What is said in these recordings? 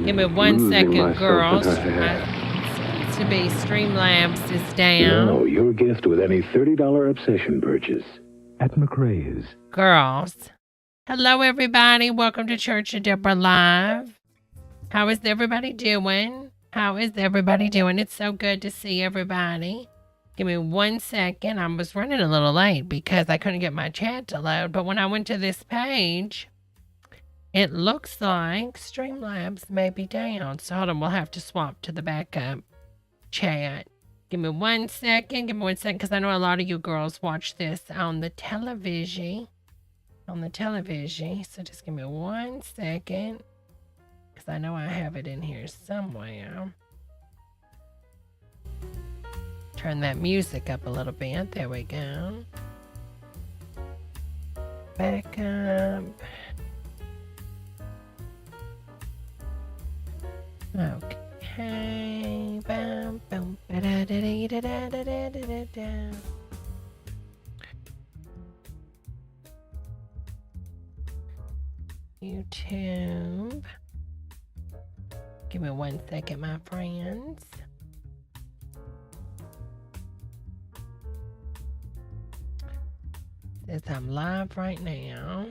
Give me 1 second, girls. Seems to be Streamlabs is down. No, your gift with any $30 obsession purchase at McRae's. Girls. Hello, everybody. Welcome to Church of Debra Live. How is everybody doing? How is everybody doing? It's so good to see everybody. Give me 1 second. I was running a little late because I couldn't get my chat to load. But when I went to this page, it looks like Streamlabs may be down. So hold on, we'll have to swap to the backup chat. Give me 1 second. Give me 1 second, because I know a lot of you girls watch this on the television. So just give me 1 second, because I know I have it in here somewhere. Turn that music up a little bit. There we go. Back up. Okay. Bum, bum, ba-da-da-dee-da-da-da-da-da-da. YouTube. Give me 1 second, my friends. Says I'm live right now.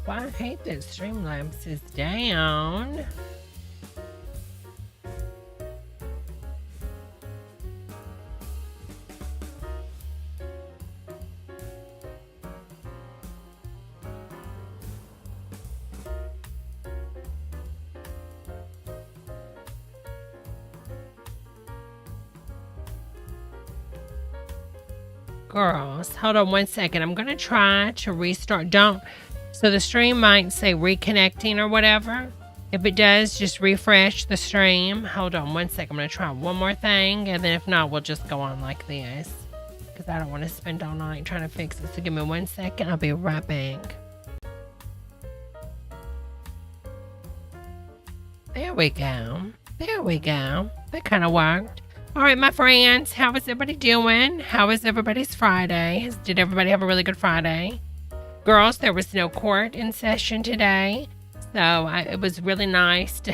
Well, I hate that Streamlabs is down. Girls, hold on 1 second. I'm going to try to restart. So the stream might say reconnecting or whatever. If it does, just refresh the stream. Hold on 1 second. I'm going to try one more thing. And then if not, we'll just go on like this, because I don't want to spend all night trying to fix it. So give me 1 second. I'll be right back. There we go. That kind of worked. All right, my friends. How is everybody doing? How is everybody's Friday? Did everybody have a really good Friday? Girls, there was no court in session today, so it was really nice to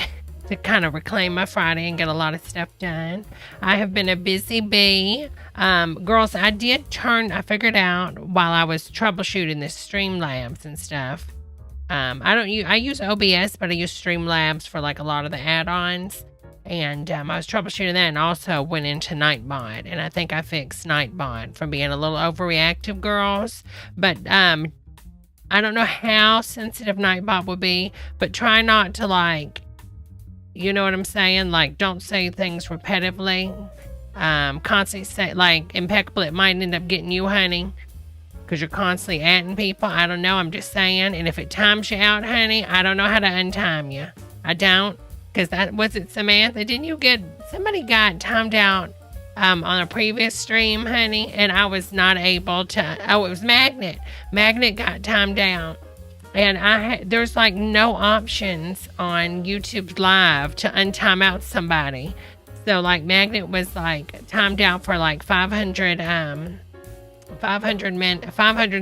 to kind of reclaim my Friday and get a lot of stuff done. I have been a busy bee. Girls, I figured out while I was troubleshooting the Streamlabs and stuff. I use OBS, but I use Streamlabs for like a lot of the add-ons. And I was troubleshooting that and also went into Nightbot. And I think I fixed Nightbot from being a little overreactive, girls. But I don't know how sensitive Nightbot will be, but try not to, like, you know what I'm saying? Like, don't say things repetitively. Constantly say, like, impeccable. It might end up getting you, honey, because you're constantly atting people. I don't know. I'm just saying. And if it times you out, honey, I don't know how to untime you. I don't. Because was it Samantha? Didn't you somebody got timed out on a previous stream, honey? And I was not able to, it was Magnet. Magnet got timed out. And there's like no options on YouTube Live to untime out somebody. So like Magnet was like timed out for like 500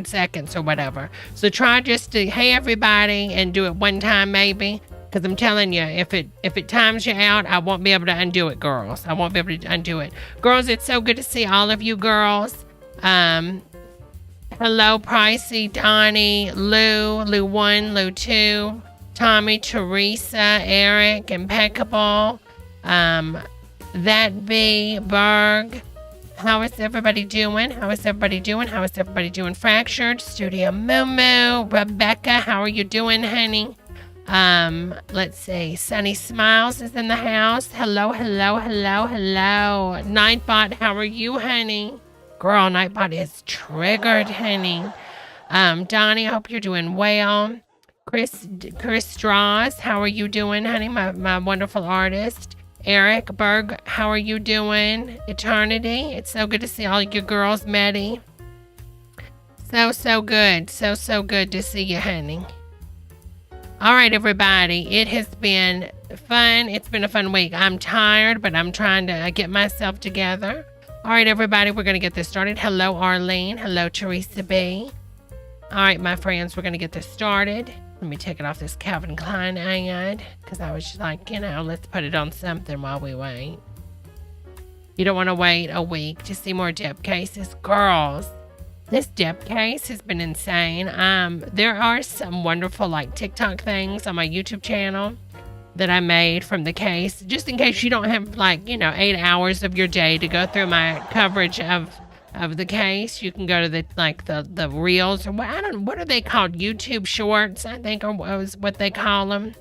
seconds or whatever. So try just to, hey everybody, and do it one time maybe. Because I'm telling you, if it times you out, I won't be able to undo it, girls. I won't be able to undo it. Girls, it's so good to see all of you girls. Hello, Pricey, Donnie, Lou 1, Lou 2, Tommy, Teresa, Eric, Impeccable, That Bee, Berg. How is everybody doing? Fractured, Studio Moo, Rebecca, how are you doing, honey? Let's see. Sunny Smiles is in the house. Hello. Nightbot, how are you, honey? Girl, Nightbot is triggered, honey. Donnie, I hope you're doing well. Chris Strauss, how are you doing, honey? My wonderful artist. Eric Berg, how are you doing? Eternity, it's so good to see all your girls, Maddie. So good. So good to see you, honey. All right, everybody. It has been fun. It's been a fun week. I'm tired, but I'm trying to get myself together. All right, everybody. We're going to get this started. Hello, Arlene. Hello, Teresa B. All right, my friends. We're going to get this started. Let me take it off this Calvin Klein ad because I was just like, let's put it on something while we wait. You don't want to wait a week to see more Deb cases. Girls, this Deb case has been insane. There are some wonderful like TikTok things on my YouTube channel that I made from the case, just in case you don't have 8 hours of your day to go through my coverage of the case. You can go to the reels, or what are they called? YouTube shorts, I think, or was what they call them.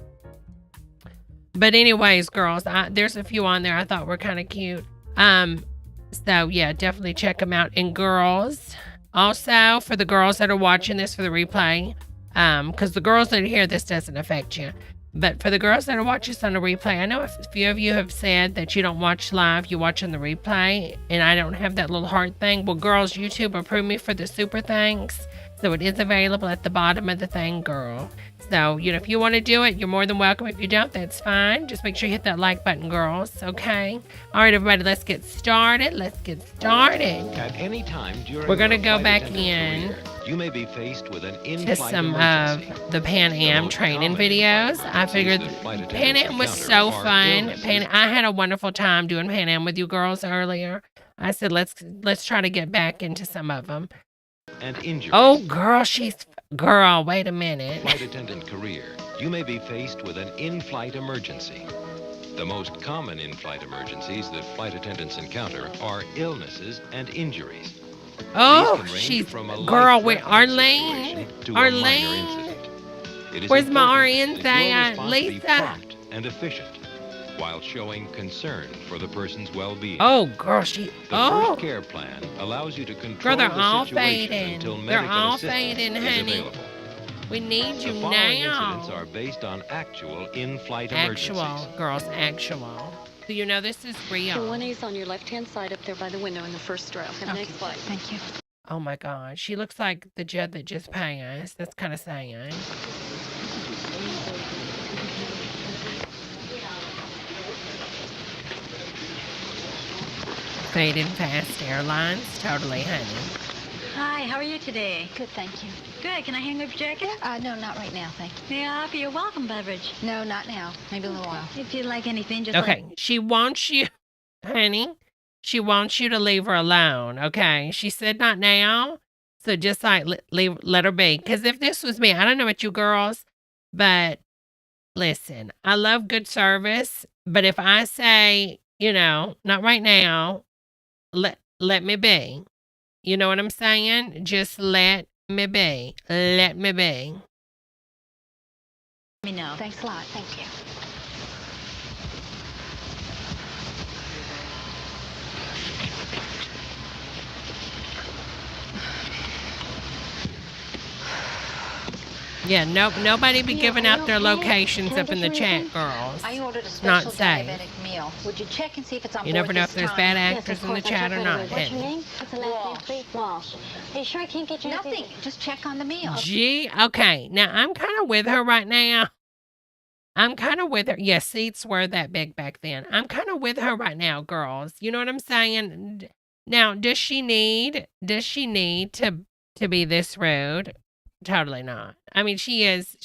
But anyways, girls, there's a few on there I thought were kind of cute. So yeah, definitely check them out. And girls, also, for the girls that are watching this for the replay, because the girls that hear this doesn't affect you, but for the girls that are watching this on the replay, I know a few of you have said that you don't watch live, you watch on the replay, and I don't have that little heart thing. Well, girls, YouTube approved me for the super thanks, so it is available at the bottom of the thing, girl. So, if you want to do it, you're more than welcome. If you don't, that's fine. Just make sure you hit that like button, girls, okay? All right, everybody, let's get started. At any time during we're going to go back in you may be faced with an to some of the Pan Am training videos. I figured Pan Am was so fun. I had a wonderful time doing Pan Am with you girls earlier. I said, let's try to get back into some of them. And injuries. Oh, girl, wait a minute. Flight attendant career, you may be faced with an in-flight emergency. The most common in-flight emergencies that flight attendants encounter are illnesses and injuries. Oh, Arlene. Where's my RN thing? Lisa. And efficient, while showing concern for the person's well-being. Oh, girl, The first care plan allows you to control the situation until medical assistance is available. We need you The following now. incidents are based on actual in-flight emergencies. Actual. So this is real. The 1A's on your left-hand side up there by the window in the first row. Have a nice flight. Thank you. Oh my God, she looks like the jet that just passed. That's kind of sad. Fading Fast Airlines, totally, honey. Hi, how are you today? Good, thank you. Good. Can I hang up your jacket? No, not right now, thank you. May I offer you a welcome beverage? No, not now. Maybe a little while. If you'd like anything, just Okay, she wants you, honey, she wants you to leave her alone, okay? She said not now, so just like let her be. Because if this was me, I don't know about you girls, but listen, I love good service, but if I say, not right now, let me be. You know what I'm saying? Just let me be. Let me be. let me know. Thanks a lot, thank you. Yeah, nobody be Mia, giving are out you their okay? locations Can I up in get the you chat, anything? girls. I ordered a It's not special safe. diabetic meal. Would you check and see if it's on You board never know this if there's time? bad Yes, actors of in the course, I'll chat check or right not, away. What's your honey. name? What's the last name, please? Walsh. Are you sure I can't get you Nothing. anything? Just check on the meal. Gee, okay. Now, I'm kind of with her right now. I'm kind of with her. Yeah, seats were that big back then. I'm kind of with her right now, girls. You know what I'm saying? Now, does she need to be this rude? Totally not. I mean, she's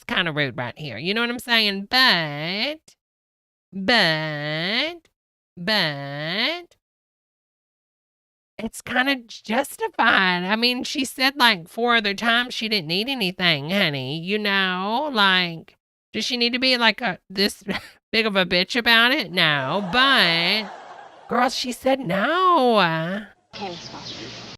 kind of rude right here. You know what I'm saying? But it's kind of justified. I mean, she said like 4 other times she didn't need anything, honey. Like, does she need to be like this big of a bitch about it? No, but girl, she said no. Okay, Miss Walsh.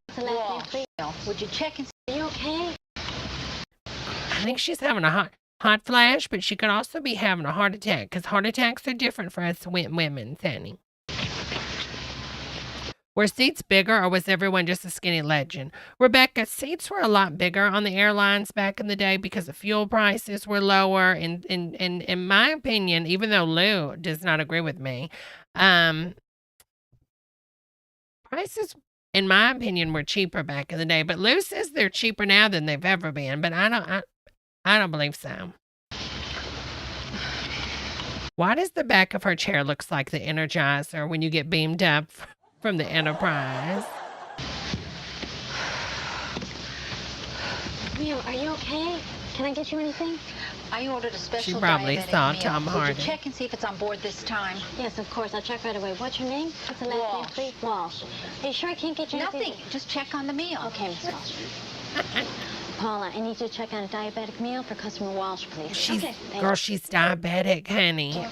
What's the last name, please? Would you check and see? Are you okay? I think she's having a hot flash, but she could also be having a heart attack because heart attacks are different for us women, honey. Were seats bigger or was everyone just a skinny legend? Rebecca, seats were a lot bigger on the airlines back in the day because the fuel prices were lower. And in my opinion, even though Lou does not agree with me, prices, in my opinion, were cheaper back in the day. But Lou says they're cheaper now than they've ever been. But I don't believe so. Why does the back of her chair looks like the Energizer when you get beamed up from the Enterprise? Ma'am, are you okay? Can I get you anything? I ordered a special probably diabetic saw meal. Tom Would Hardy. you check and see if it's on board this time? Yes, of course. I'll check right away. What's your name? What's the last name, please? Walsh. Are you sure I can't get you Nothing. anything? Just check on the meal. Okay, Miss Walsh. Paula, I need you to check on a diabetic meal for customer Walsh, please. She's Thank she's diabetic, honey. you.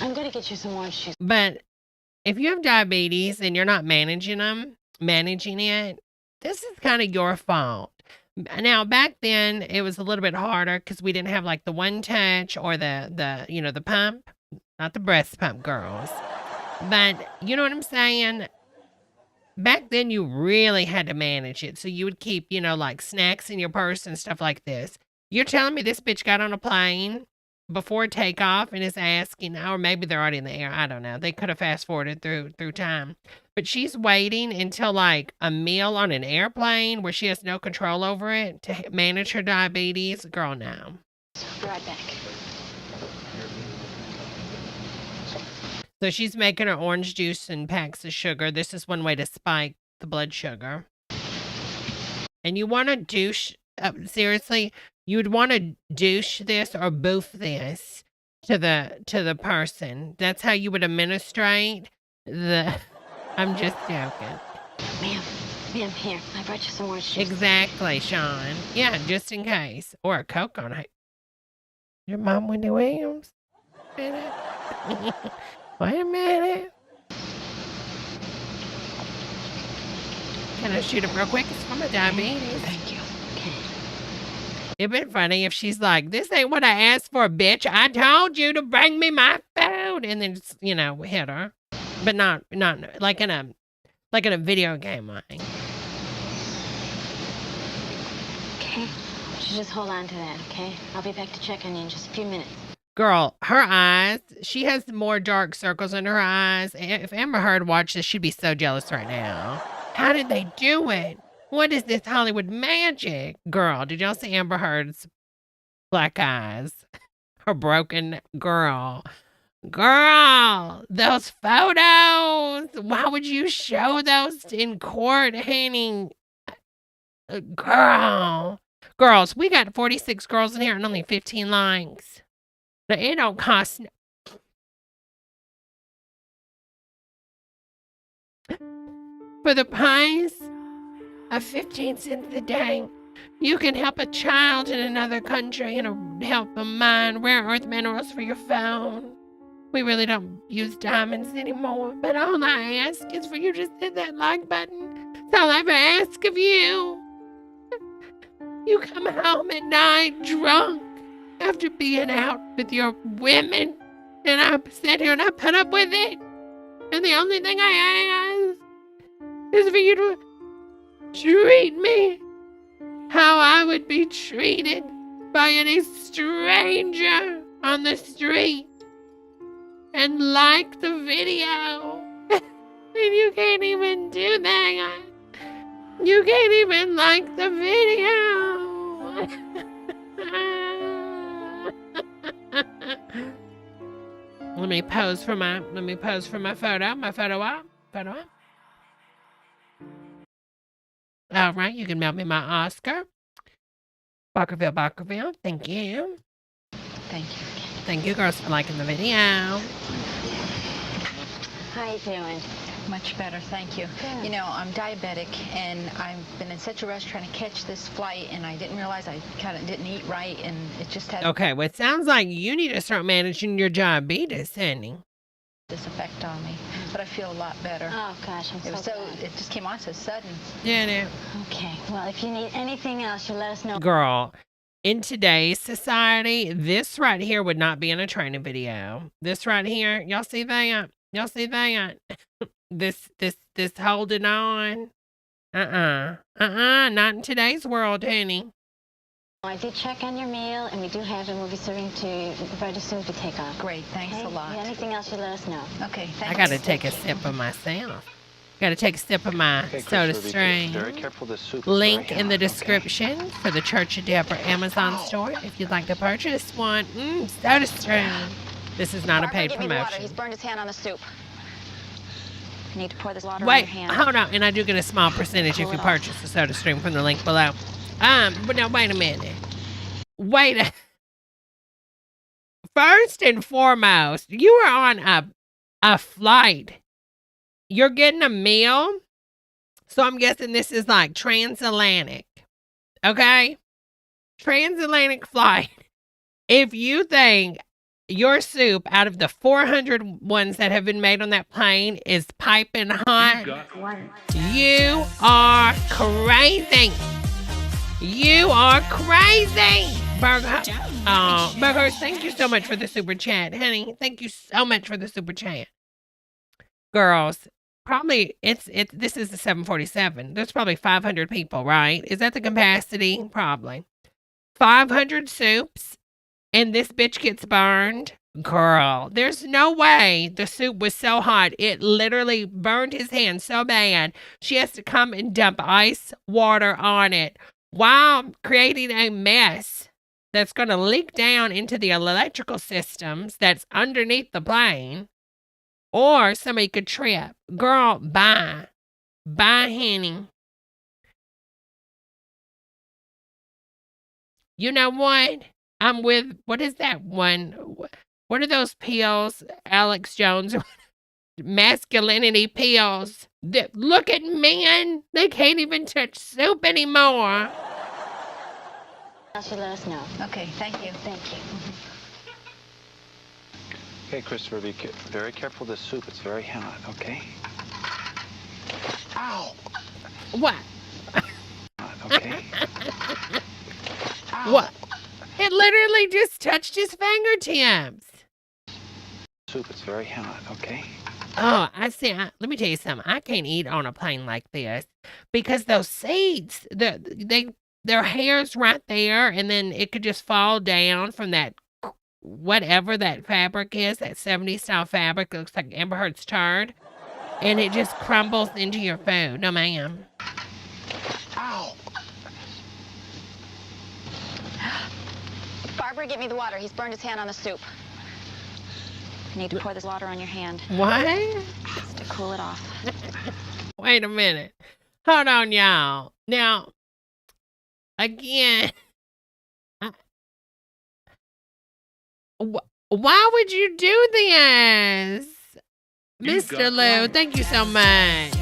I'm going to get you some orange juice. But if you have diabetes and you're not managing it, this is kind of your fault. Now, back then, it was a little bit harder because we didn't have like the one touch or the pump, not the breast pump, girls. But you know what I'm saying? Back then, you really had to manage it. So you would keep, like snacks in your purse and stuff like this. You're telling me this bitch got on a plane before takeoff and is asking, or maybe they're already in the air. I don't know. They could have fast forwarded through time. But she's waiting until like a meal on an airplane where she has no control over it to manage her diabetes. Girl, no. Be right back. So she's making her orange juice and packs of sugar. This is one way to spike the blood sugar. And you want to douche, seriously, you would want to douche this or boof this to the person. That's how you would administrate the, I'm just joking. Ma'am, here. I brought you some orange juice. Exactly, Sean. Yeah, just in case. Or a Coke on it. Your mom, Wendy Williams? Wait a minute. Can I shoot it real quick? It's for my diabetes. Thank you. Okay. It'd been funny if she's like, this ain't what I asked for, bitch. I told you to bring me my food. And then, hit her. But not like in a video game line. Okay. Just hold on to that, okay? I'll be back to check on you in just a few minutes. Girl, her eyes, she has more dark circles under her eyes. If Amber Heard watched this, she'd be so jealous right now. How did they do it? What is this Hollywood magic? Girl, did y'all see Amber Heard's black eyes? Her broken girl. Girl, those photos. Why would you show those in court, honey? Girl. Girls, we got 46 girls in here and only 15 likes. Now, it don't cost... For the price of 15 cents a day, you can help a child in another country and help them mine rare earth minerals for your phone. We really don't use diamonds anymore, but all I ask is for you to hit that like button. That's all I ever ask of you. You come home at night drunk after being out with your women, and I sit here and I put up with it. And the only thing I ask is for you to treat me how I would be treated by any stranger on the street. And like the video. And you can't even do that. You can't even like the video. Let me pose for my photo. My photo op. All right, you can mail me my Oscar. Barkerville. Thank you. Thank you. Thank you, girls, for liking the video. How you doing? Much better, thank you. Good. You know, I'm diabetic, and I've been in such a rush trying to catch this flight, and I didn't realize I kind of didn't eat right, and it just had Okay, well, it sounds like you need to start managing your diabetes, honey. this effect on me. But I feel a lot better. Oh, gosh, I'm It was so so, glad. it just came on so sudden. Yeah, no. Okay, well, if you need anything else, you let us know. Girl, in today's society, this right here would not be in a training video. This right here, y'all see that? Y'all see that? this holding on. Not in today's world, honey. I did check on your meal, and we do have it. We'll be serving to very soon to take off. Great, thanks Okay? a lot. Anything else, you let us know. Okay, I thank gotta you. take a sip of myself. Gotta take a sip of my soda stream. Very careful, this soup is Link very in the hot, okay? description for the Church of Debra Amazon store if you'd like to purchase one. Soda stream. This is not a paid Give me the water. He's promotion. burned his hand on the soup. You need to pour this water on Wait, your hand. hold on, and I do get a small percentage if you purchase the soda stream from the link below. But now wait a minute. First and foremost, you are on a flight. You're getting a meal, so I'm guessing this is like transatlantic. Okay, transatlantic flight. If you think your soup out of the 400 ones that have been made on that plane is piping hot, you are crazy. You are crazy. Burgers, thank you so much for the super chat, honey. Thank you so much for the super chat. Girls, probably this is the 747. There's probably 500 people, right? Is that the capacity? Probably. 500 soups, and this bitch gets burned. Girl, there's no way the soup was so hot. It literally burned his hand so bad. She has to come and dump ice water on it while creating a mess that's going to leak down into the electrical systems that's underneath the plane. Or somebody could trip. Girl, bye. Bye, honey. You know what? I'm with, what is that one? What are those pills, Alex Jones? Masculinity pills. Look at men. They can't even touch soup anymore. You let us know. Okay, thank you. Thank you. Okay, Christopher, be very careful, this soup. It's very hot, okay? Ow! What? Hot, okay? What? It literally just touched his fingertips. Soup, it's very hot, okay? Oh, I see. Let me tell you something. I can't eat on a plane like this because those seeds, their hair's right there, and then it could just fall down from that, whatever that fabric is, that 70s style fabric that looks like Amber Heard's turd, and it just crumbles into your food. No, ma'am. Ow! Barbara, get me the water. He's burned his hand on the soup. You need to pour this water on your hand. What? Just to cool it off. Wait a minute. Hold on, y'all. Now, again, why would you do this? Mr. Lou, thank you so much.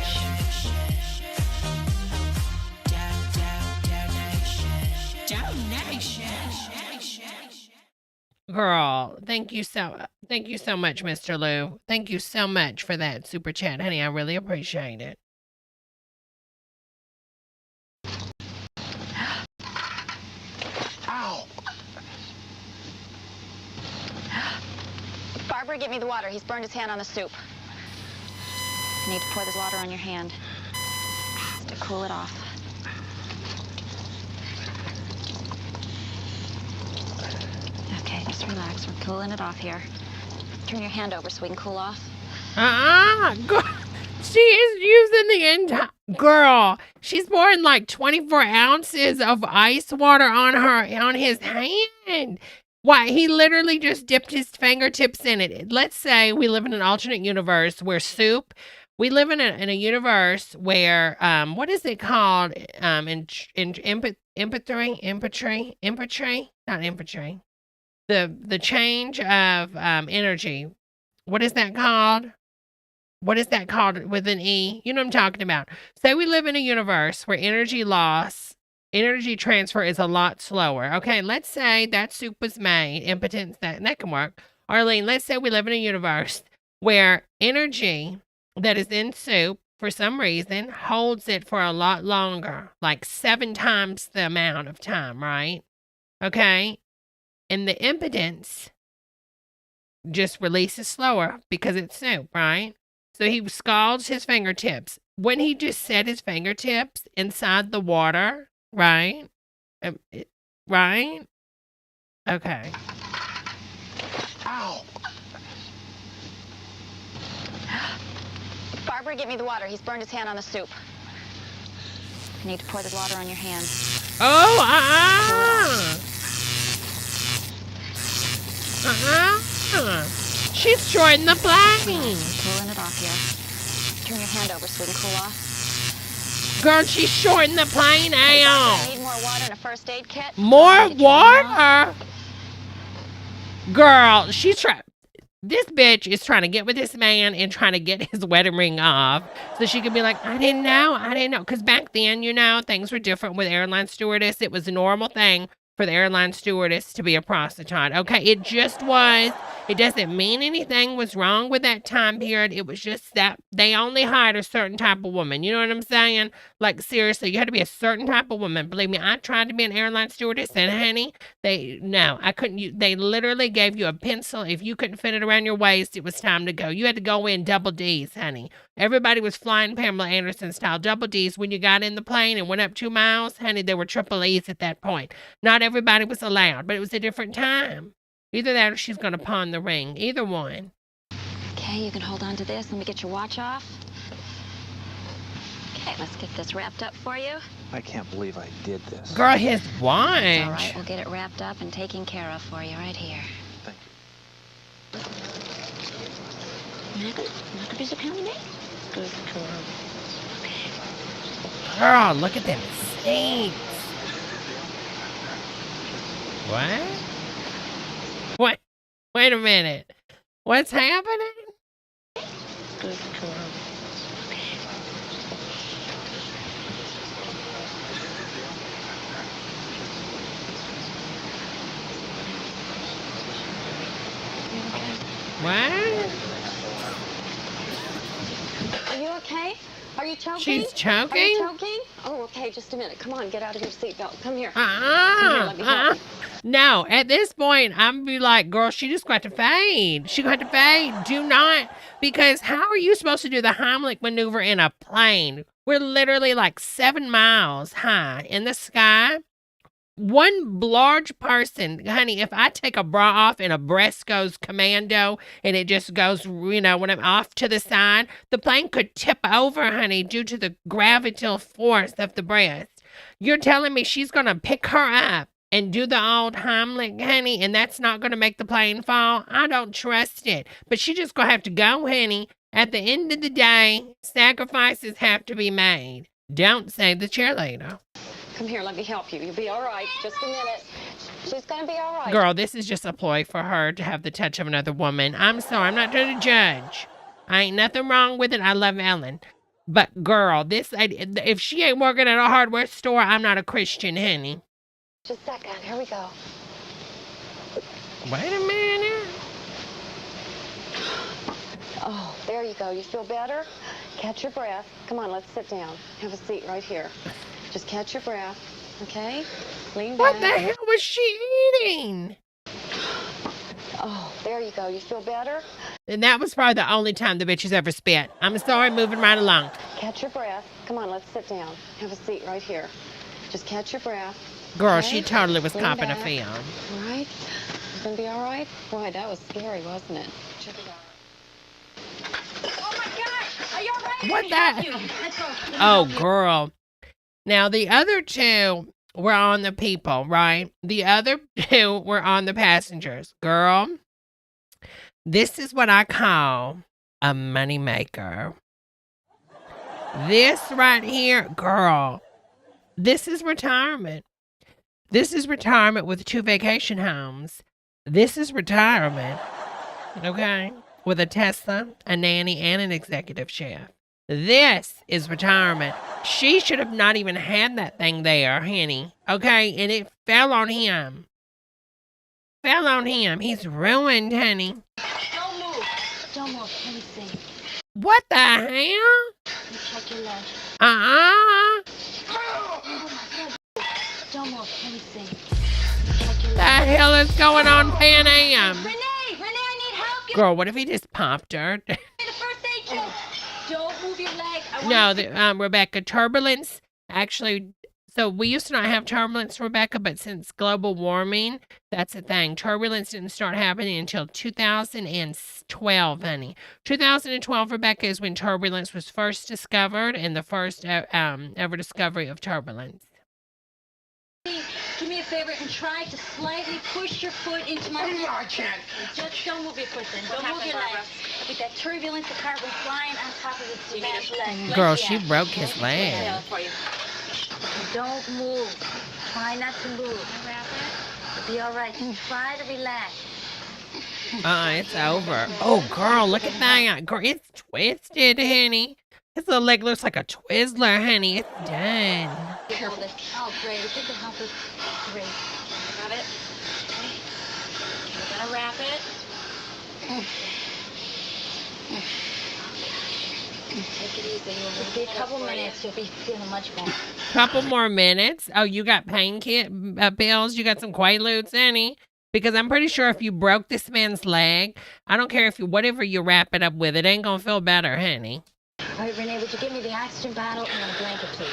Girl, thank you so much, Mr. Lou. Thank you so much for that super chat, honey. I really appreciate it. Ow. Barbara, get me the water. He's burned his hand on the soup. You need to pour this water on your hand. Just to cool it off. Okay, just relax. We're cooling it off here. Turn your hand over so we can cool off. Girl, she is using the entire... Girl, she's pouring like 24 ounces of ice water on his hand. Why, he literally just dipped his fingertips in it. Let's say we live in an alternate universe where we live in a universe where, what is it called? The change of energy. What is that called? What is that called with an E? You know what I'm talking about. Say we live in a universe where energy transfer is a lot slower. Okay, let's say that soup was made, impotence, that can work. Arlene, let's say we live in a universe where energy that is in soup, for some reason, holds it for a lot longer, like 7 times the amount of time, right? Okay, and the impotence just releases slower because it's soup, right? So he scalds his fingertips. Wouldn't he just set his fingertips inside the water, right? Right? Okay. Ow. Barbara, get me the water. He's burned his hand on the soup. You need to pour this water on your hand. She's shorting the plane. Cooling it off here. Turn your hand over so we can cool off. Girl, she's shorting the plane Hey, out. Barbara, I need more water and a first aid kit. More water? Girl, this bitch is trying to get with this man and trying to get his wedding ring off so she could be like, I didn't know. Because back then, things were different with airline stewardess. It was a normal thing for the airline stewardess to be a prostitute. Okay, it just was. It doesn't mean anything was wrong with that time period. It was just that they only hired a certain type of woman. You know what I'm saying? Like, seriously, you had to be a certain type of woman. Believe me, I tried to be an airline stewardess, and honey, I couldn't. They literally gave you a pencil. If you couldn't fit it around your waist, it was time to go. You had to go in double D's, honey. Everybody was flying Pamela Anderson style double D's. When you got in the plane and went up 2 miles, honey, there were triple E's at that point. Not everybody was allowed, but it was a different time. Either that or she's going to pawn the ring. Either one. Okay, you can hold on to this. Let me get your watch off. Okay, let's get this wrapped up for you. I can't believe I did this. Girl, his watch. It's all right, we'll get it wrapped up and taken care of for you right here. Thank you. Not a pound day? Good girl. Girl, look at them snakes. What? What? Wait a minute. What's happening? Good girl. What? Are you okay? Are you choking? She's choking? Are you choking? Oh, okay, just a minute. Come on, get out of your seatbelt. Come here. Come here, let me help you. No, at this point, I'm gonna be like, girl, she just got to fade. She got to fade. Do not, because how are you supposed to do the Heimlich maneuver in a plane? We're literally like 7 miles high in the sky. One large person, honey, if I take a bra off and a breast goes commando and it just goes, when I'm off to the side, the plane could tip over, honey, due to the gravitational force of the breast. You're telling me she's going to pick her up and do the old Heimlich, honey, and that's not going to make the plane fall. I don't trust it. But she just going to have to go, honey. At the end of the day, sacrifices have to be made. Don't say the cheerleader. Come here, let me help you. You'll be all right. Just a minute. She's going to be all right. Girl, this is just a ploy for her to have the touch of another woman. I'm sorry, I'm not trying to judge. I ain't nothing wrong with it. I love Ellen. But girl, if she ain't working at a hardware store, I'm not a Christian, honey. Just a second. Here we go. Wait a minute. Oh, there you go. You feel better? Catch your breath. Come on, let's sit down. Have a seat right here. Just catch your breath, okay? Lean back. What the hell was she eating? Oh, there you go. You feel better? And that was probably the only time the bitch has ever spit. I'm sorry, moving right along. Catch your breath. Come on, let's sit down. Have a seat right here. Just catch your breath. Girl, okay? she totally was Lean copping a back. film. All right? It's going to be all right? Boy, that was scary, wasn't it? Check it out. Oh my gosh! Are you all right? What Let that? me help you. Let's go. Let me Oh, help you. girl. Now, the other two were on the people, right? The other two were on the passengers. Girl, this is what I call a moneymaker. This right here, girl, this is retirement. This is retirement with 2 vacation homes. This is retirement, okay? With a Tesla, a nanny, and an executive chef. This is retirement. She should have not even had that thing there, honey. Okay? And it fell on him. Fell on him. He's ruined, honey. Don't move. Don't move. Let me see. What the hell? Let me check your leg. Uh-uh. Don't move. Let me see. Check your The leg. hell is going on, Pan Am? Renee, I need help. Give Girl, what if he just popped her? me the first aid kit. Don't move your leg. I No, Rebecca, turbulence, actually, so we used to not have turbulence, Rebecca, but since global warming, that's the thing. Turbulence didn't start happening until 2012, honey. 2012, Rebecca, is when turbulence was first discovered and the first ever discovery of turbulence. Do me a favor and try to slightly push your foot into my foot. I can't. Just don't move your foot then. Don't move your leg. With that turbulence, the car went flying on top of his man's leg. Girl, she broke his leg. Don't move. Try not to move. It'll be all right. Just try to relax. It's over. Oh, girl, look at that. Girl, it's twisted, honey. His little leg looks like a Twizzler, honey. It's done. Careful. Oh, great. If you can help us, great. Got it? Okay. We're gonna wrap it. Take it easy. It'll be a couple minutes. You'll be feeling much better. Couple more minutes. Oh, you got pain pills? You got some Quaaludes, honey? Because I'm pretty sure if you broke this man's leg, I don't care if you, whatever you wrap it up with, it ain't gonna feel better, honey. All right, Renee, would you give me the oxygen bottle and a blanket, please?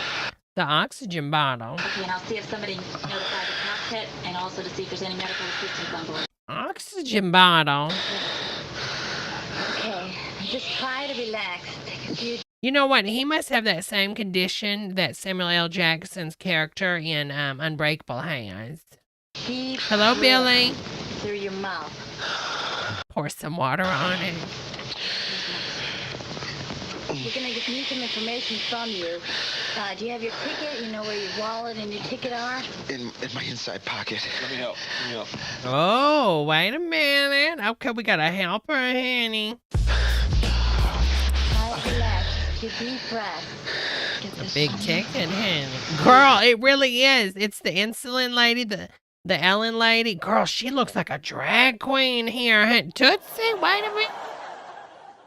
The oxygen bottle. Okay, and I'll see if somebody notified the cockpit and also to see if there's any medical assistance on board. Oxygen bottle. Okay, just try to relax. Take a few. You know what? He must have that same condition that Samuel L. Jackson's character in Unbreakable has. Deep Hello, breath Billy. through your mouth. Pour some water on it. We're gonna need some information from you. Do you have your ticket? You know where your wallet and your ticket are? In my inside pocket. Let me help. Oh, wait a minute. Okay, we got a helper, honey. Try to relax. Take a deep breath. Get It's a this big on. ticket, honey. Girl, it really is. It's the insulin lady, the Ellen lady. Girl, she looks like a drag queen here. Tootsie, wait a minute.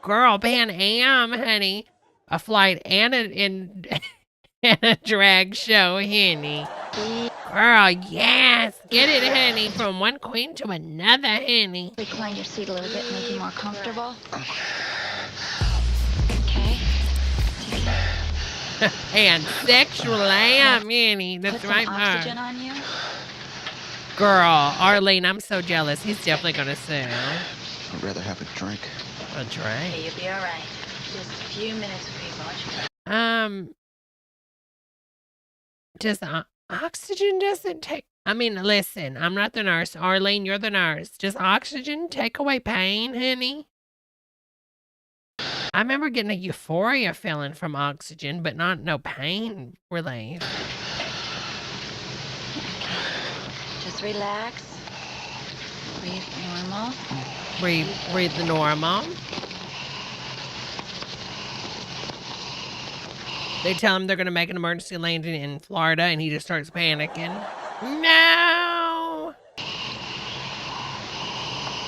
Girl, Pan Am, honey. A flight and and a drag show, honey. Girl, yes. Get it, honey. From one queen to another, honey. Recline your seat a little bit, make you more comfortable. Okay. And sexual am, honey. That's Put some right, oxygen Mark. on you. Girl, Arlene, I'm so jealous. He's definitely going to sue. I'd rather have a drink. A drink. Okay, you'll be all right. Just a few minutes will be much. Does oxygen doesn't take I mean, listen, I'm not the nurse. Arlene, you're the nurse. Just oxygen take away pain, honey? I remember getting a euphoria feeling from oxygen, but not no pain relief. Just relax. Breathe normal. Breathe the normal. They tell him they're going to make an emergency landing in Florida, and he just starts panicking. No!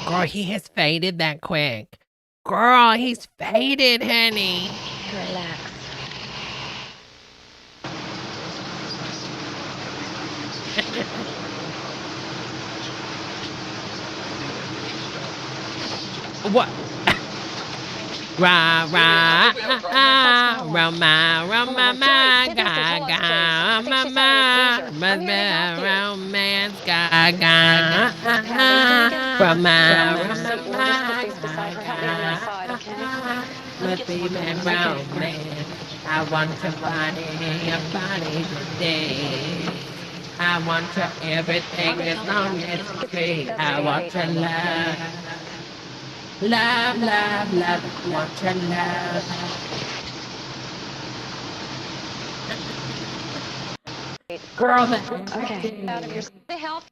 Girl, he has faded that quick. Girl, he's faded, honey. Relax. What? Rah, rah, ah, Roma, Roma, ma, ga, ga, mama, romance, ga, ga, Roma, Roma, baby, romance. I want to body your body today. I want to everything as long as it's free. I want to love. Love, love, love, want to love. Girl, that. Okay. Out of your help.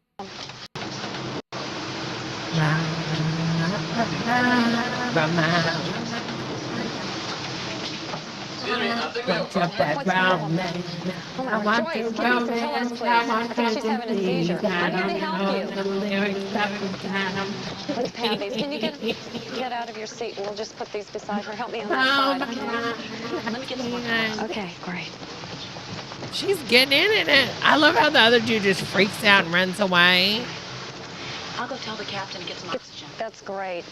That brown man. I want to romance. I want to She's having a seizure. I'm here to help you. the lyrics Let's have these. Can you get out of your seat? We'll just put these beside her. Help me on that side. Okay, great. She's getting in it. I love how the other dude just freaks out and runs away. I'll go tell the captain to get some oxygen. That's great.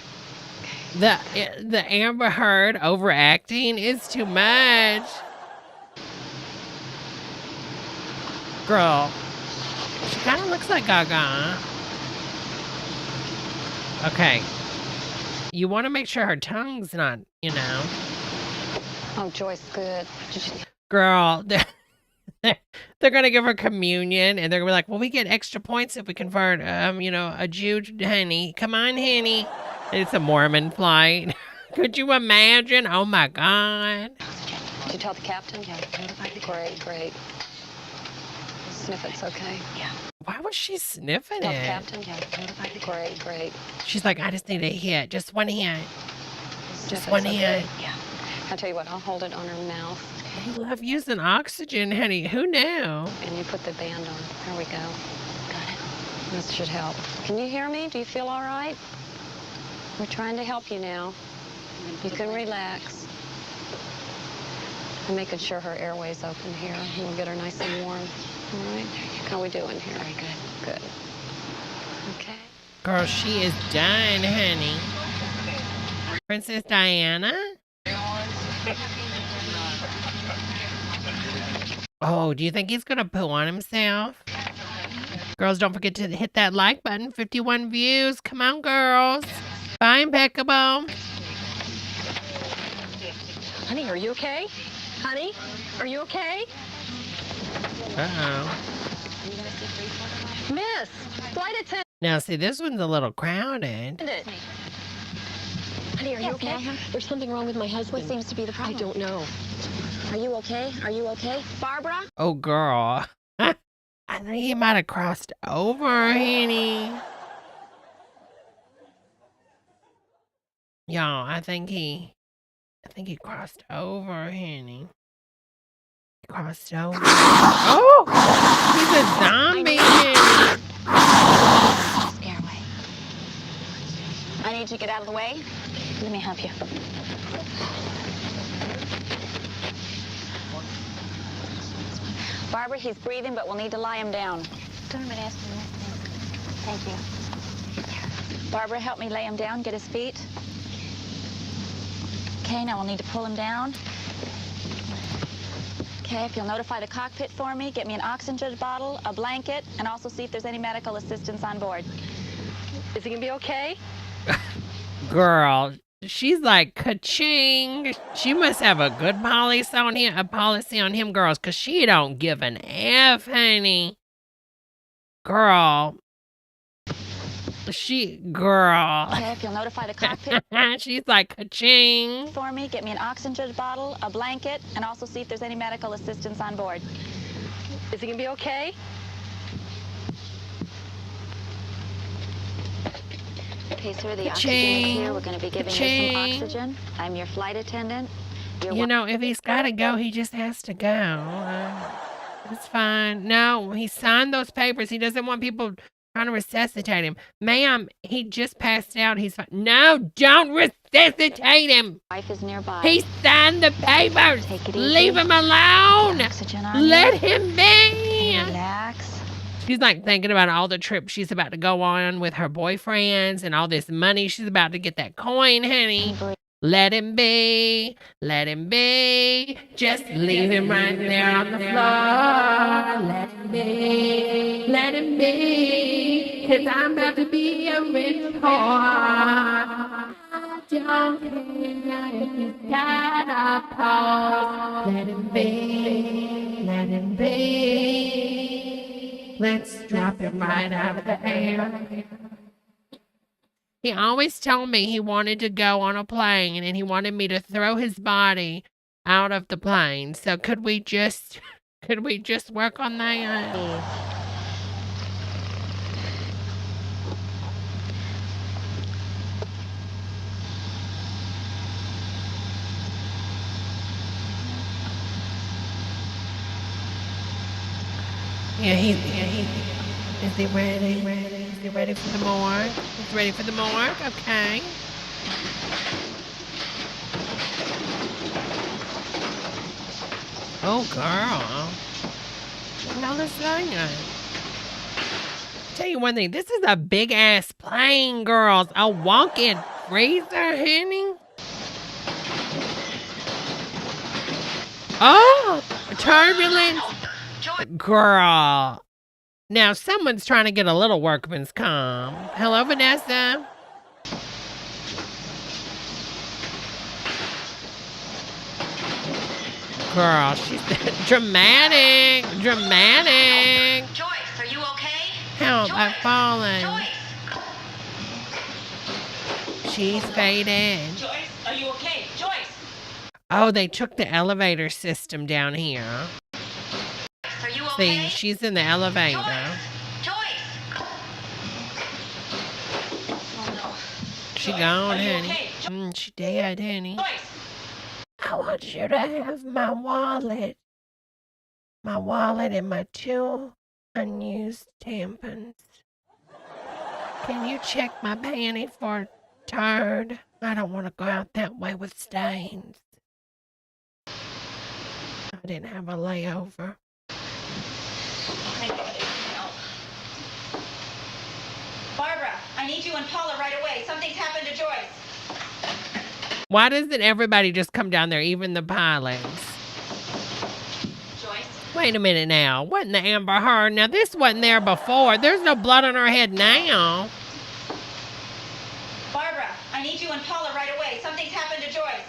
The Amber Heard overacting is too much. Girl, she kind of looks like Gaga. Okay. You want to make sure her tongue's not, you know. Oh, Joyce, good. Girl, they're going to give her communion, and they're going to be like, well, we get extra points if we convert, a Jew, honey. Come on, honey. It's a Mormon flight. Could you imagine? Oh, my God. Did you tell the captain? Yeah. Great. Sniff it's okay. Yeah. Why was she sniffing Tell the it? captain? Yeah. Great. She's like, I just need a hit. Just one hit. Sniff one it's hit. okay. Yeah. I'll tell you what, I'll hold it on her mouth. They love using oxygen, honey. Who knew? And you put the band on. There we go. Got it. This should help. Can you hear me? Do you feel all right? We're trying to help you now. You can relax. I'm making sure her airway's open here. We'll get her nice and warm. All right? How we doing here? Very good. Good. Okay. Girl, she is done, honey. Princess Diana? Oh, do you think he's gonna poo on himself? Girls, don't forget to hit that like button. 51 views. Come on, girls. Bye, impeccable. Honey, are you okay? Honey, are you okay? Uh-oh. Miss, flight attendant. Now, see, this one's a little crowded. Honey, are you okay? There's something wrong with my husband. What seems to be the problem? I don't know. Are you okay? Are you okay? Barbara? Oh, girl. I think he might have crossed over, honey. Y'all, I think he crossed over, honey. He crossed over. Oh! He's a zombie, honey. Scare away. I need you to get out of the way. Let me help you. Barbara, he's breathing, but we'll need to lie him down. Don't mind asking that. Thank you. Barbara, help me lay him down, get his feet. Okay, now we'll need to pull him down. Okay, if you'll notify the cockpit for me, get me an oxygen bottle, a blanket, and also see if there's any medical assistance on board. Is he gonna be okay? Girl, she's like, ka-ching. She must have a good policy on him, girls, because she don't give an F, honey. girl. Girl. Okay, if you'll notify the cockpit She's like, ka-ching. for me, get me an oxygen bottle, a blanket, and also see if there's any medical assistance on board. Is he gonna be okay? Okay, sir, the oxygen Ka-ching. is here. We're going to be giving you Ka-ching. some oxygen. I'm your flight attendant. You know, if he's got to go, he just has to go. It's fine. No, he signed those papers. He doesn't want people trying to resuscitate him. Ma'am, he just passed out. He's fine. No, don't resuscitate him. Wife is nearby. He signed the papers. Take it easy. Leave him alone. Oxygen on Let you. him be. Relax. She's like thinking about all the trips she's about to go on with her boyfriends and all this money she's about to get that coin, honey. Let him be. Let him be. Just leave him right there on the floor. Let him be. Let him be. 'Cause I'm about to be a rich whore. I don't care if he's got a pulse. Let him be. Let him be. Let's drop him right out of the air. He always told me he wanted to go on a plane and he wanted me to throw his body out of the plane. So could we just work on that? Yeah, is he ready? Is he ready for the morgue? He's ready for the morgue? Okay. Oh, girl. What the hell is that? Tell you one thing, this is a big ass plane, girls. A walk-in freezer, honey. Oh, turbulence. Girl. Now, someone's trying to get a little workman's comp. Hello, Vanessa. Girl, she's dramatic. Joyce, are you okay? Help, I've fallen. She's faded. Joyce, are you okay? Joyce! Oh, they took the elevator system down here. Are you See, okay? she's in the elevator. Joyce! Oh no. She Joyce, gone, are you honey. okay? She dead, honey. Joyce! I want you to have my wallet. My wallet and my 2 unused tampons. Can you check my panty for turd? I don't want to go out that way with stains. I didn't have a layover. Barbara, I need you and Paula right away. Something's happened to Joyce. Why doesn't everybody just come down there, even the pilots? Joyce? Wait a minute now. Wasn't the Amber Heard? Now, this wasn't there before. There's no blood on her head now. Barbara, I need you and Paula right away. Something's happened to Joyce.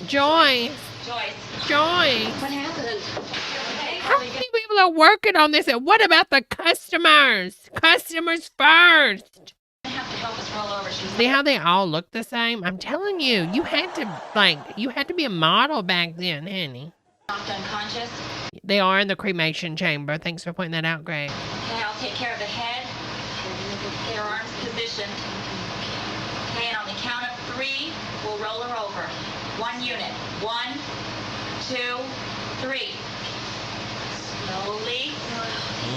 Joyce. What happened? How many people are working on this? And what about the customers? Customers first. I have to help us roll over. She's See how they all look the same? I'm telling you, you had to be a model back then, honey. knocked unconscious. They are in the cremation chamber. Thanks for pointing that out, Greg. Okay, I'll take care of the head. Get her arms positioned. Okay, and on the count of 3, we'll roll her over. 1 unit. 1, 2, 3.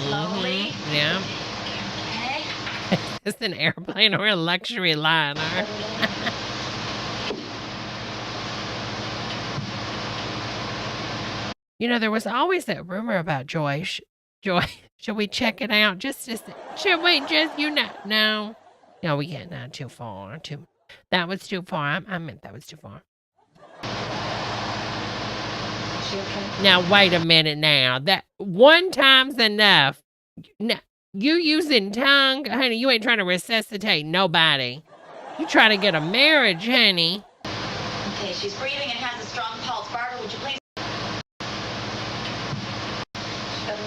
Slowly. Yeah. Okay. It's an airplane or a luxury liner. You know, there was always that rumor about Joy. Joy, should we check it out? Should we just, no. No, we can't. Not too far. That was too far. I meant that was too far. Is she okay? Now, wait a minute now. That one time's enough. Now, you using tongue? Honey, you ain't trying to resuscitate nobody. You trying to get a marriage, honey. Okay, she's breathing and has a strong pulse. Barbara, would you please? She doesn't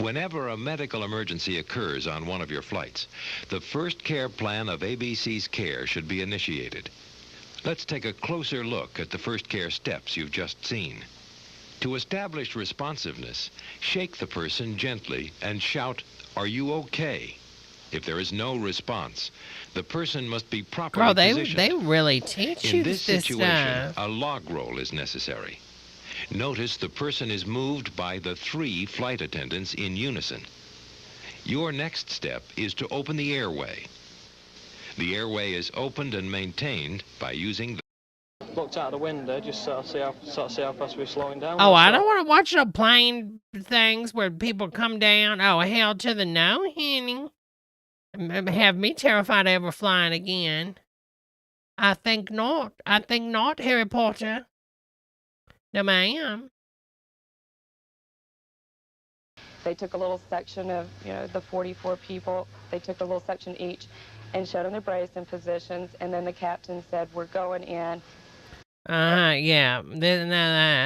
Whenever a medical emergency occurs on one of your flights, the first care plan of ABC's Care should be initiated. Let's take a closer look at the first care steps you've just seen. To establish responsiveness, shake the person gently and shout, "Are you okay?" If there is no response, the person must be properly positioned. They really teach you In this situation, stuff. a log roll is necessary. Notice the person is moved by the 3 flight attendants in unison. Your next step is to open the airway. The airway is opened and maintained by using the... Looked out the window just to see how fast we're slowing down. Oh, I don't want to watch the plane things where people come down. Oh, hell to the no, honey. Have me terrified of ever flying again. I think not. I think not, Harry Potter. No, ma'am. They took a little section of, the 44 people. They took a little section each and showed them their bracing positions. And then the captain said, "We're going in." Yeah.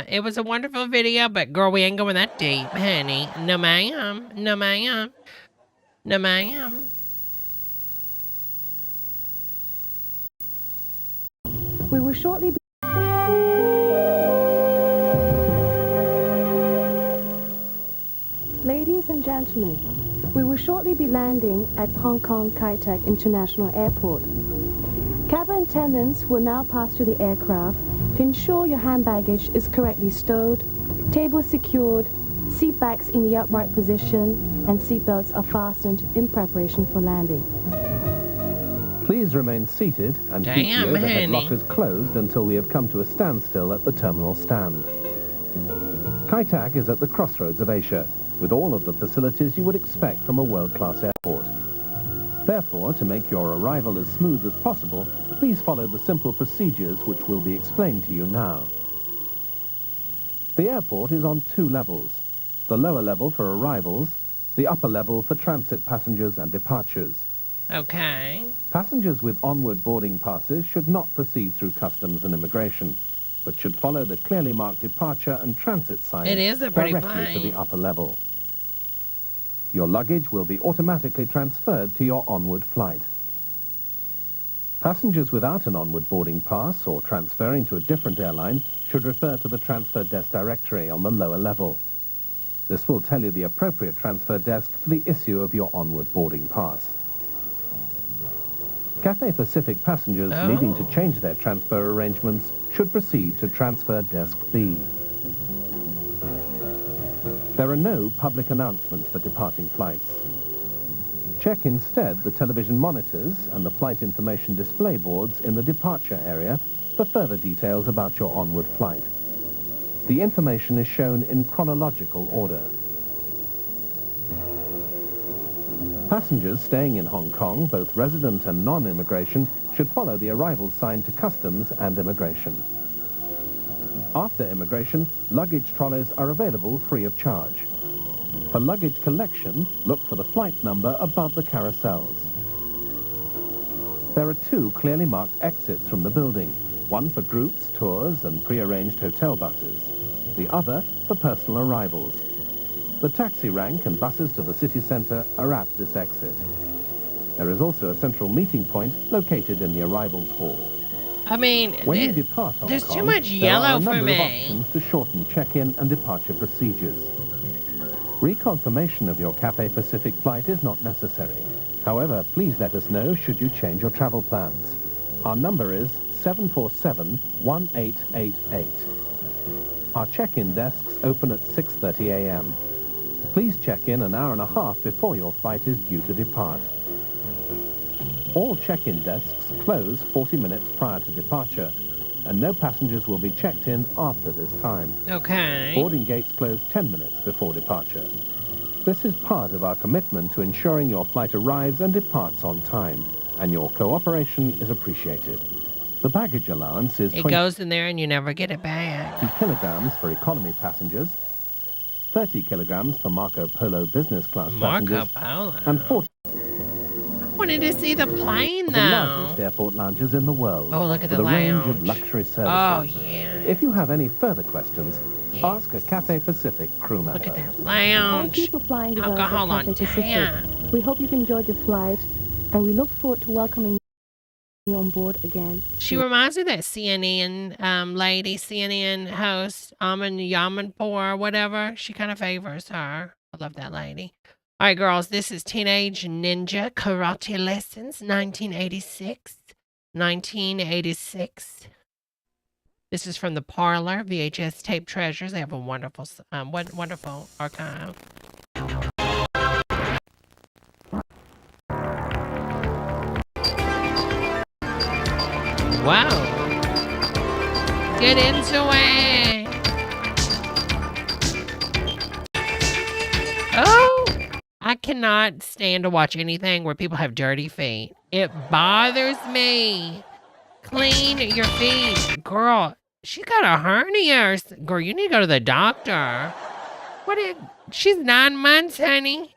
It was a wonderful video, but girl, we ain't going that deep, honey. No, ma'am. No, ma'am. No, ma'am. We will shortly be... Ladies and gentlemen, we will shortly be landing at Hong Kong Kai Tak International Airport. Cabin attendants will now pass through the aircraft to ensure your hand baggage is correctly stowed, tables secured, seat backs in the upright position, and seat belts are fastened in preparation for landing. Please remain seated and keep the overhead lockers closed until we have come to a standstill at the terminal stand. Kai Tak is at the crossroads of Asia, with all of the facilities you would expect from a world-class airport. Therefore, to make your arrival as smooth as possible, please follow the simple procedures which will be explained to you now. The airport is on 2 levels. The lower level for arrivals, the upper level for transit passengers and departures. Okay. Passengers with onward boarding passes should not proceed through customs and immigration, but should follow the clearly marked departure and transit signs directly to the upper level. Your luggage will be automatically transferred to your onward flight. Passengers without an onward boarding pass or transferring to a different airline should refer to the transfer desk directory on the lower level. This will tell you the appropriate transfer desk for the issue of your onward boarding pass. Cathay Pacific passengers needing to change their transfer arrangements should proceed to Transfer Desk B. There are no public announcements for departing flights. Check instead the television monitors and the flight information display boards in the departure area for further details about your onward flight. The information is shown in chronological order. Passengers staying in Hong Kong, both resident and non-immigration, should follow the arrival sign to customs and immigration. After immigration, luggage trolleys are available free of charge. For luggage collection, look for the flight number above the carousels. There are 2 clearly marked exits from the building, one for groups, tours and pre-arranged hotel buses, the other for personal arrivals. The taxi rank and buses to the city centre are at this exit. There is also a central meeting point located in the arrivals hall. I mean, when you depart Hong there's Kong, too much there are yellow a for number of me. options to shorten check-in and departure procedures. Reconfirmation of your Cathay Pacific flight is not necessary. However, please let us know should you change your travel plans. Our number is 747-1888. Our check-in desks open at 6:30 a.m. Please check in an hour and a half before your flight is due to depart. All check-in desks close 40 minutes prior to departure, and no passengers will be checked in after this time. Okay. Boarding gates close 10 minutes before departure. This is part of our commitment to ensuring your flight arrives and departs on time, and your cooperation is appreciated. The baggage allowance is It goes in there and you never get it back. 20 kilograms for economy passengers, 30 kilograms for Marco Polo business class Marco passengers, Polo. and 40 I wanted to see the plane, for though. the largest airport lounges in the world. Oh, look at with the a range of lounge. luxury services. Oh, yeah. If you have any further questions, Ask a Cathay Pacific crew member. Look at that lounge. Thank you for flying with us at Alcohol on Cathay Pacific. tap. We hope you've enjoyed your flight, and we look forward to welcoming you on board again. She reminds me of that CNN lady, CNN host, Amin Yamanpour, whatever. She kind of favors her. I love that lady. All right, girls, this is Teenage Ninja Karate Lessons, 1986. 1986. This is from the Parlor VHS Tape Treasures. They have a wonderful, wonderful archive. Wow. Get into it. Oh, I cannot stand to watch anything where people have dirty feet. It bothers me. Clean your feet. Girl, she got a hernia. Girl, you need to go to the doctor. She's 9 months, honey.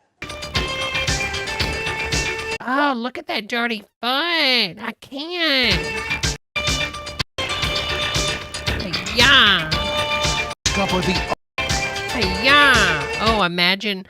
Oh, look at that dirty foot. I can't. Yeah. Yeah. Oh, imagine,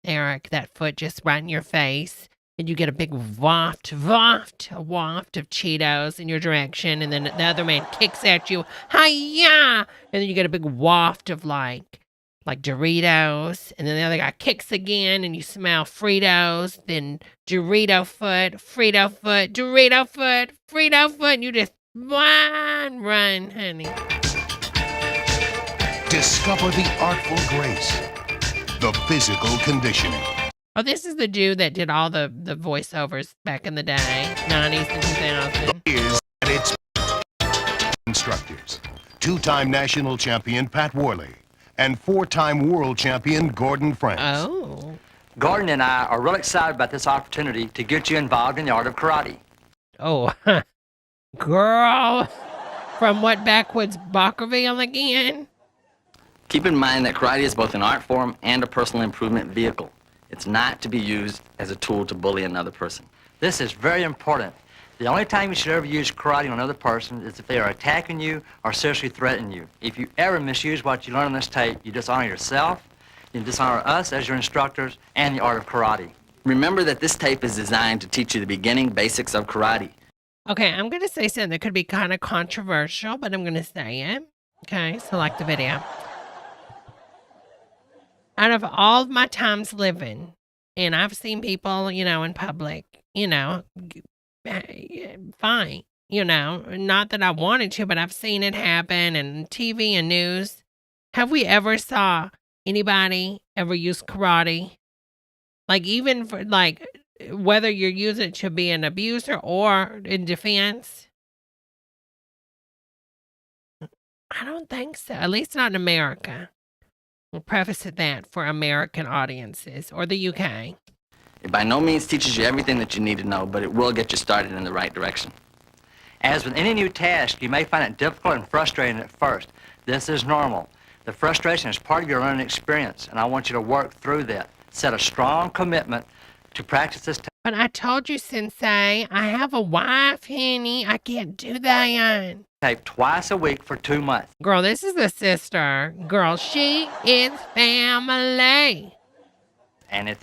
Eric, that foot just right in your face, and you get a big waft of Cheetos in your direction, and then the other man kicks at you, hi-ya, and then you get a big waft of like Doritos, and then the other guy kicks again, and you smell Fritos, then Dorito foot, Frito foot, Dorito foot, Frito foot, and you just run, honey. Discover the artful grace, the physical conditioning. Oh, this is the dude that did all the voiceovers back in the day, 90s and 2000. Is at its instructors, 2-time national champion Pat Worley and 4-time world champion Gordon Franks. Oh. Gordon and I are real excited about this opportunity to get you involved in the art of karate. Oh, girl, from what backwoods Bockerville again? Keep in mind that karate is both an art form and a personal improvement vehicle. It's not to be used as a tool to bully another person. This is very important. The only time you should ever use karate on another person is if they are attacking you or seriously threatening you. If you ever misuse what you learn on this tape, you dishonor yourself, you dishonor us as your instructors, and the art of karate. Remember that this tape is designed to teach you the beginning basics of karate. Okay, I'm going to say something that could be kind of controversial, but I'm going to say it. Okay, select the video. Out of all of my times living, and I've seen people, in public, fine, not that I wanted to, but I've seen it happen in TV and news. Have we ever saw anybody ever use karate? Like, even for, whether you're using it to be an abuser or in defense? I don't think so, at least not in America. We'll preface it that for American audiences or the UK. It by no means teaches you everything that you need to know, but it will get you started in the right direction. As with any new task, you may find it difficult and frustrating at first. This is normal. The frustration is part of your learning experience, and I want you to work through that. Set a strong commitment to practice this. But I told you, Sensei, I have a wife, honey. I can't do that. Tape twice a week for 2 months. Girl, this is the sister. Girl, she is family. And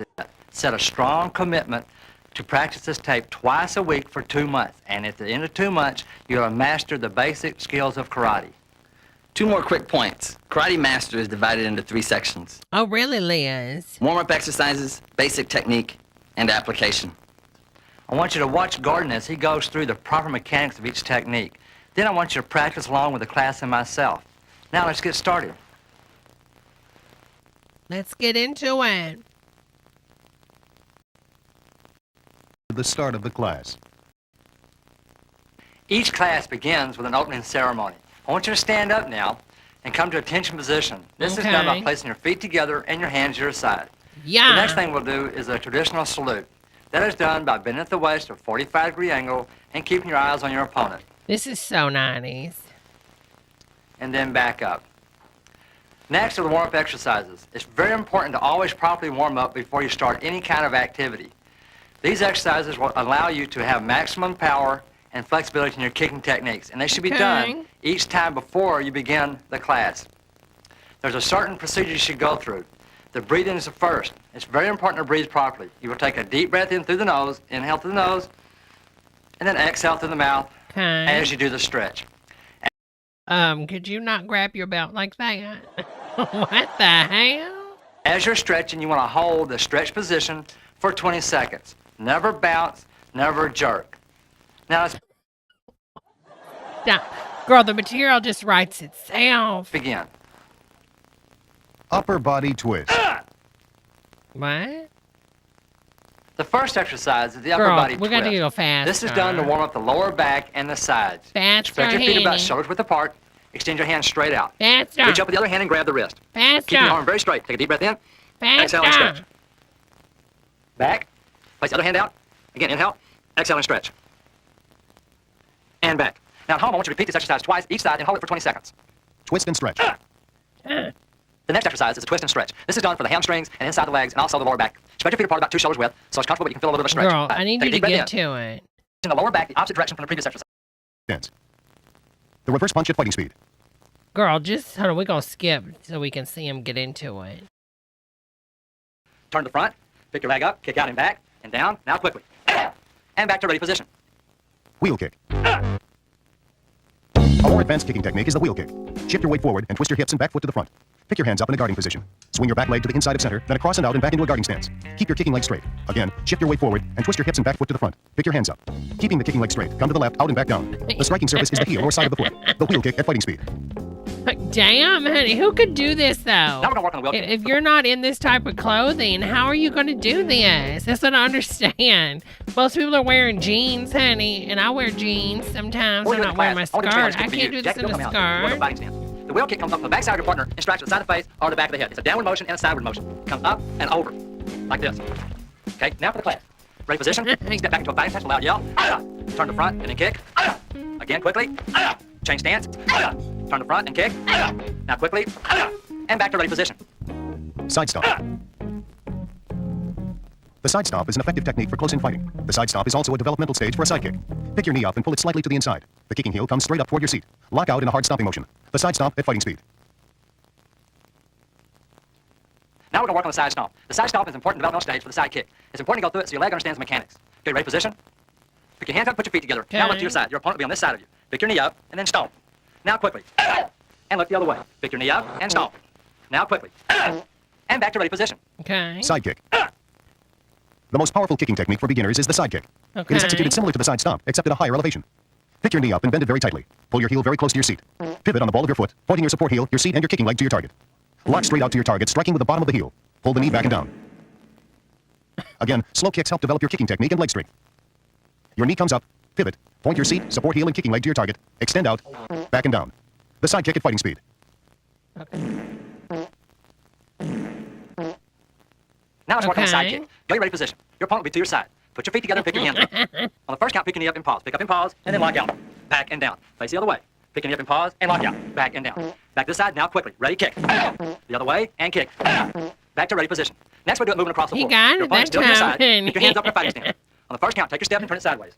set a strong commitment to practice this tape twice a week for 2 months. And at the end of 2 months, you'll have mastered the basic skills of karate. 2 more quick points. Karate Master is divided into 3 sections. Oh, really, Liz? Warm-up exercises, basic technique, and application. I want you to watch Gordon as he goes through the proper mechanics of each technique. Then I want you to practice along with the class and myself. Now let's get started. Let's get into it. The start of the class. Each class begins with an opening ceremony. I want you to stand up now and come to attention position. This is done by placing your feet together and your hands to your side. Yeah. The next thing we'll do is a traditional salute. That is done by bending at the waist to a 45-degree angle and keeping your eyes on your opponent. This is so 90s. And then back up. Next are the warm-up exercises. It's very important to always properly warm up before you start any kind of activity. These exercises will allow you to have maximum power and flexibility in your kicking techniques. And they should be done each time before you begin the class. There's a certain procedure you should go through. The breathing is the first. It's very important to breathe properly. You will take a deep breath in through the nose, inhale through the nose, and then exhale through the mouth as you do the stretch. Could you not grab your belt like that? What the hell? As you're stretching, you want to hold the stretch position for 20 seconds. Never bounce, never jerk. Now let's girl, the material just writes itself. begin. Upper body twist. What? The first exercise is the upper Girl, body we twist. gotta go faster. This is done to warm up the lower back and the sides. Faster, Stretch your feet about honey. shoulders width apart. Extend your hands straight out. Faster. Reach up with the other hand and grab the wrist. Faster. Keep your arm very straight. Take a deep breath in. Exhale and stretch. Back. Place the other hand out. Again, inhale. Exhale and stretch. And back. Now at home, I want you to repeat this exercise twice each side and hold it for 20 seconds. Twist and stretch. The next exercise is a twist and stretch. This is done for the hamstrings and inside the legs and also the lower back. Spread your feet apart about 2 shoulders width so it's comfortable but you can feel a little bit of a stretch. Girl, I need Take you a to deep get breath in. to it. In the lower back, the opposite direction from the previous exercise. Dance. The reverse punch at fighting speed. Girl, just hold on. We're going to skip so we can see him get into it. Turn to the front. Pick your leg up. Kick out and back. And down. Now quickly. And back to ready position. Wheel kick. A more advanced kicking technique is the wheel kick. Shift your weight forward and twist your hips and back foot to the front. Pick your hands up in a guarding position. Swing your back leg to the inside of center, then across and out and back into a guarding stance. Keep your kicking leg straight. Again, shift your weight forward and twist your hips and back foot to the front. Pick your hands up. Keeping the kicking leg straight, come to the left, out and back down. The striking surface is the heel or side of the foot. The wheel kick at fighting speed. Damn, honey, who could do this though? Now we're gonna work on the wheel kick. If you're not in this type of clothing, how are you going to do this? That's what I understand. Most people are wearing jeans, honey, and I wear jeans sometimes. I'm not wearing my skirt. I can't do this in a skirt. The wheel kick comes up from the back side of your partner and strikes to the side of the face or the back of the head. It's a downward motion and a sideward motion. Comes up and over, like this. Okay, now for the class. Ready position. Step back into a fighting stance, loud yell. Turn to front and then kick. Again, quickly. Change stance. Turn to front and kick. Now quickly. And back to ready position. Side stomp. The side stomp is an effective technique for close-in fighting. The side stomp is also a developmental stage for a side kick. Pick your knee up and pull it slightly to the inside. The kicking heel comes straight up toward your seat. Lock out in a hard stomping motion. The side stomp at fighting speed. Now we're going to work on the side stomp. The side stomp is an important developmental stage for the side kick. It's important to go through it so your leg understands the mechanics. Okay, ready position? Pick your hands up, put your feet together. Now look to your side. Your opponent will be on this side of you. Pick your knee up and then stomp. Now quickly. And look the other way. Pick your knee up and stomp. Now quickly. And back to ready position. Okay. Side kick. The most powerful kicking technique for beginners is the side kick. Okay. It is executed similar to the side stomp, except at a higher elevation. Pick your knee up and bend it very tightly. Pull your heel very close to your seat. Pivot on the ball of your foot, pointing your support heel, your seat, and your kicking leg to your target. Lock straight out to your target, striking with the bottom of the heel. Pull the knee back and down. Again, slow kicks help develop your kicking technique and leg strength. Your knee comes up, pivot, point your seat, support heel, and kicking leg to your target. Extend out, back and down. The side kick at fighting speed. Now let's work on the side kick. Go your ready position. Your opponent will be to your side. Put your feet together and pick your hands up. On the first count, pick your knee up and pause. Pick up and pause, and then lock out. Back and down. Face the other way. Pick your knee up and pause, and lock out. Back and down. Back to the side, now quickly. Ready, kick. The other way, and kick. Back to ready position. Next, we'll do it moving across the floor. got Your it opponent's that still to your side. time. Pick your hands up in a fighting stance. On the first count, take your step and turn it sideways.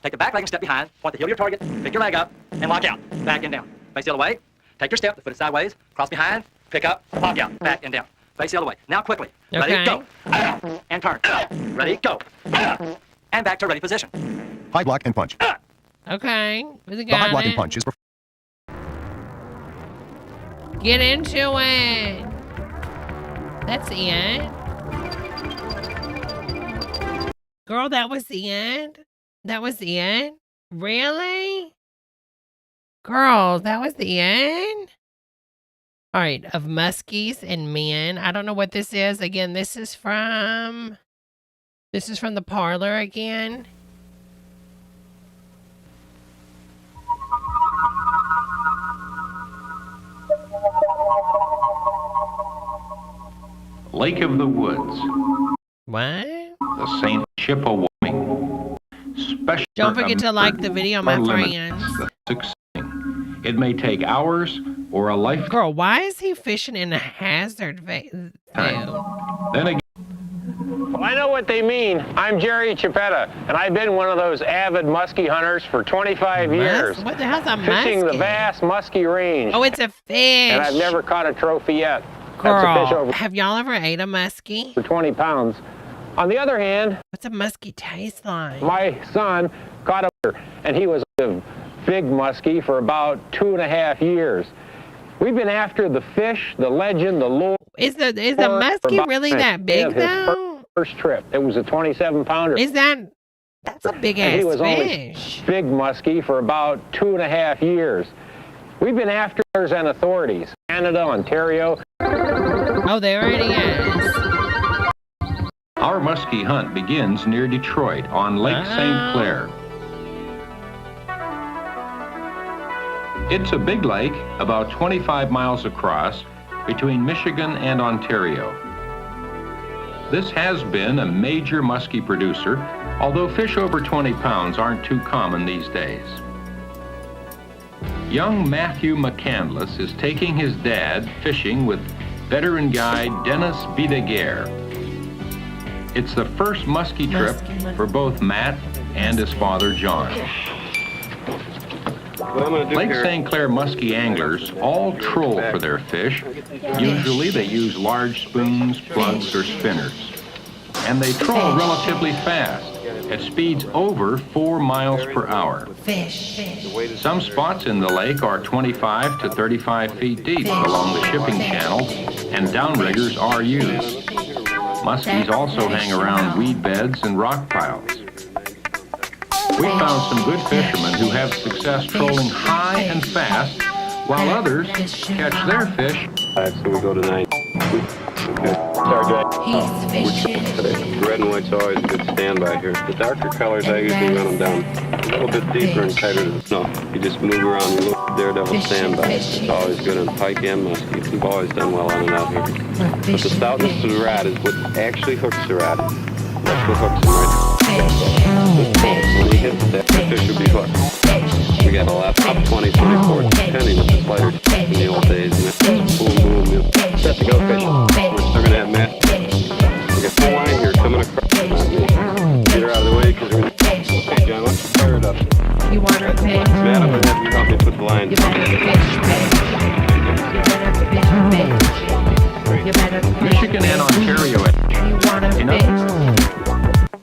Take the back leg and step behind. Point the heel to your target. Pick your leg up, and lock out. Back and down. Face the other way. Take your step, the foot is sideways. Cross behind. Pick up, lock out. Back and down. Face the other way. Now quickly. Ready, go. And turn. Ready, go. And back to ready position. High block and punch. Okay. We The high got blocking it. punch is Get into it. That's the end. Girl, that was the end? That was the end? Really? Girl, that was the end? All right, of muskies and men. I don't know what this is. Again, this is from the parlor again. Lake of the Woods. What? The St. Chippewa. Special. Don't forget to like the video, my friends. It may take hours or a lifetime. Girl, why is he fishing in a hazard zone? Then again, Well, I know what they mean. I'm Jerry Chiapetta, and I've been one of those avid muskie hunters for 25 years. What the hell's a Fishing muskie? the vast muskie range. Oh, it's a fish. And I've never caught a trophy yet. Girl, That's a fish over have y'all ever ate a muskie? for 20 pounds. On the other hand, What's a muskie taste like? my son caught a and he was a big muskie for about 2.5 years. We've been after the fish, the legend, the lore. Is the muskie really that big though? First trip. It was a 27-pounder. That's a big And ass he was only fish. big muskie for about 2.5 years. We've been after and authorities. Canada, Ontario. Oh, there it is. Our muskie hunt begins near Detroit on Lake St. Clair. It's a big lake about 25 miles across between Michigan and Ontario. This has been a major muskie producer, although fish over 20 pounds aren't too common these days. Young Matthew McCandless is taking his dad fishing with veteran guide Dennis Bideguer. It's the first muskie trip for both Matt and his father John. Lake St. Clair muskie anglers all troll for their fish. Usually they use large spoons, plugs, or spinners. And they troll relatively fast, at speeds over 4 miles per hour. Some spots in the lake are 25 to 35 feet deep along the shipping channels, and downriggers are used. Muskies also hang around weed beds and rock piles. We found some good fishermen who have success trolling high and fast, while others catch their fish. All right, so we go to 9. He's fishing. Red and white's always a good standby here. The darker colors, I usually run them down a little bit deeper and tighter to the snow. You just move around your little daredevil standby. It's always good on pike and muskie. We've always done well on it out here. But the stoutness of the rod is what actually hooks the rod. That's what hooks him right. When he hits that, the fish will be hooked. We got a lot up 20, 24, depending on the slider in the old days. And that's boom, boom, you set to go fishing. We're still going to have Matt. We got full line here coming across. Get her out of the way because we're going to... Hey, John, let's fire it up. You want to fish? Matt, I'm going to have you help me put the line. You better fish. Michigan and Ontario. You want to fish?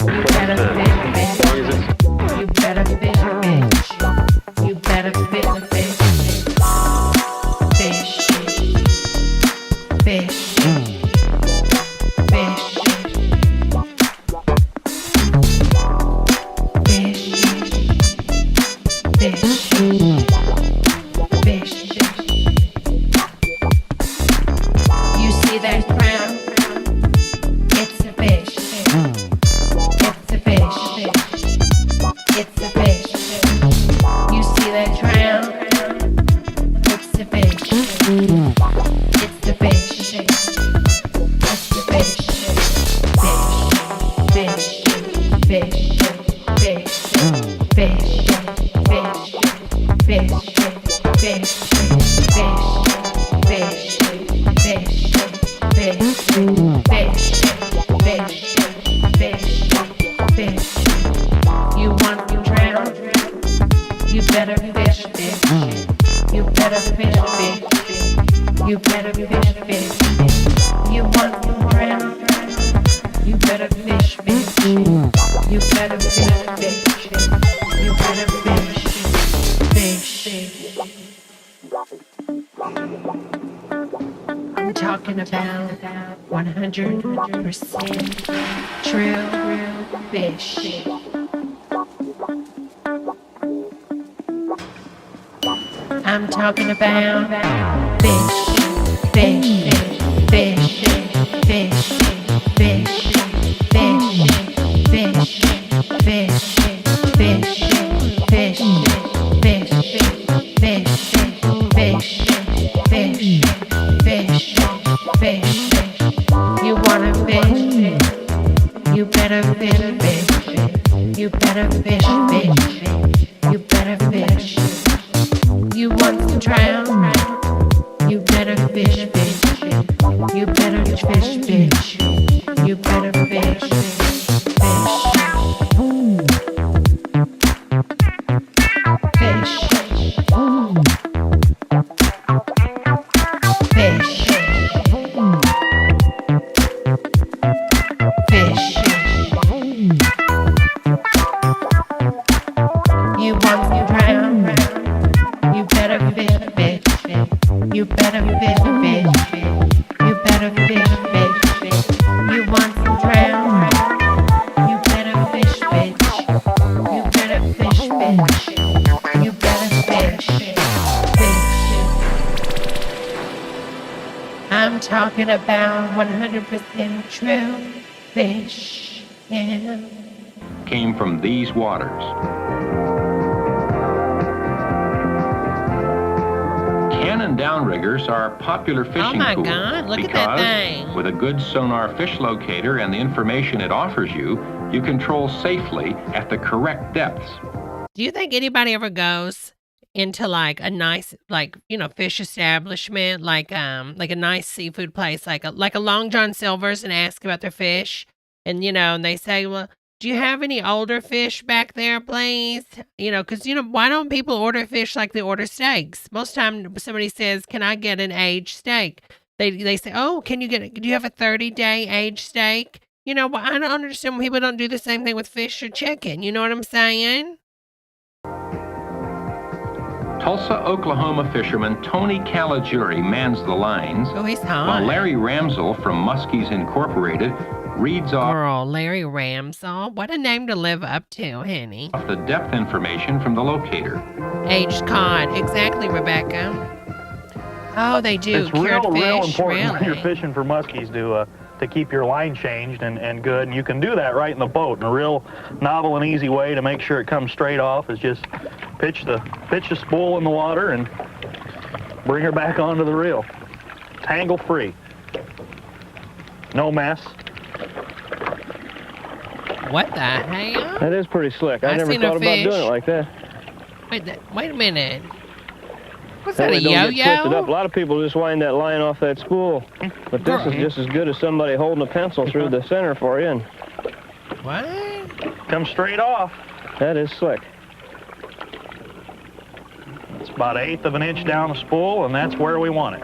You better fish. You better fish. You better fish. Fish. Fish. Fish. Fish. Fish. You see that crown? It's a fish. It's a fish. It's a fish. You see that crown? It's a fish. It's the fish. It's the fish. Fish. Fish. Fish. Fish. Fish. Fish. Fish. Fish. Fish. Fish. Fish. You want to drown? You better fish, fish. You better fish, fish. You better fish, fish. You want to drown? You better fish, fish. You better fish, fish. You better fish, fish. I'm talking about 100% true fish. I'm talking about fish, fish, fish, fish, fish, fish, fish, fish, fish, fish, fish, fish, fish, fish, fish. You wanna fish? You better fish, fish. You better fish, fish. You better fish. You want to drown? You better fish, fish. You better fish, fish. You better fish. talking about 100% true fish. Yeah. Came from these waters. Cannon downriggers are a popular fishing tool God, look because, at that thing. with a good sonar fish locator and the information it offers you, you can troll safely at the correct depths. Do you think anybody ever goes into like a nice, like, you know, fish establishment, like a nice seafood place, like a Long John Silver's, and ask about their fish? And, you know, and they say, well, do you have any older fish back there, please? You know, because, you know, why don't people order fish like they order steaks? Most time somebody says, can I get an aged steak? They say, oh, do you have a 30-day aged steak? You know, I don't understand when people don't do the same thing with fish or chicken. You know what I'm saying? Tulsa, Oklahoma fisherman Tony Caligiuri mans the lines. Oh, he's hot. While Larry Ramsell from Muskies Incorporated reads off Larry Ramsell. What a name to live up to, honey. the depth information from the locator. Aged cod. Exactly, Rebecca. Oh, they do. It's real important really? when you're fishing for muskies to keep your line changed and good. And you can do that right in the boat. And a real novel and easy way to make sure it comes straight off is just pitch the spool in the water and bring her back onto the reel. Tangle free. No mess. What the hell? That is pretty slick. I never thought about doing it like that. Wait a minute. What's That that, way a it don't get twisted yo-yo? up. A lot of people just wind that line off that spool. But this is just as good as somebody holding a pencil through the center for you. And what? Comes straight off. that is slick. It's about 1/8 of an inch down the spool, and that's where we want it.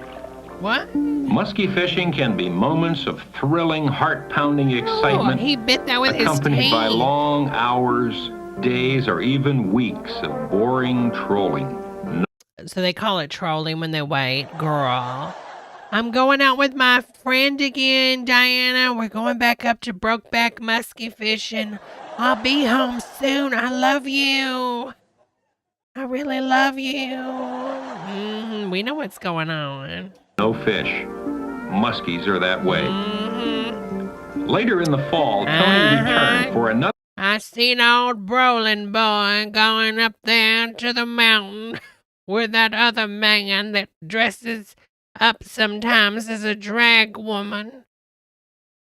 What? Muskie fishing can be moments of thrilling, heart-pounding excitement, He bit that with his accompanied by teeth. long hours, days, or even weeks of boring trolling. So they call it trolling when they wait. Girl. I'm going out with my friend again, Diana. We're going back up to Brokeback Muskie fishing. I'll be home soon. I love you. I really love you. We know what's going on. No fish. Muskies are that way. Later in the fall, Tony returned for another. I seen old Brolin boy going up there to the mountain with that other man that dresses up sometimes as a drag woman.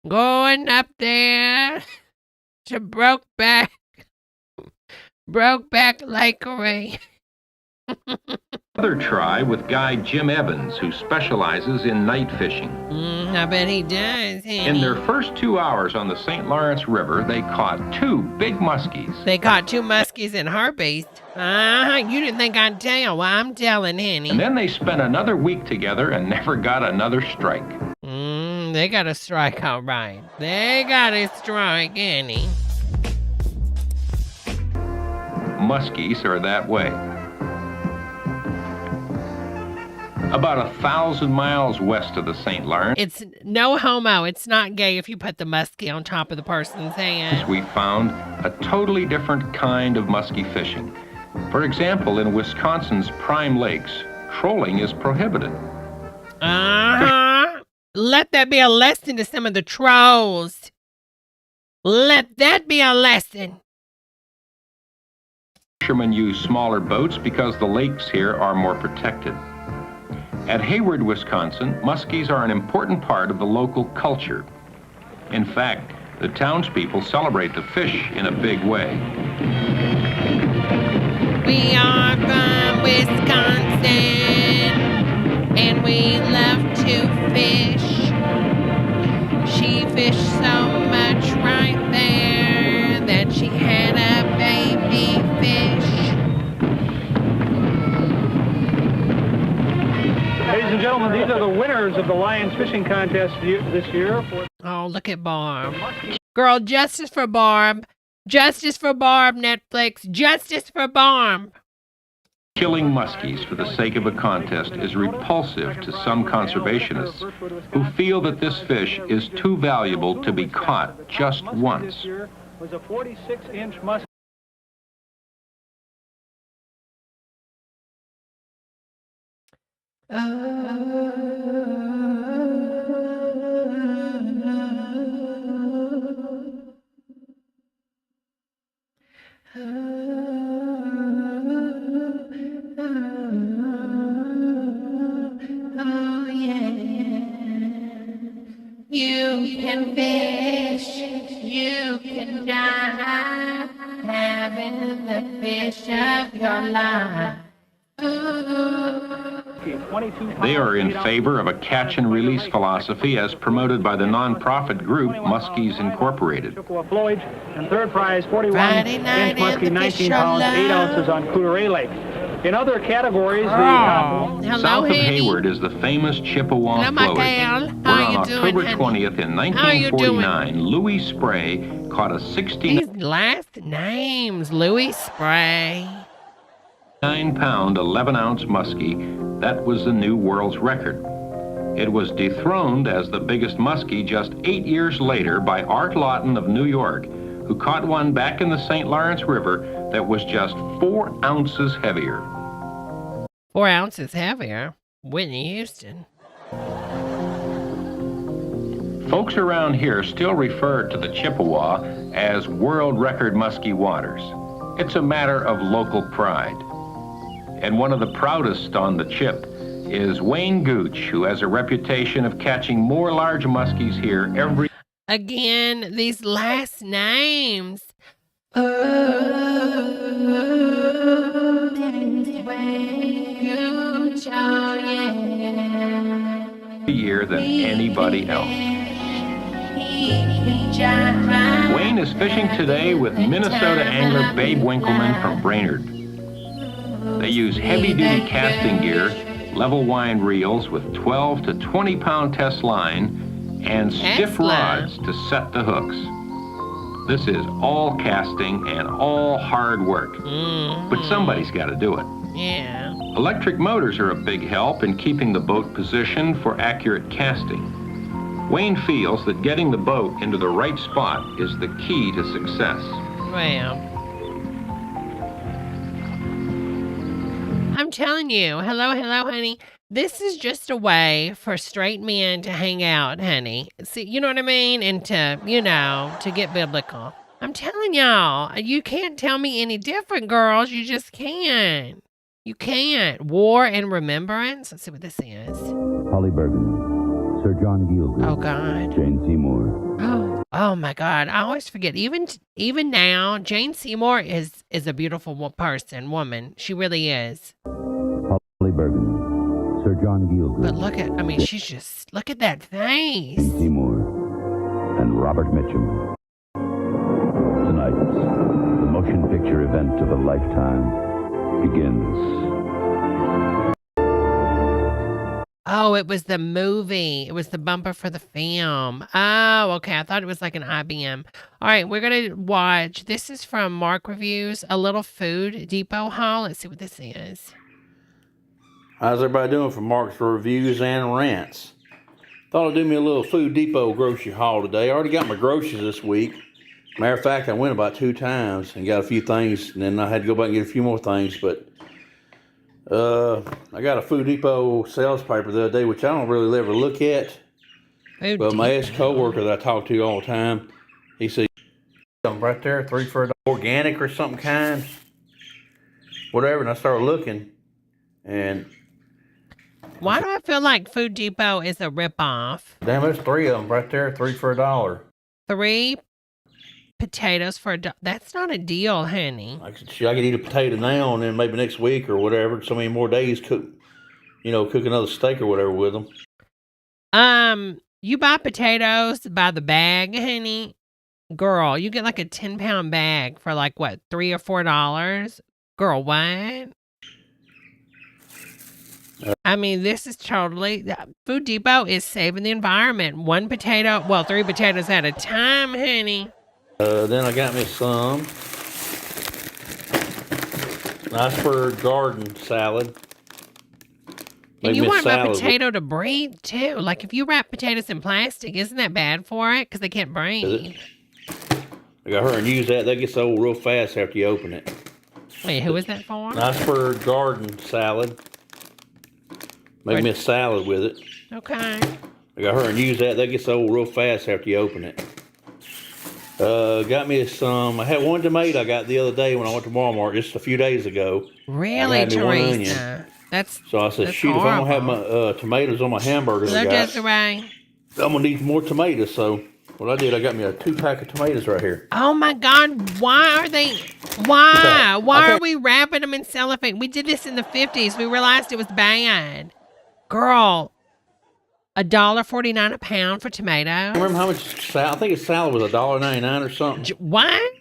Going up there to Brokeback Lakery. Another try with guide Jim Evans, who specializes in night fishing. I bet he does. In their first 2 hours on the St. Lawrence River, they caught 2 big muskies. They caught 2 muskies and harpies. You didn't think I'd tell. Well, I'm telling, honey. And then they spent another week together and never got another strike. They got a strike, all right. They got a strike, honey. Muskies are that way. About 1,000 miles west of the St. Lawrence, It's no homo. It's not gay if you put the muskie on top of the person's hand. we found a totally different kind of muskie fishing. For example, in Wisconsin's prime lakes, trolling is prohibited. Let that be a lesson to some of the trolls. Let that be a lesson. Fishermen use smaller boats because the lakes here are more protected. At Hayward, Wisconsin, muskies are an important part of the local culture. In fact, the townspeople celebrate the fish in a big way. We are from Wisconsin, and we love to fish. She fished so much right there that she had a baby fish. Ladies and gentlemen, these are the winners of the Lions Fishing Contest this year. Oh, look at Barb. Girl, justice for Barb. Justice for Barb, Netflix. Justice for Barb. Killing muskies for the sake of a contest is repulsive to some conservationists who feel that this fish is too valuable to be caught just once. Was a 46-inch muskie. You can fish, you can dive, having the fish of your life. They are in favor of a catch and release philosophy as promoted by the nonprofit group Muskies Incorporated. Flowage, and third prize, 41 Friday inch night muskie, 19 pounds, 8 ounces on Coulter Lake. In other categories, Hello, South of Henny. Hayward is the famous Chippewa Hello, my flowage, gal. where How on you October doing, 20th in How you 1949, Louis Spray caught a 69 These last names, Louis Spray. 9-pound, 11-ounce muskie. That was the new world's record. It was dethroned as the biggest muskie just 8 years later by Art Lawton of New York, who caught one back in the St. Lawrence River that was just 4 ounces heavier. 4 ounces heavier. Whitney Houston. Folks around here still refer to the Chippewa as world record muskie waters. It's a matter of local pride. And one of the proudest on the Chip is Wayne Gooch, who has a reputation of catching more large muskies here every... Again, these last names. year than anybody else. Wayne is fishing today with Minnesota angler Babe Winkleman from Brainerd. They use heavy-duty casting gear, level wind reels with 12 to 20-pound test line, and stiff rods to set the hooks. This is all casting and all hard work, but somebody's got to do it. Yeah. Electric motors are a big help in keeping the boat positioned for accurate casting. Wayne feels that getting the boat into the right spot is the key to success. Well, I'm telling you, hello, honey. This is just a way for straight men to hang out, honey. See, you know what I mean? And to, to get biblical. I'm telling y'all, you can't tell me any different, girls. You just can't. You can't. War and remembrance. Let's see what this is. Holly Bergen, Sir John Gielgud. Oh, God. Jane Seymour. Oh my God. I always forget. Even now, Jane Seymour is a beautiful woman. She really is. Holly Bergen, Sir John Gielgud. But look at that face. Jane Seymour and Robert Mitchum. Tonight, the motion picture event of a lifetime begins. Oh, it was the movie. It was the bumper for the film. Oh, okay. I thought it was like an IBM. All right, we're going to watch. This is from Mark Reviews, a little Food Depot haul. Let's see what this is. How's everybody doing for Mark's Reviews and Rants? Thought I'd do me a little Food Depot grocery haul today. I already got my groceries this week. Matter of fact, I went about 2 times and got a few things, and then I had to go back and get a few more things, but I got a Food Depot sales paper the other day, which I don't really ever look at. But my ex-coworker that I talk to all the time, he said, right there, 3 for $1, organic or something kind, whatever. And I started looking, and why do I feel like Food Depot is a ripoff? Damn, there's 3 of them right there, 3 for $1. 3 potatoes for $1. That's not a deal, honey. I could eat a potato now and then maybe next week or whatever. So many more days cook another steak or whatever with them. You buy potatoes by the bag, honey. Girl, you get like a 10-pound bag for like what, $3 or $4? Girl, what? I mean, this is totally, Food Depot is saving the environment. 3 potatoes at a time, honey. Then I got me some iceberg garden salad. And you want my potato to breathe too. Like if you wrap potatoes in plastic, isn't that bad for it? Because they can't breathe. I got her and use that. That gets old real fast after you open it. Wait, who is that for? Iceberg garden salad. Make me a salad with it. Okay. I got her and use that. That gets old real fast after you open it. Got me some. I had one tomato I got the other day when I went to Walmart just a few days ago. Really, Teresa? So I said, shoot, if I don't have my tomatoes on my hamburgers, Hello, Desiree. I'm gonna need more tomatoes, so what I did, I got me a 2-pack of tomatoes right here. Oh my God, why are they, why? Why are we wrapping them in cellophane? We did this in the 50s. We realized it was bad. Girl, $1.49 a pound for tomatoes. Remember how much salad? I think salad was $1.99 or something. What?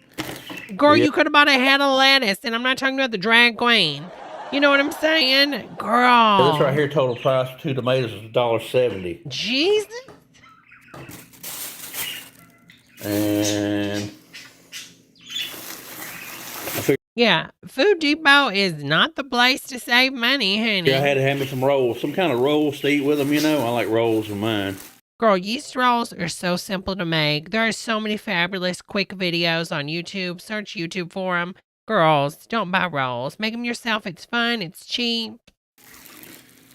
Girl, you could have bought a head of lettuce, and I'm not talking about the drag queen. You know what I'm saying? Girl. This right here, total price for 2 tomatoes is $1.70. Jesus. And yeah, Food Depot is not the place to save money, honey. I had to have me some rolls, some kind of rolls to eat with them, you know. I like rolls in mine. Girl, yeast rolls are so simple to make. There are so many fabulous quick videos on YouTube. Search YouTube for them. Girls, don't buy rolls. Make them yourself. It's fun. It's cheap.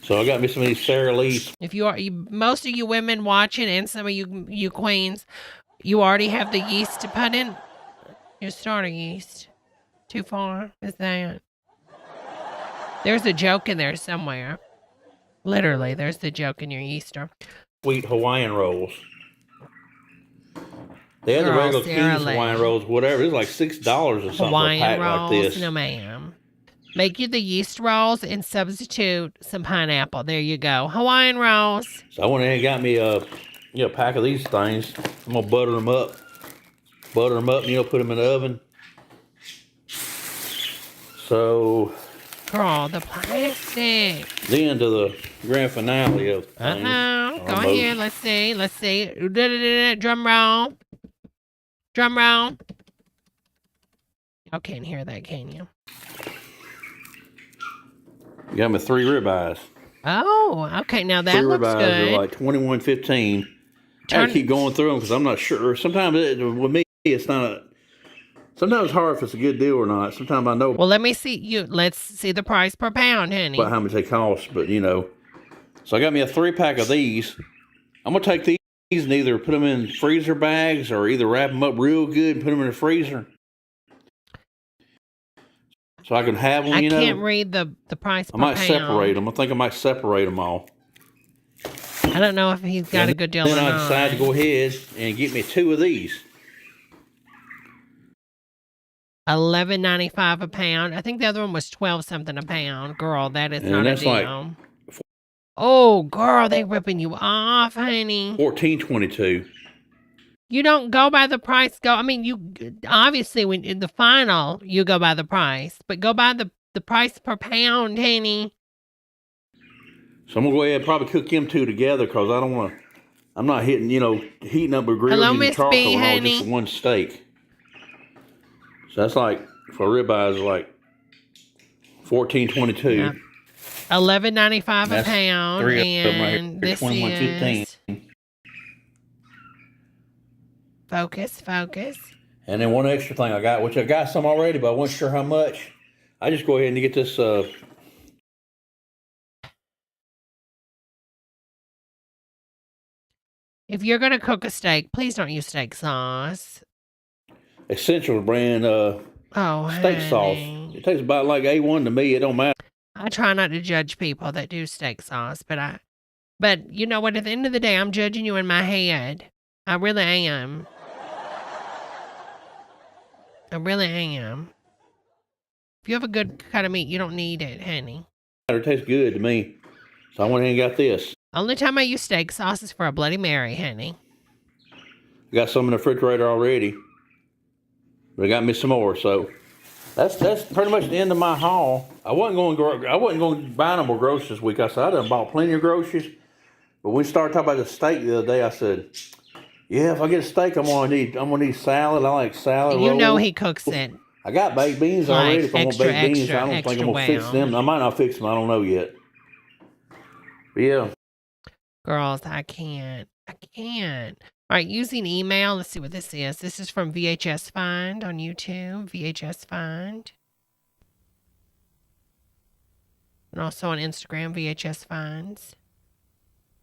So I got me some of these Sara Lee's. If you are, most of you women watching and some of you queens, you already have the yeast to put in your starter yeast. Too far? Is that? There's a joke in there somewhere. Literally, there's the joke in your yeaster. Sweet Hawaiian rolls. They had the regular King's Hawaiian rolls, whatever. It's like $6 or something Hawaiian for a pack rolls, like this. No, ma'am. Make you the yeast rolls and substitute some pineapple. There you go. Hawaiian rolls. So I went in and got me a pack of these things. I'm gonna butter them up. Butter them up, and put them in the oven. So, girl, the plastic. Then to the grand finale of things. Go ahead. Let's see. Let's see. Drum roll. Drum roll. Y'all can't hear that, can you? You got me 3 ribeyes. Oh, okay. Now that looks good. 3 ribeyes are like $21.15. I gotta keep going through them because I'm not sure. Sometimes with me, it's not. Sometimes it's hard if it's a good deal or not. Sometimes I know. Well, let me see. Let's see the price per pound, honey. About how much they cost, but So I got me a 3-pack of these. I'm gonna take these and either put them in freezer bags or either wrap them up real good and put them in the freezer. So I can have them, I can't read the price per pound. I might separate them. I think I might separate them all. I don't know if he's got a good deal or not. Then I decided to go ahead and get me 2 of these. $11.95 a pound. I think the other one was 12 something a pound. Girl, that is not a deal. Like, oh, girl, they ripping you off, honey. $14.22. You don't go by the price. You obviously when in the final you go by the price, but go by the price per pound, honey. So I'm gonna go ahead and probably cook them 2 together because I don't want to. I'm not heating up a grill using charcoal and all just for one steak. So that's like for ribeyes, like $14.22. Yep. $11.95 a pound, 3 and of them right here, this $21.15. is focus. And then one extra thing I got, which I got some already, but I wasn't sure how much. I just go ahead and get this. If you're gonna cook a steak, please don't use steak sauce. Essential brand steak sauce. It tastes about like A1 to me. It don't matter. I try not to judge people that do steak sauce, but you know what? At the end of the day, I'm judging you in my head. I really am. If you have a good cut of meat, you don't need it, honey. It tastes good to me, so I went ahead and got this. Only time I use steak sauce is for a Bloody Mary, honey. I got some in the refrigerator already. But I got me some more, so that's pretty much the end of my haul. I wasn't going to buy no more groceries this week. I said I done bought plenty of groceries, but when we started talking about the steak the other day, I said, yeah, if I get a steak, I'm gonna need salad. I like salad. You know he cooks it. I got baked beans already. If I want baked beans, I don't think I'm gonna fix them. I might not fix them. I don't know yet. But yeah. Girls, I can't. All right, using email. Let's see what this is. This is from VHS Find on YouTube. VHS Find. And also on Instagram, VHS Finds.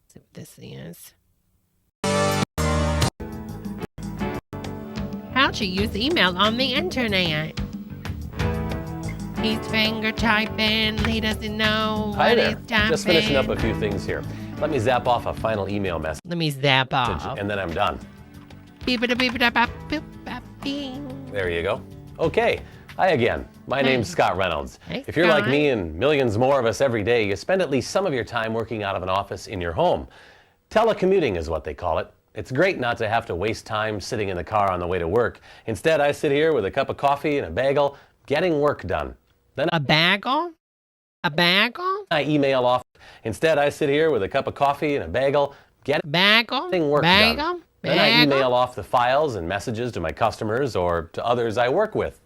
Let's see what this is. How to use email on the internet. He's finger typing. He doesn't know Hi what there. he's typing. Just finishing up a few things here. Let me zap off a final email message. Let me zap off. And then I'm done. Beep-a-da-beep-a-da-bop-boop-bop-bing. There you go. Okay. Hi again. My name's Scott Reynolds. Hey, if you're like Scott. me and millions more of us every day, you spend at least some of your time working out of an office in your home. Telecommuting is what they call it. It's great not to have to waste time sitting in the car on the way to work. Instead, I sit here with a cup of coffee and a bagel, getting work done. Then A bagel? A bagel? I email off. Instead, I sit here with a cup of coffee and a bagel, getting work done. Then I email off the files and messages to my customers or to others I work with.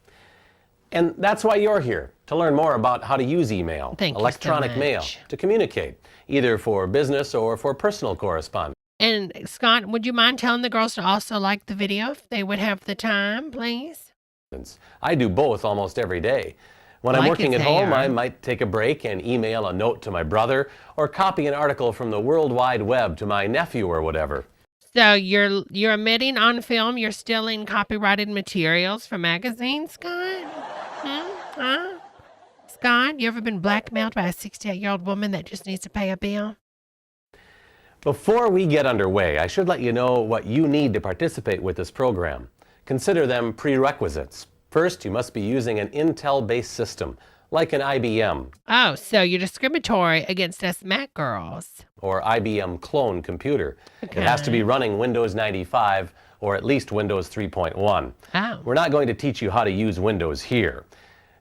And that's why you're here, to learn more about how to use email, electronic mail, to communicate, either for business or for personal correspondence. And Scott, would you mind telling the girls to also like the video if they would have the time, please? I do both almost every day. When I'm working at home, I might take a break and email a note to my brother or copy an article from the World Wide Web to my nephew or whatever. So you're emitting on film, you're stealing copyrighted materials from magazines, Scott? Huh? Scott, you ever been blackmailed by a 68-year-old woman that just needs to pay a bill? Before we get underway, I should let you know what you need to participate with this program. Consider them prerequisites. First, you must be using an Intel-based system, like an IBM. Oh, so you're discriminatory against us Mac girls. Or IBM clone computer. Okay. It has to be running Windows 95 or at least Windows 3.1. Oh. We're not going to teach you how to use Windows here.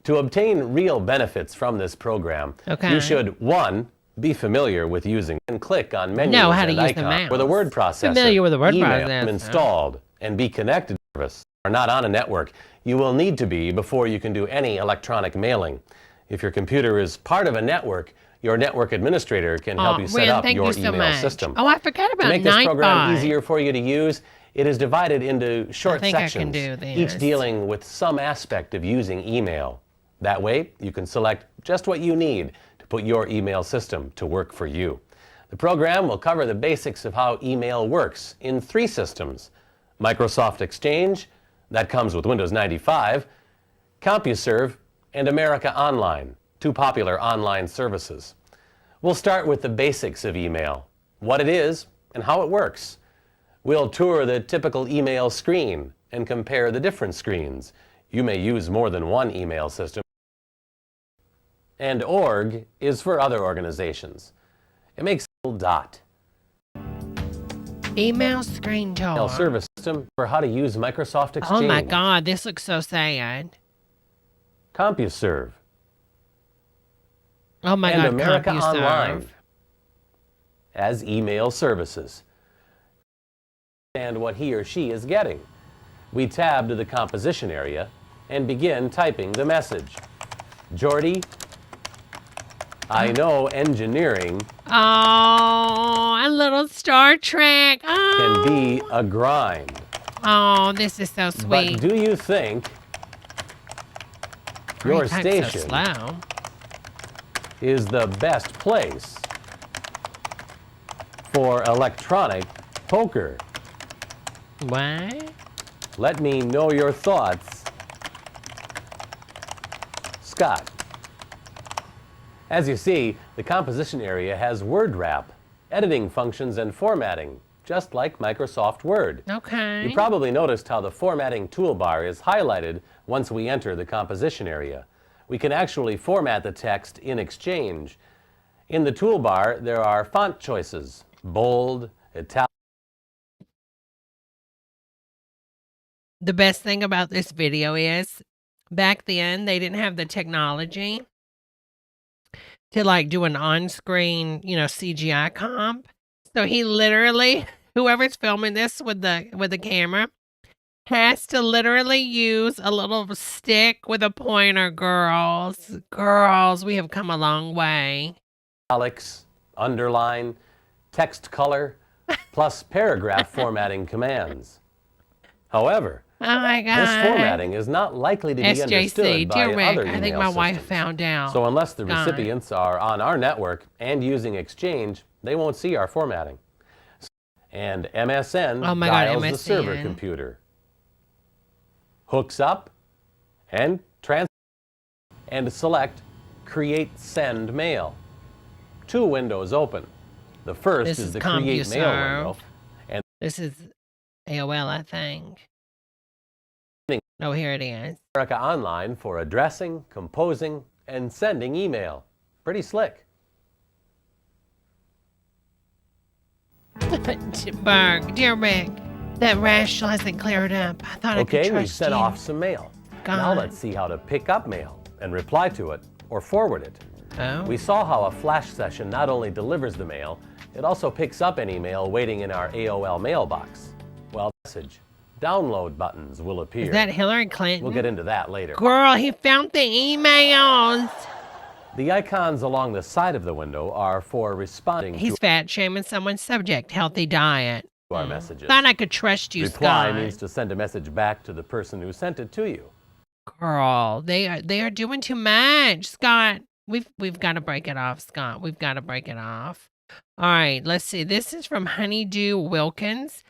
To obtain real benefits from this program, you should, 1, be familiar with using and click on menus and icons with a word processor. Familiar with the word email processor. Installed and be connected to service. Are not on a network. You will need to be before you can do any electronic mailing. If your computer is part of a network, your network administrator can help you set up your email system. Oh, I forgot about To make this program easier for you to use, it is divided into short sections, each dealing with some aspect of using email. That way, you can select just what you need to put your email system to work for you. The program will cover the basics of how email works in 3 systems: Microsoft Exchange, that comes with Windows 95, CompuServe, and America Online, 2 popular online services. We'll start with the basics of email, what it is and how it works. We'll tour the typical email screen and compare the different screens. You may use more than one email system. And org is for other organizations. It makes a little dot. Email screen tour. Email service system for how to use Microsoft Exchange. Oh my God, this looks so sad. CompuServe. Oh my and God, America CompuServe. Online as email services. And what he or she is getting. We tab to the composition area and begin typing the message. Jordy, I know engineering a little Star Trek. can be a grind. Oh, this is so sweet. But do you think your station is the best place for electronic poker? What? Let me know your thoughts. Scott. As you see, the composition area has word wrap, editing functions, and formatting, just like Microsoft Word. Okay. You probably noticed how the formatting toolbar is highlighted once we enter the composition area. We can actually format the text in Exchange. In the toolbar, there are font choices, bold, italic. The best thing about this video is, back then, they didn't have the technology to like do an on-screen, CGI comp. So he literally, whoever's filming this with the camera, has to literally use a little stick with a pointer, girls. Girls, we have come a long way. Italics, underline, text color, plus paragraph formatting commands. However, oh my God, this formatting is not likely to be understood by other email I think my wife systems. found out. So unless the recipients are on our network and using Exchange, they won't see our formatting. And MSN dials the server computer, hooks up, and transfers, and select Create Send Mail. 2 windows open. The first is the Create Mail window. And this is AOL, I think. Oh, here it is. America Online for addressing, composing, and sending email. Pretty slick. Berg, dear Rick, that rash still hasn't cleared up. I thought I could trust you. Okay, we sent off some mail. Now let's see how to pick up mail and reply to it or forward it. Oh. We saw how a flash session not only delivers the mail, it also picks up any mail waiting in our AOL mailbox. Well, message. Download buttons will appear. Is that Hillary Clinton? We'll get into that later. Girl, he found the emails. The icons along the side of the window are for responding He's fat shaming someone's subject, healthy diet. To our messages. Thought I could trust you, Reply Scott. means to send a message back to the person who sent it to you. Girl, they are doing too much, Scott. We've got to break it off, Scott. We've got to break it off. All right, let's see. This is from Honeydew Wilkins.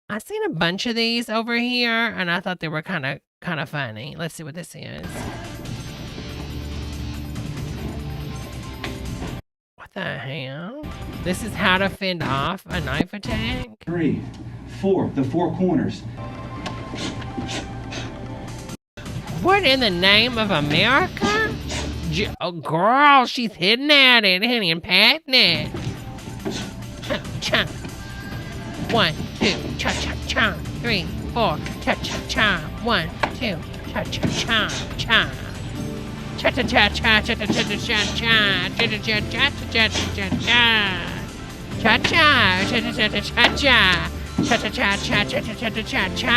I've seen a bunch of these over here, and I thought they were kind of funny. Let's see what this is. What the hell? This is how to fend off a knife attack? 3, 4, the 4 corners. What in the name of America? Oh, girl, she's hitting at it, honey, and patting it. Cha, cha. 1, 2, cha, cha, cha. 3, 4, cha, cha, cha. 1, 2, cha, cha, cha, cha. Cha, cha, cha, cha, cha, cha, cha, cha, cha, cha, cha, cha, cha, cha, cha, cha, cha. Cha, cha, cha, cha, cha, cha, cha, cha. Cha, cha, cha, cha, cha, cha, cha, cha, cha.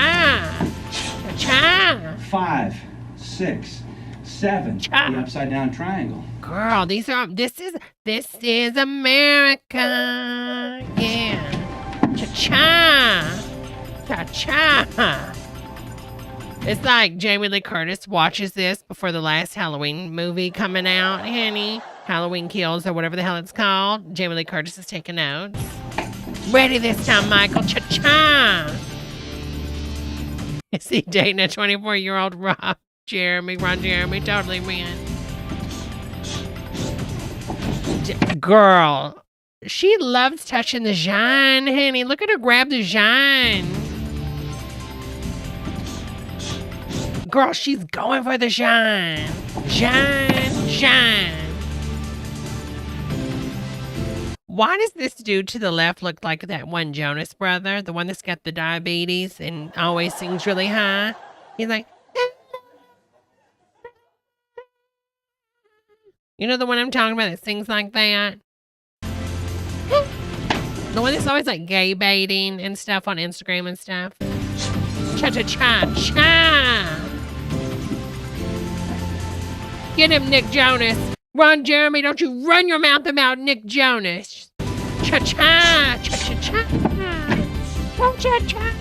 Cha, cha. 5, 6, 7. The upside down triangle. Girl, this is America. Yeah. Cha-cha. Cha-cha. It's like Jamie Lee Curtis watches this before the last Halloween movie coming out, honey. Halloween Kills or whatever the hell it's called. Jamie Lee Curtis is taking notes. Ready this time, Michael. Cha-cha. Is he dating a 24-year-old Ron Jeremy? Totally man. Girl, she loves touching the Jean, honey. Look at her grab the Jean. Girl, she's going for the Jean. Jean. Why does this dude to the left look like that one Jonas brother? The one that's got the diabetes and always sings really high? He's like, you know the one I'm talking about that sings like that? The one that's always like gay baiting and stuff on Instagram and stuff. Cha-cha-cha-cha. Get him, Nick Jonas. Ron Jeremy, don't you run your mouth about Nick Jonas. Cha-cha. Cha-cha-cha. Cha-cha-cha.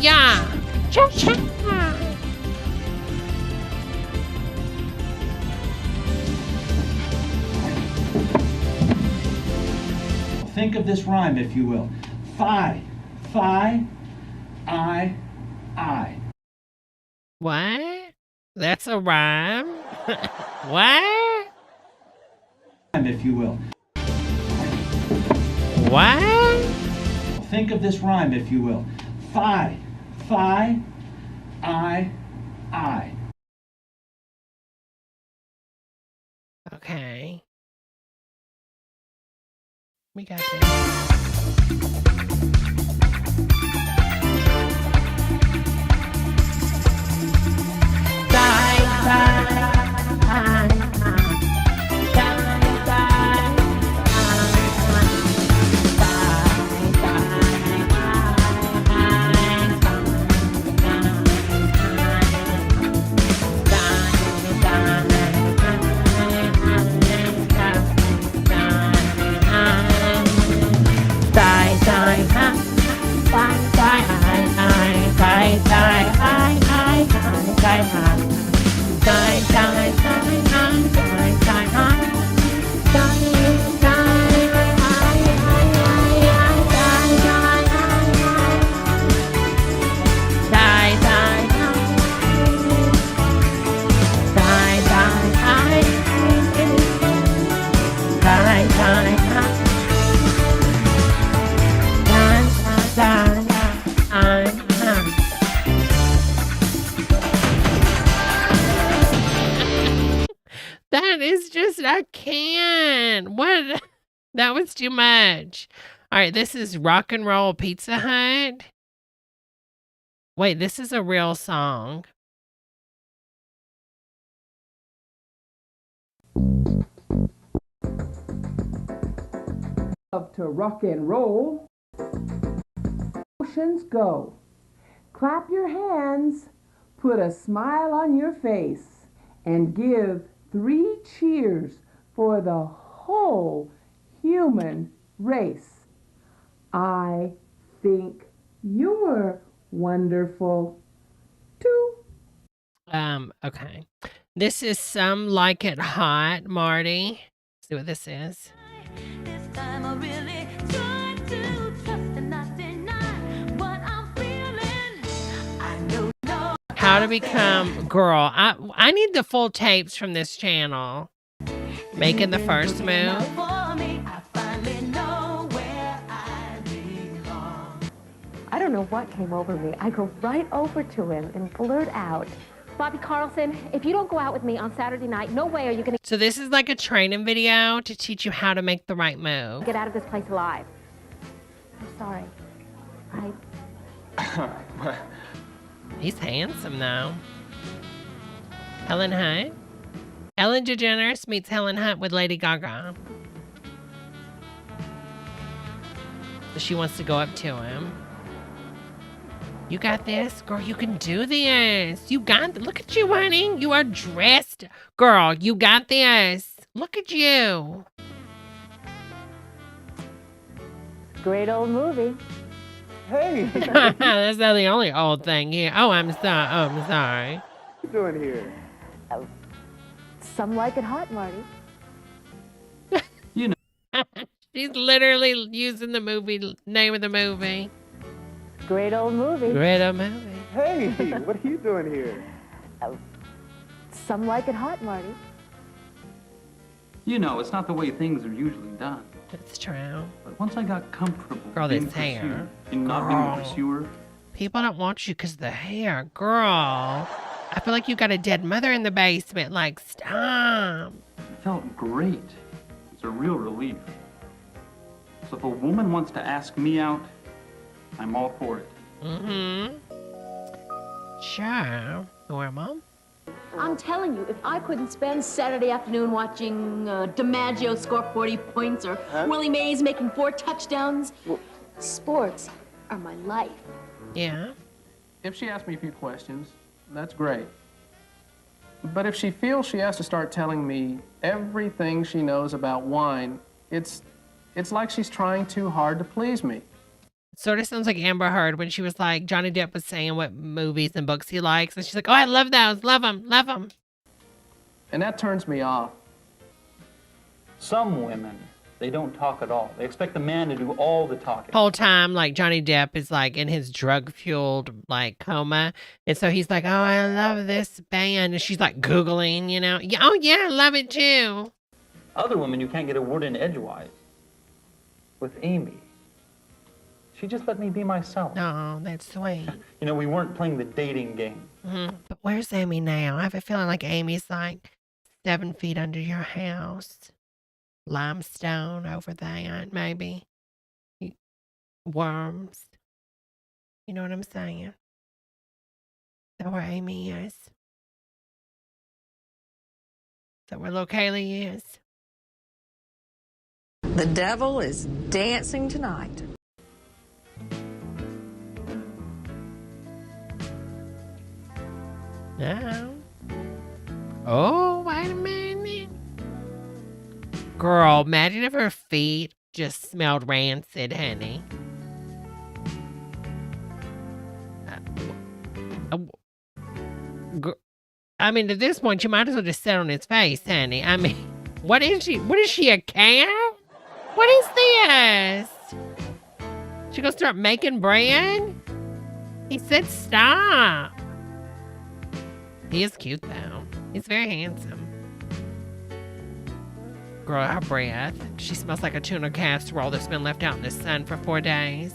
Yeah. Cha-cha. Think of this rhyme, if you will. Fi, I. What? That's a rhyme? What? If you will. What? Think of this rhyme, if you will. Fi, I. Okay. We got man. What? That was too much. All right, this is Rock and Roll Pizza Hut. Wait, this is a real song. Love to rock and roll. Motions go. Clap your hands, put a smile on your face, and give 3 cheers for the whole human race. I think you're wonderful too. Okay. This is Some Like It Hot, Marty. Let's see what this is. This time I really tried to trust and not deny what I'm feeling. I know. How to Become Girl. I need the full tapes from this channel. Making the First Move. I don't know what came over me. I go right over to him and blurt out, Bobby Carlson, if you don't go out with me on Saturday night, no way are you going to... So this is like a training video to teach you how to make the right move. ...get out of this place alive. I'm sorry. He's handsome, though. Helen Hunt. Ellen DeGeneres meets Helen Hunt with Lady Gaga. So she wants to go up to him. You got this? Girl, you can do this. You got... Look at you, honey. You are dressed. Girl, you got this. Look at you. Great old movie. Hey. That's not the only old thing here. Oh, I'm sorry. Oh, I'm sorry. What are you doing here? Some Like It Hot, Marty. You know. She's literally using the movie, name of the movie. Great old movie. Great old movie. Hey, what are you doing here? Some Like It Hot, Marty. You know, it's not the way things are usually done. It's true. But once I got comfortable Girl, being this hair. and not being a pursuer. People don't want you because of the hair. Girl. I feel like you got a dead mother in the basement. Like, stop. It felt great. It's a real relief. So if a woman wants to ask me out, I'm all for it. Mm-hmm. Sure. Or Mom? I'm telling you, if I couldn't spend Saturday afternoon watching DiMaggio score 40 points or Willie Mays making 4 touchdowns, sports are my life. Yeah. If she asks me a few questions, that's great. But if she feels she has to start telling me everything she knows about wine, it's like she's trying too hard to please me. Sort of sounds like Amber Heard when she was like, Johnny Depp was saying what movies and books he likes. And she's like, oh, I love those. Love them. Love them. And that turns me off. Some women, they don't talk at all. They expect the man to do all the talking. Whole time, like, Johnny Depp is like in his drug-fueled like coma. And so he's like, oh, I love this band. And she's like Googling, you know. Yeah, oh, yeah, I love it too. Other women, you can't get a word in edgewise. With Amy, she just let me be myself. Oh, that's sweet. You know, we weren't playing the dating game. Mm-hmm. But where's Amy now? I have a feeling like Amy's like 7 feet under your house. Limestone over there, maybe. Worms. You know what I'm saying? Is that where Amy is? Is that where little Kaylee is? The devil is dancing tonight. No. Oh, wait a minute. Girl, imagine if her feet just smelled rancid, honey. I mean, at this point, you might as well just sit on his face, honey. I mean, what is she? What is she, a cow? What is this? She gonna start making bread? He said stop. He is cute, though. He's very handsome. Girl, her breath. She smells like a tuna casserole that's been left out in the sun for 4 days.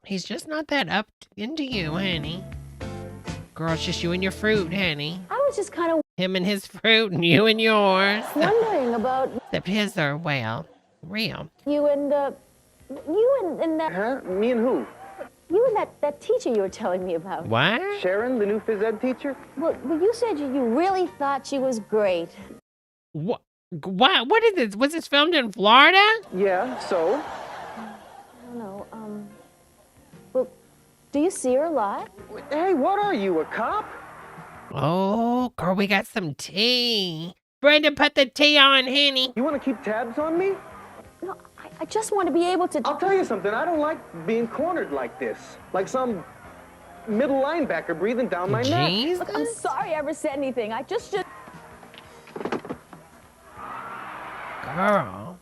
He's just not that up into you, honey. Girl, it's just you and your fruit, honey. I was just kind of Him and his fruit and you and yours. Wondering about Except his are, well, real. you and that. Huh? Me and who? You and that teacher you were telling me about. What? Sharon, the new phys ed teacher? Well, you said you really thought she was great. What? What is this? Was this filmed in Florida? Yeah, so? I don't know. Well, do you see her a lot? Hey, what are you, a cop? Oh, girl, we got some tea. Brenda, put the tea on, honey. You want to keep tabs on me? No, I just want to be able to... I'll tell you something. I don't like being cornered like this. Like some middle linebacker breathing down my neck. Look, I'm sorry I ever said anything. I just... Girl.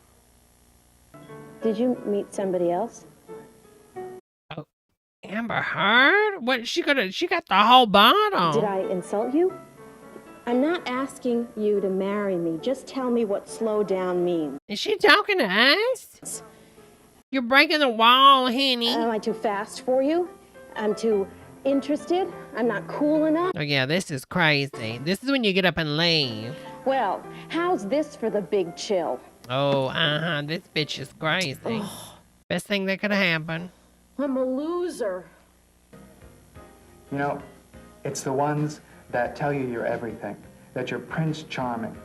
Did you meet somebody else? Oh, Amber Heard? What, she got the whole bottle. Did I insult you? I'm not asking you to marry me. Just tell me what slow down means. Is she talking to us? You're breaking the wall, honey. Am I too fast for you? I'm too interested? I'm not cool enough? Oh, yeah, this is crazy. This is when you get up and leave. Well, how's this for the big chill? Oh, this bitch is crazy. Best thing that could happen. I'm a loser. You know, it's the ones that tell you you're everything, that you're Prince Charming.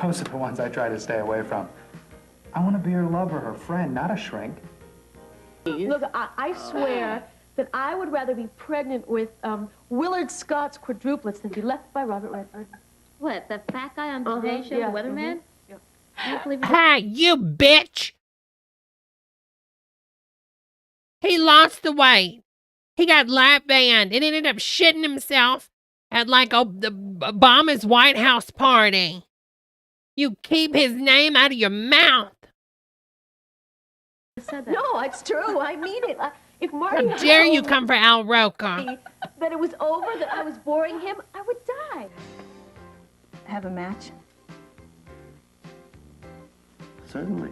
Those are the ones I try to stay away from. I want to be her lover, her friend, not a shrink. Look, I swear that I would rather be pregnant with Willard Scott's quadruplets than be left by Robert Redford. What, the fat guy on Today Show, the weatherman? Yeah. I can't believe Hey, you bitch! He lost the weight. He got lap band and ended up shitting himself at like Obama's White House party. You keep his name out of your mouth. No, it's true. I mean it. If Marty How dare you come for Al Roker? That it was over, that I was boring him, I would die. Have a match? Certainly.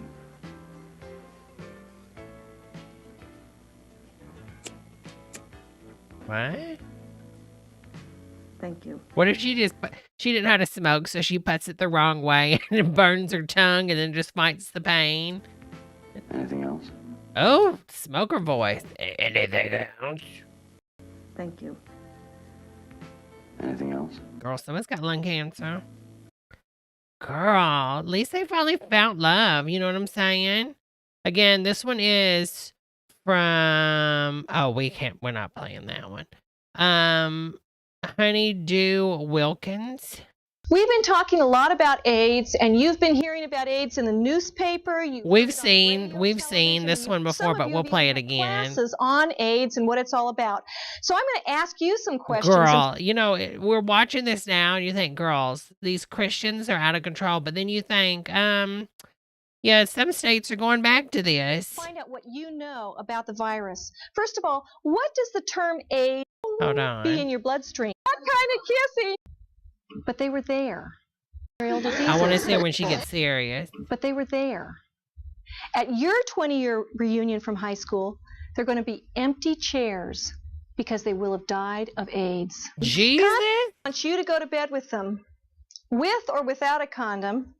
What? Thank you. What if she didn't know how to smoke, so she puts it the wrong way and it burns her tongue and then just fights the pain? Anything else? Oh, smoker voice. Anything else? Thank you. Anything else? Girl, someone's got lung cancer. Girl, at least they finally found love. You know what I'm saying? Again, this one is from... Oh, we're not playing that one. Honeydew Wilkins. We've been talking a lot about AIDS, and you've been hearing about AIDS in the newspaper. We've seen this one before, but we'll play it again. Classes on AIDS and what it's all about. So I'm going to ask you some questions. Girl, you know, we're watching this now, and you think, girls, these Christians are out of control. But then you think, yeah, some states are going back to this. Find out what you know about the virus. First of all, what does the term AIDS be in your bloodstream? That kind of kissy. But they were there. I want to see when she gets serious. But they were there. At your 20-year reunion from high school, they're going to be empty chairs because they will have died of AIDS. Jesus! I want you to go to bed with them, with or without a condom.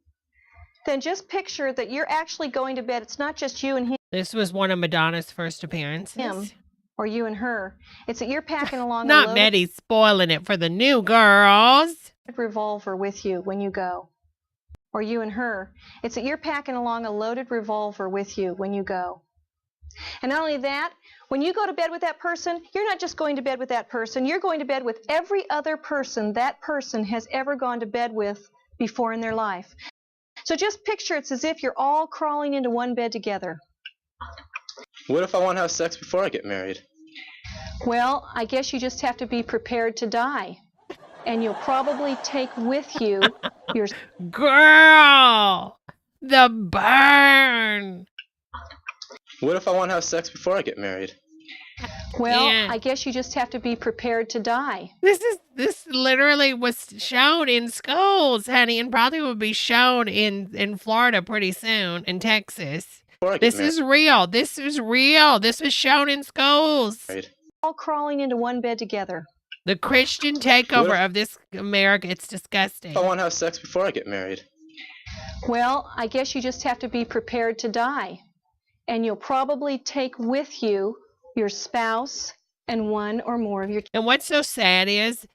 Then just picture that you're actually going to bed. It's not just you and him. This was one of Madonna's first appearances. Him or you and her. It's that you're packing along Not a Maddie spoiling it for the new girls. Revolver with you when you go. Or you and her. It's that you're packing along a loaded revolver with you when you go. And not only that, when you go to bed with that person, you're not just going to bed with that person. You're going to bed with every other person that person has ever gone to bed with before in their life. So just picture it's as if you're all crawling into one bed together. What if I want to have sex before I get married? Well, I guess you just have to be prepared to die. And you'll probably take with you your... Girl! The burn! What if I want to have sex before I get married? Well, I guess you just have to be prepared to die. This literally was shown in schools, honey, and probably will be shown in Florida pretty soon, in Texas. This is real. This is real. This was shown in schools. All crawling into one bed together. The Christian takeover of this America, it's disgusting. I want to have sex before I get married. Well, I guess you just have to be prepared to die. And you'll probably take with you your spouse and one or more of your... And what's so sad is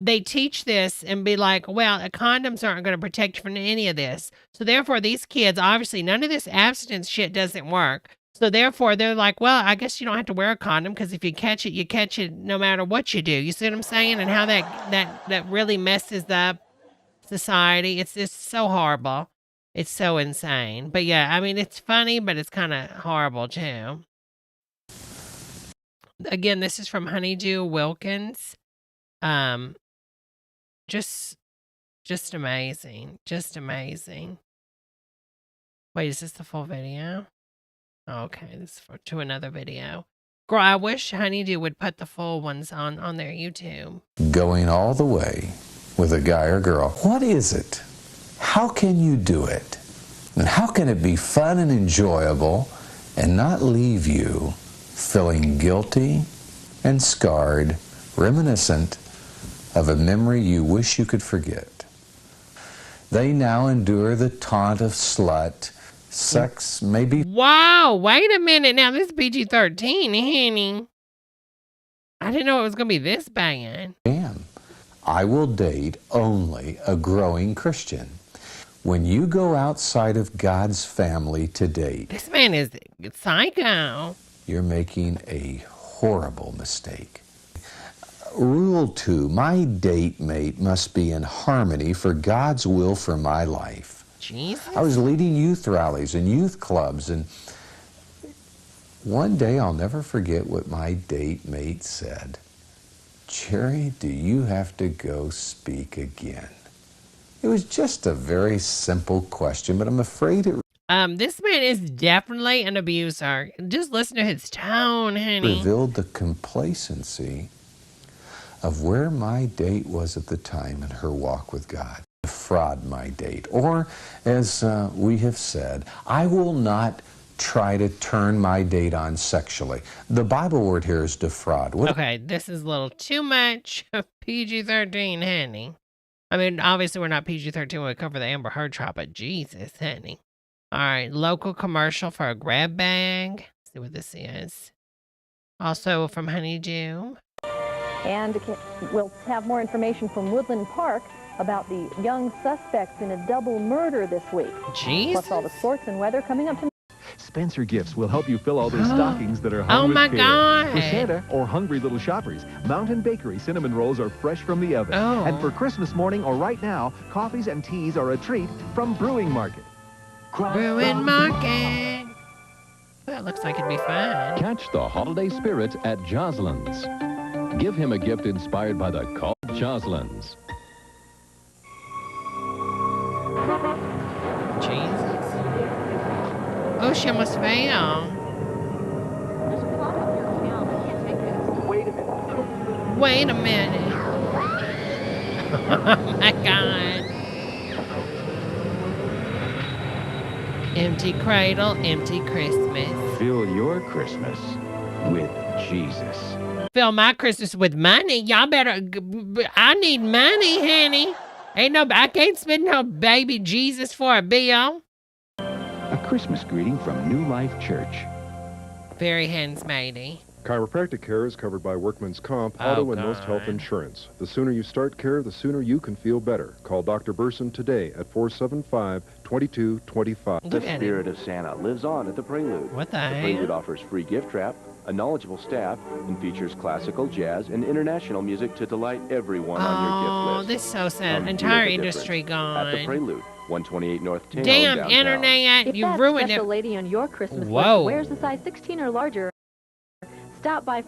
they teach this and be like, well, condoms aren't going to protect you from any of this. So therefore, these kids, obviously, none of this abstinence shit doesn't work. So therefore, they're like, well, I guess you don't have to wear a condom because if you catch it no matter what you do. You see what I'm saying? And how that really messes up society. It's just so horrible. It's so insane. But yeah, I mean, it's funny, but it's kind of horrible too. Again, this is from Honeydew Wilkins. Just amazing. Just amazing. Wait, is this the full video? Okay, this is to another video. Girl, I wish Honeydew would put the full ones on their YouTube. Going all the way with a guy or girl. What is it? How can you do it? And how can it be fun and enjoyable and not leave you feeling guilty and scarred, reminiscent of a memory you wish you could forget? They now endure the taunt of slut. Sex may be... Wow, wait a minute. Now, this is PG-13, honey. I didn't know it was going to be this bad. I will date only a growing Christian. When you go outside of God's family to date... This man is psycho. You're making a horrible mistake. Rule 2, my date mate must be in harmony for God's will for my life. Jesus. I was leading youth rallies and youth clubs, and one day I'll never forget what my date mate said. Cherry, do you have to go speak again? It was just a very simple question, but I'm afraid it this man is definitely an abuser. Just listen to his tone, honey. revealed the complacency of where my date was at the time in her walk with God. Defraud my date. Or, as we have said, I will not try to turn my date on sexually. The Bible word here is defraud. Okay, this is a little too much of PG-13, honey. I mean, obviously we're not PG-13 when we cover the Amber Heard trial, but Jesus, honey. All right, local commercial for a grab bag. Let's see what this is. Also from Honeydew. And we'll have more information from Woodland Park about the young suspects in a double murder this week. Jeez. Plus all the sports and weather coming up tonight. Spencer Gifts will help you fill all those stockings that are hung with care. God. For Santa or hungry little shoppers, Mountain Bakery cinnamon rolls are fresh from the oven. Oh. And for Christmas morning or right now, coffees and teas are a treat from Brewing Market. Brewing Market. Well, it looks like it'd be fun. Catch the holiday spirit at Joslyn's. Give him a gift inspired by the call Joslyn's. Jesus. Oh, she almost fell. Wait a minute. Oh my God. Empty cradle, empty Christmas. Fill your Christmas with Jesus. Fill my Christmas with money. Y'all better, I need money, honey. I can't spend no baby Jesus for a bill. A Christmas greeting from New Life Church. Very handsmatey. Chiropractic care is covered by Workman's Comp, auto, and most health insurance. The sooner you start care, the sooner you can feel better. Call Dr. Burson today at 475-2225. The spirit of Santa lives on at the Prelude. What the The Prelude offers free gift wrap, a knowledgeable staff, and features classical, jazz, and international music to delight everyone on your gift list. Oh, this is so sad. Come Entire feel the industry difference gone. At the Prelude, 128 North Tejon, Damn, downtown. internet, If you that ruined special it. lady on your Christmas Whoa. list wears a size 16 or larger, stop by.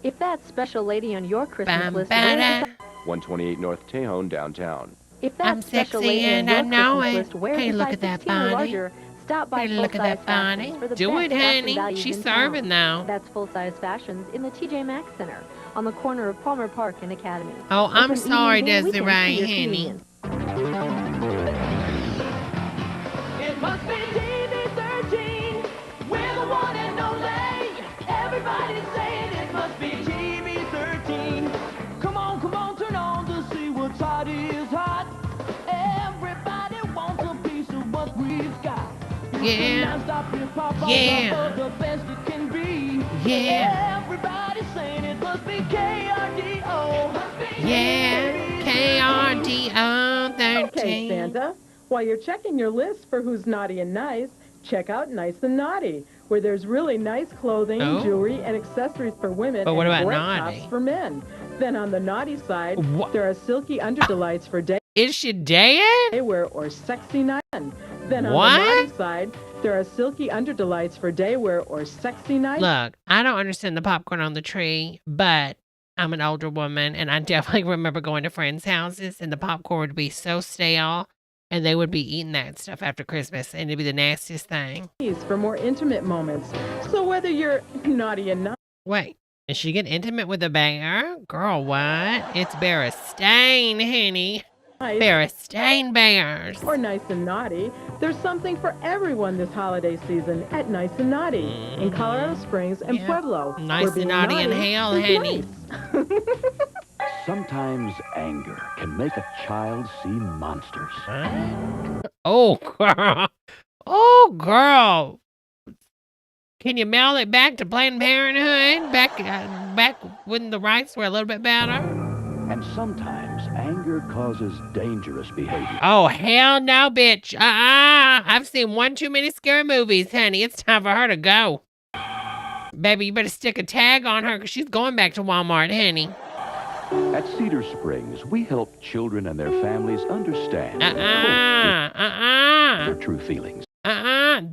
If that special lady on your Christmas list wears a 128 North Tejon, downtown. If that I'm special sexy lady and on I your know Christmas it. list wears Hey, a look size at that 16 or body. larger, stop by Hey, look at that Full-Size body. Fashions for the Do best it, fashion honey. values She's in serving town. now. That's Full-Size Fashions in the TJ Maxx Center on the corner of Palmer Park and Academy. Oh, I'm Open sorry, evenings and Desiree, weekends for your honey. convenience. It must be TV-13. We're the one and only. Everybody's saying it must be TV-13. Come Yeah. Non-stop hip-hop, Yeah. the best it can be. Yeah. Everybody's saying it must be KRDO. Yeah. KRDO 13. Okay, Santa. While you're checking your list for who's naughty and nice, check out Nice and Naughty, where there's really nice clothing, jewelry, and accessories for women But what and about great naughty? tops for men. Then on the naughty side, there are silky underdelights for day. Is she dead? Daywear or sexy night. Then on What? the naughty side, there are silky underdelights for daywear or sexy night. Look, I don't understand the popcorn on the tree, but I'm an older woman, and I definitely remember going to friends' houses, and the popcorn would be so stale, and they would be eating that stuff after Christmas, and it'd be the nastiest thing. For more intimate moments. So whether you're naughty and not. Wait, is she getting intimate with a bear? Girl, what? It's Berenstain, honey. Berenstain bears. Or nice and naughty, there's something for everyone this holiday season at Nice and Naughty in Colorado Springs and Pueblo. Nice where and being naughty in hell, is honey. nice. Sometimes anger can make a child see monsters. Oh, girl. Oh, girl. Can you mail it back to Planned Parenthood? Back when the rights were a little bit better? And sometimes anger causes dangerous behavior. Oh, hell no, bitch. I've seen one too many scary movies, honey. It's time for her to go. Baby, you better stick a tag on her because she's going back to Walmart, honey. At Cedar Springs, we help children and their families understand their true feelings.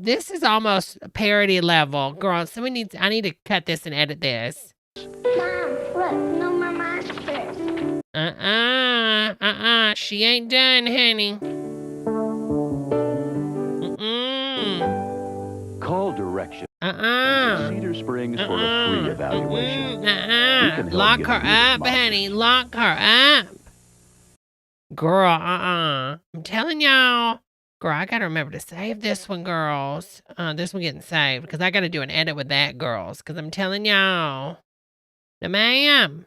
This is almost parody level. Girl, so I need to cut this and edit this. Mom, look, no more monsters. She ain't done, honey. Call direction. Cedar Springs for a free evaluation. Lock her up, honey. Lock her up. Girl, I'm telling y'all. Girl, I gotta remember to save this one, girls. This one getting saved because I gotta do an edit with that, girls. Because I'm telling y'all. Now, ma'am.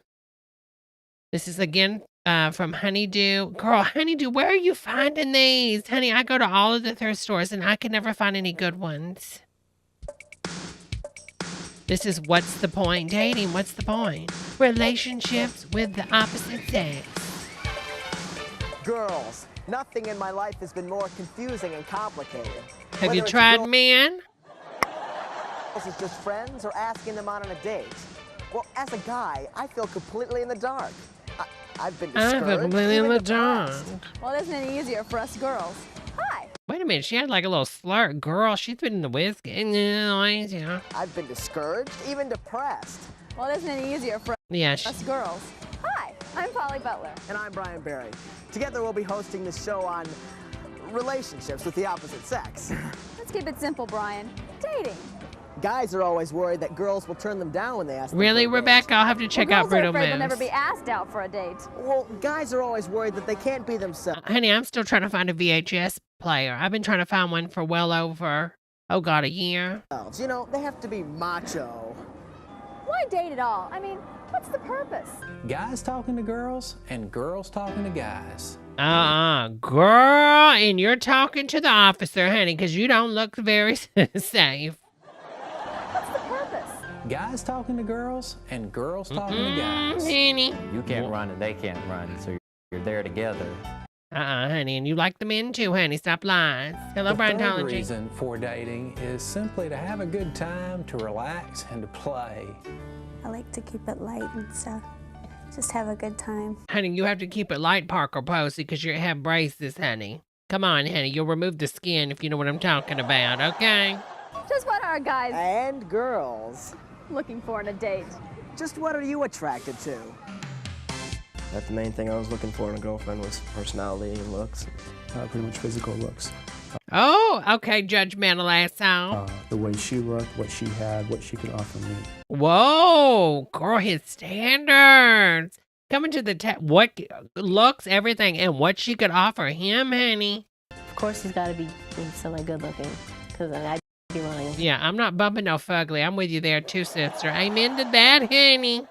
This is again from Honeydew. Girl, Honeydew, where are you finding these? Honey, I go to all of the thrift stores and I can never find any good ones. This is what's the point? Dating, what's the point? Relationships with the opposite sex. Girls, nothing in my life has been more confusing and complicated. Have you tried men? Is just friends or asking them out on a date? Well, as a guy, I feel completely in the dark. I've been discouraged. I feel completely in the dark. Well, isn't it easier for us girls? Hi. Wait a minute, she had like a little slur. Girl, she's been in the whiskey. I've been discouraged, even depressed. Well, isn't it easier for us girls? Hi, I'm Polly Butler. And I'm Brian Barry. Together we'll be hosting this show on relationships with the opposite sex. Let's keep it simple, Brian. Dating. Guys are always worried that girls will turn them down when they ask them Really, for a date. Rebecca? I'll have to check out Brutal Girls are afraid Moves. they'll never be asked out for a date. Well, guys are always worried that they can't be themselves. Honey, I'm still trying to find a VHS player. I've been trying to find one for well over, oh God, a year. You know, they have to be macho. Why date at all? I mean, what's the purpose? Guys talking to girls and girls talking to guys. Girl, and you're talking to the officer, honey, because you don't look very safe. What's the purpose? Guys talking to girls and girls talking to guys. Honey. You can't run and they can't run, so you're there together. Honey, and you like the men too, honey. Stop lying. Hello, The third Brandology. reason for dating is simply to have a good time, to relax, and to play. I like to keep it light and stuff. Just have a good time. Honey, you have to keep it light, Parker Posey, because you have braces, honey. Come on, honey. You'll remove the skin if you know what I'm talking about, okay? Just what are guys And girls. looking for in a date? Just what are you attracted to? That's the main thing I was looking for in a girlfriend was personality and looks. Pretty much physical looks. Oh, okay, judgmental asshole. The way she looked, what she had, what she could offer me. Whoa, girl, his standards. Coming to the what looks, everything, and what she could offer him, honey. Of course, he's got to be semi good looking, because I'd be lying. Yeah, I'm not bumping no fugly. I'm with you there too, sister. Amen to that, honey.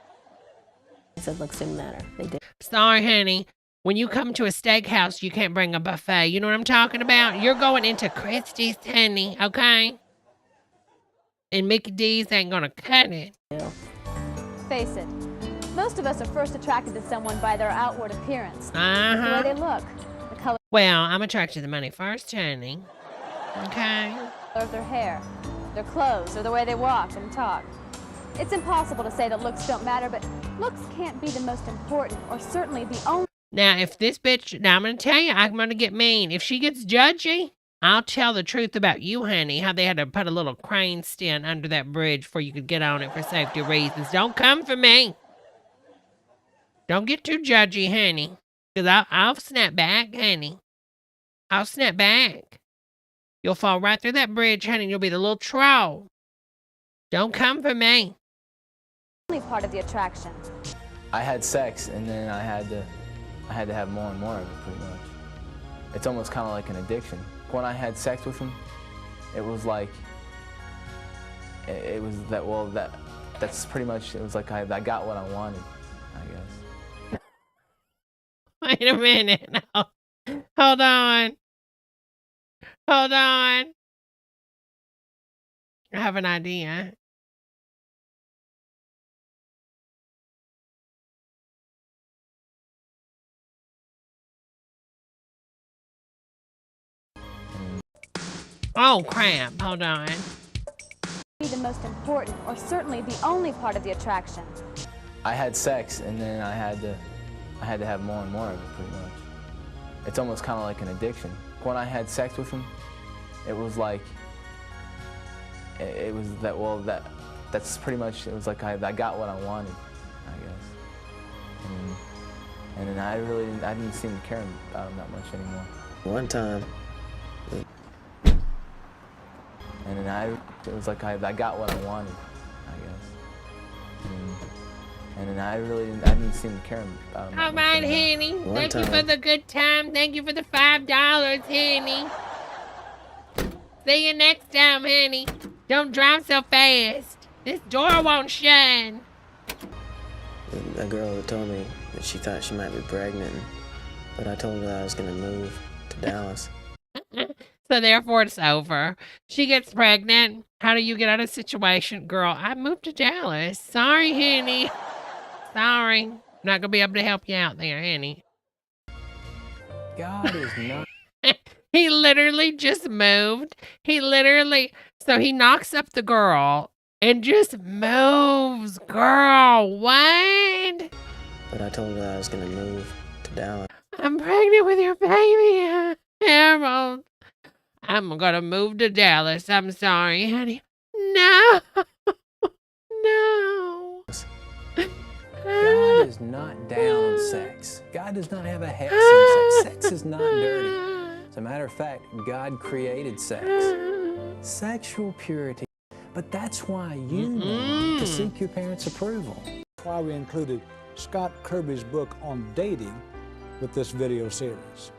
He said looks didn't matter. They did. Sorry, honey. When you come to a steakhouse, you can't bring a buffet. You know what I'm talking about? You're going into Christie's, honey, okay? And Mickey D's ain't gonna cut it. Face it, most of us are first attracted to someone by their outward appearance. Uh-huh. The way they look, the color Well, I'm attracted to the money first, honey. Okay? of their hair, their clothes, or the way they walk and talk. It's impossible to say that looks don't matter, but looks can't be the most important, or certainly the only. Now, if this bitch, now I'm going to tell you, I'm going to get mean. If she gets judgy, I'll tell the truth about you, honey, how they had to put a little crane stand under that bridge before you could get on it for safety reasons. Don't come for me. Don't get too judgy, honey, because I'll snap back, honey. I'll snap back. You'll fall right through that bridge, honey, and you'll be the little troll. Don't come for me. Only part of the attraction. I had sex, and then I had to have more and more of it, pretty much. It's almost kind of like an addiction. When I had sex with him, it was like, it was that, well, that's pretty much, it was like I got what I wanted, I guess. Wait a minute. No. Hold on. Hold on. I have an idea. Oh, crap. Hold on. Be the most important, or certainly the only part of the attraction. I had sex, and then I had to have more and more of it, pretty much. It's almost kind of like an addiction. When I had sex with him, it was like, it was that, well, that's pretty much, it was like I got what I wanted, I guess. And then I didn't seem to care about him that much anymore. One time. And then it was like I got what I wanted, I guess. And then I didn't seem to care about him that All much right, anymore. honey. Thank you for the good time. Thank you for the $5, honey. See you next time, honey. Don't drive so fast. This door won't shut. A girl that told me that she thought she might be pregnant, but I told her that I was going to move to Dallas. So therefore, it's over. She gets pregnant. How do you get out of the situation? Girl, I moved to Dallas. Sorry, honey. Sorry. I'm not going to be able to help you out there, honey. God is not. He literally just moved. So he knocks up the girl and just moves. Girl, what? But I told her that I was going to move to Dallas. I'm pregnant with your baby, Harold. I'm going to move to Dallas. I'm sorry, honey. No. No. God is not down on sex. God does not have a hex on sex. Sex is not dirty. As a matter of fact, God created sex. Sexual purity. But that's why you need to seek your parents' approval. That's why we included Scott Kirby's book on dating with this video series.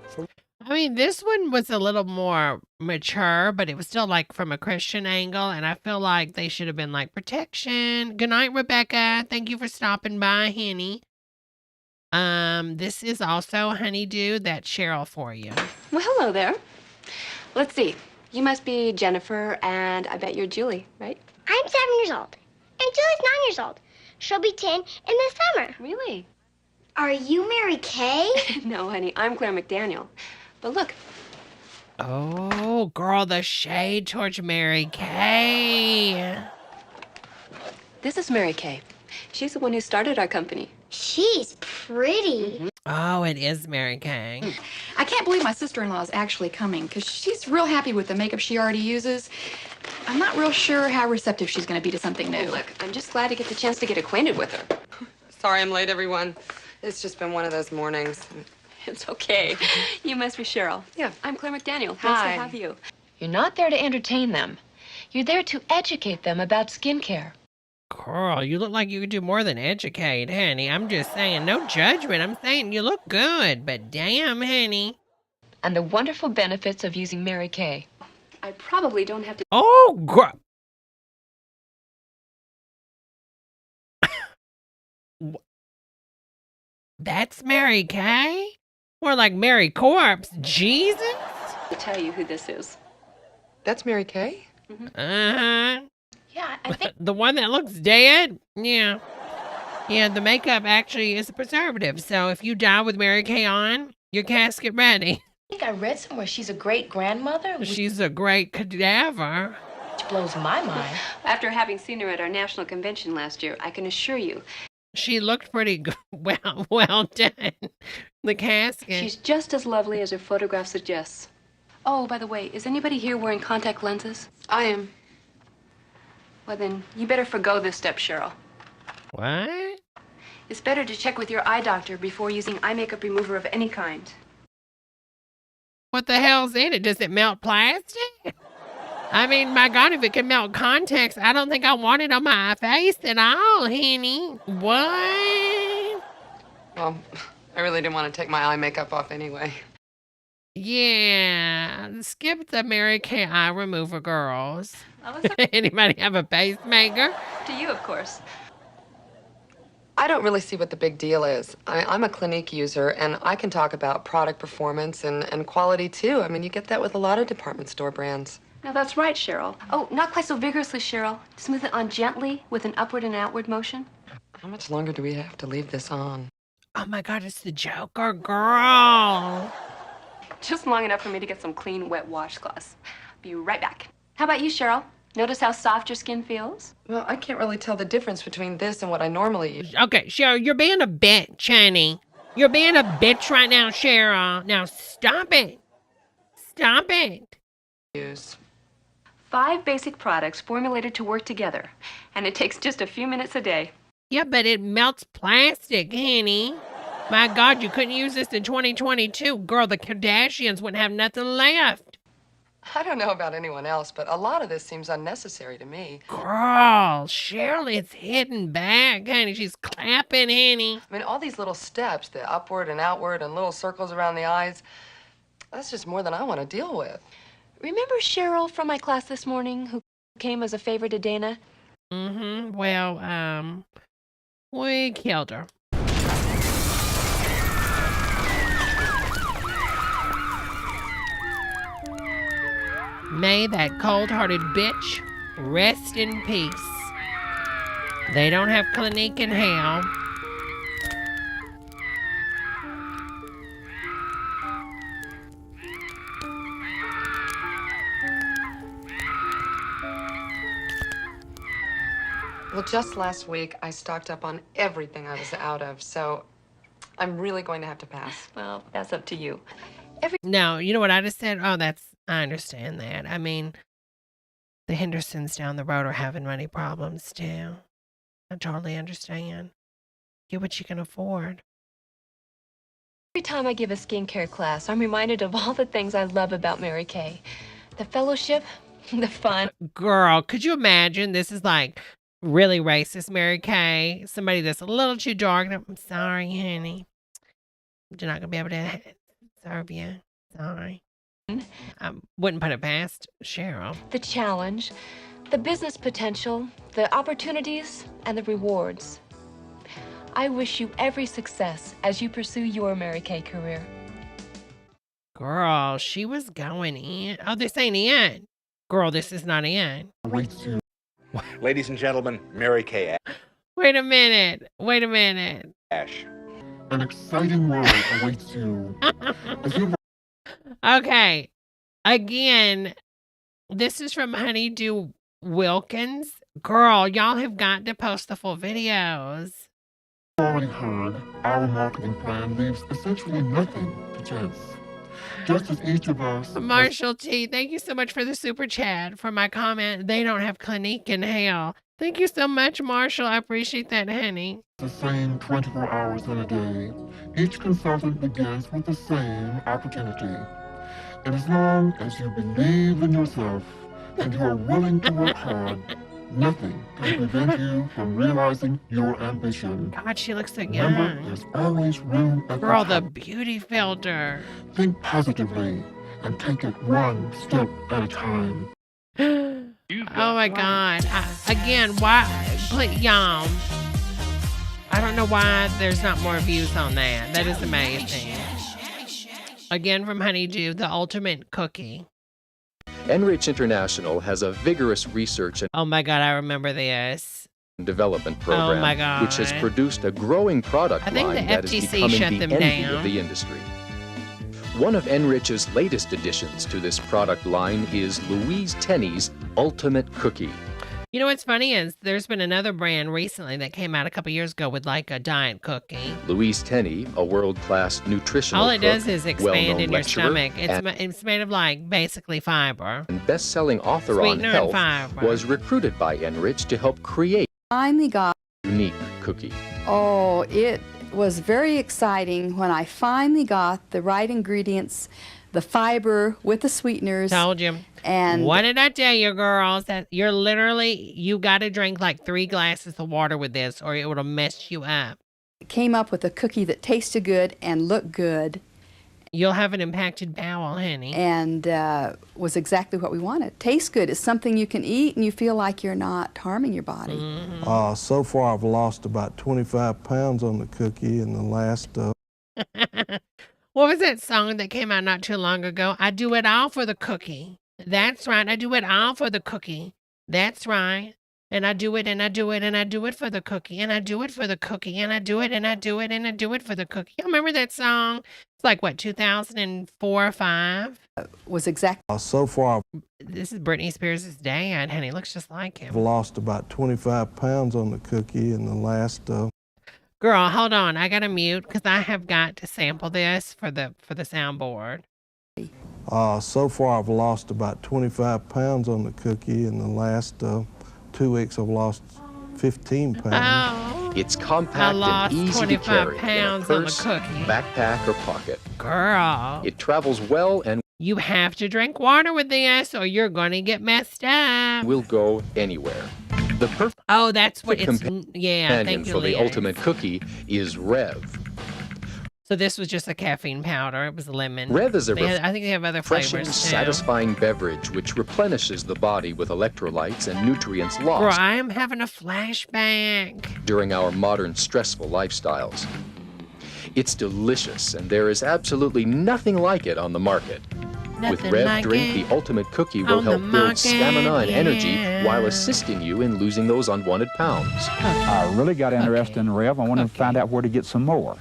I mean, this one was a little more mature, but it was still like from a Christian angle. And I feel like they should have been like protection. Good night, Rebecca. Thank you for stopping by, honey. This is also Honeydew. That's Cheryl for you. Well, hello there. Let's see. You must be Jennifer, and I bet you're Julie, right? I'm 7 years old, and Julie's 9 years old. She'll be 10 in the summer. Really? Are you Mary Kay? No, honey, I'm Claire McDaniel. But look. Oh, girl, the shade towards Mary Kay. This is Mary Kay. She's the one who started our company. She's pretty. Oh, it is Mary Kay. I can't believe my sister-in-law is actually coming because she's real happy with the makeup she already uses. I'm not real sure how receptive she's going to be to something new. Oh, look, I'm just glad to get the chance to get acquainted with her. Sorry I'm late, everyone. It's just been one of those mornings. It's okay. You must be Cheryl. Yeah, I'm Claire McDaniel. Nice to have you. You're not there to entertain them. You're there to educate them about skincare. Girl, you look like you could do more than educate, honey. I'm just saying, no judgment. I'm saying you look good, but damn, honey. And the wonderful benefits of using Mary Kay. I probably don't have to... Oh, girl. That's Mary Kay? More like Mary Corpse. Jesus. I'll tell you who this is. That's Mary Kay? Uh-huh. Yeah, I think The one that looks dead? Yeah. Yeah, the makeup actually is a preservative. So if you die with Mary Kay on, your casket ready. I read somewhere she's a great grandmother. She's a great cadaver. Which blows my mind. after having seen her at our national convention last year, I can assure you She looked pretty good. Well done. The casket. she's just as lovely as her photograph suggests. Oh, by the way, is anybody here wearing contact lenses? I am. Well, then, you better forgo this step, Cheryl. What? It's better to check with your eye doctor before using eye makeup remover of any kind. What the hell's in it? Does it melt plastic? I mean, my God, if it can melt contacts, I don't think I want it on my face at all, honey. What? Well, I really didn't want to take my eye makeup off anyway. Yeah, skip the Mary Kay eye remover, girls. Anybody have a pacemaker? To you, of course. I don't really see what the big deal is. I'm a Clinique user, and I can talk about product performance and quality, too. I mean, you get that with a lot of department store brands. Now, that's right, Cheryl. Oh, not quite so vigorously, Cheryl. Smooth it on gently with an upward and outward motion. How much longer do we have to leave this on? Oh my God, it's the Joker, girl. Just long enough for me to get some clean, wet washcloths. Be right back. How about you, Cheryl? Notice how soft your skin feels? Well, I can't really tell the difference between this and what I normally use. Okay, Cheryl, you're being a bitch, honey. You're being a bitch right now, Cheryl. Now stop it. Stop it. Use. 5 basic products formulated to work together, and it takes just a few minutes a day. Yeah, but it melts plastic, honey. My God, you couldn't use this in 2022. Girl, the Kardashians wouldn't have nothing left. I don't know about anyone else, but a lot of this seems unnecessary to me. Girl, Cheryl, it's hitting back, honey. She's clapping, honey. I mean, all these little steps, the upward and outward and little circles around the eyes, that's just more than I want to deal with. Remember Cheryl from my class this morning who came as a favor to Dana? Mm-hmm. Well, we killed her. May that cold-hearted bitch rest in peace. They don't have Clinique in hell. Well, just last week, I stocked up on everything I was out of, so I'm really going to have to pass. Well, that's up to you. No, you know what I just said? Oh, I understand that. I mean, the Hendersons down the road are having money problems too. I totally understand. Get what you can afford. Every time I give a skincare class, I'm reminded of all the things I love about Mary Kay. The fellowship, the fun. Girl, could you imagine? This is like really racist Mary Kay. Somebody that's a little too dark. I'm sorry, honey. You're not going to be able to serve you. Sorry. I wouldn't put it past Cheryl. The challenge, the business potential, the opportunities, and the rewards. I wish you every success as you pursue your Mary Kay career. Girl, she was going in. Oh, this ain't in. Girl, this is not in. Ladies and gentlemen, Mary Kay Wait a minute. Wait a minute. Ash. An exciting world awaits you. Okay. Again, this is from Honeydew Wilkins. Girl, y'all have got to post the full videos. Already heard, our marketing plan leaves essentially nothing to chance. Just as each of us... Marshall T, thank you so much for the super chat. For my comment, they don't have Clinique in hell. Thank you so much, Marshall. I appreciate that, honey. The same 24 hours in a day. Each consultant begins with the same opportunity. And as long as you believe in yourself and you are willing to work hard, nothing can prevent you from realizing your ambition. God, she looks so Remember, young. there's always room at Girl, the the beauty filter. Think positively and take it one step at a time. Oh my God. Again, why? Please, y'all. I don't know why there's not more views on that. That is amazing. Again from Honeydew, the ultimate cookie. Enrich International has a vigorous research and Oh my God, I remember this. development program, Oh my God. which has produced a growing product I think line the that is FTC becoming shut the them envy down. of the industry. One of Enrich's latest additions to this product line is Louise Tenney's Ultimate Cookie. You know what's funny is there's been another brand recently that came out a couple years ago with like a diet cookie. Louise Tenney, a world-class nutritional All it cook, does is expand well-known in your lecturer, stomach. and It's made of like basically fiber. best-selling author Sweetener on and health, fiber. was recruited by Enrich to help create Finally got. a unique cookie. Oh, it was very exciting when I finally got the right ingredients, the fiber with the sweeteners. Told you. And what did I tell you, girls? That you got to drink like 3 glasses of water with this or it will mess you up. came up with a cookie that tasted good and looked good. You'll have an impacted bowel, honey. And was exactly what we wanted. Tastes good. It's something you can eat and you feel like you're not harming your body. Mm-hmm. So far I've lost about 25 pounds on the cookie in the last... What was that song that came out not too long ago? I do it all for the cookie. That's right. I do it all for the cookie. That's right. And I do it and I do it and I do it for the cookie and I do it for the cookie and I do it and I do it and I do it for the cookie. You remember that song? It's like what, 2004 or 5? Was exactly. So far This is Britney Spears' dad, honey. Looks just like him. I've lost about 25 pounds on the cookie in the last... Girl, hold on. I got to mute because I have got to sample this for the soundboard. So far I've lost about 25 pounds on the cookie in the last 2 weeks. I've lost 15 pounds. Oh, It's I compact lost and easy to 25 carry pounds in a on the purse, cookie. backpack, or pocket. Girl, It travels well and you have to drink water with this or you're going to get messed up. will go anywhere. The perfect Oh, that's what it's. companion Yeah, thank you, for the Leah. ultimate cookie is Rev. So this was just a caffeine powder. It was lemon. Rev is a I think they have other refreshing, flavors too. satisfying beverage which replenishes the body with electrolytes and nutrients Girl, lost I am having a flashback. during our modern stressful lifestyles. It's delicious, and there is absolutely nothing like it on the market. With Nothing Rev like Drink, it the ultimate cookie will on the help build market, stamina and energy yeah. while assisting you in losing those unwanted pounds. I really got interested in Rev. I wanted to find out where to get some more.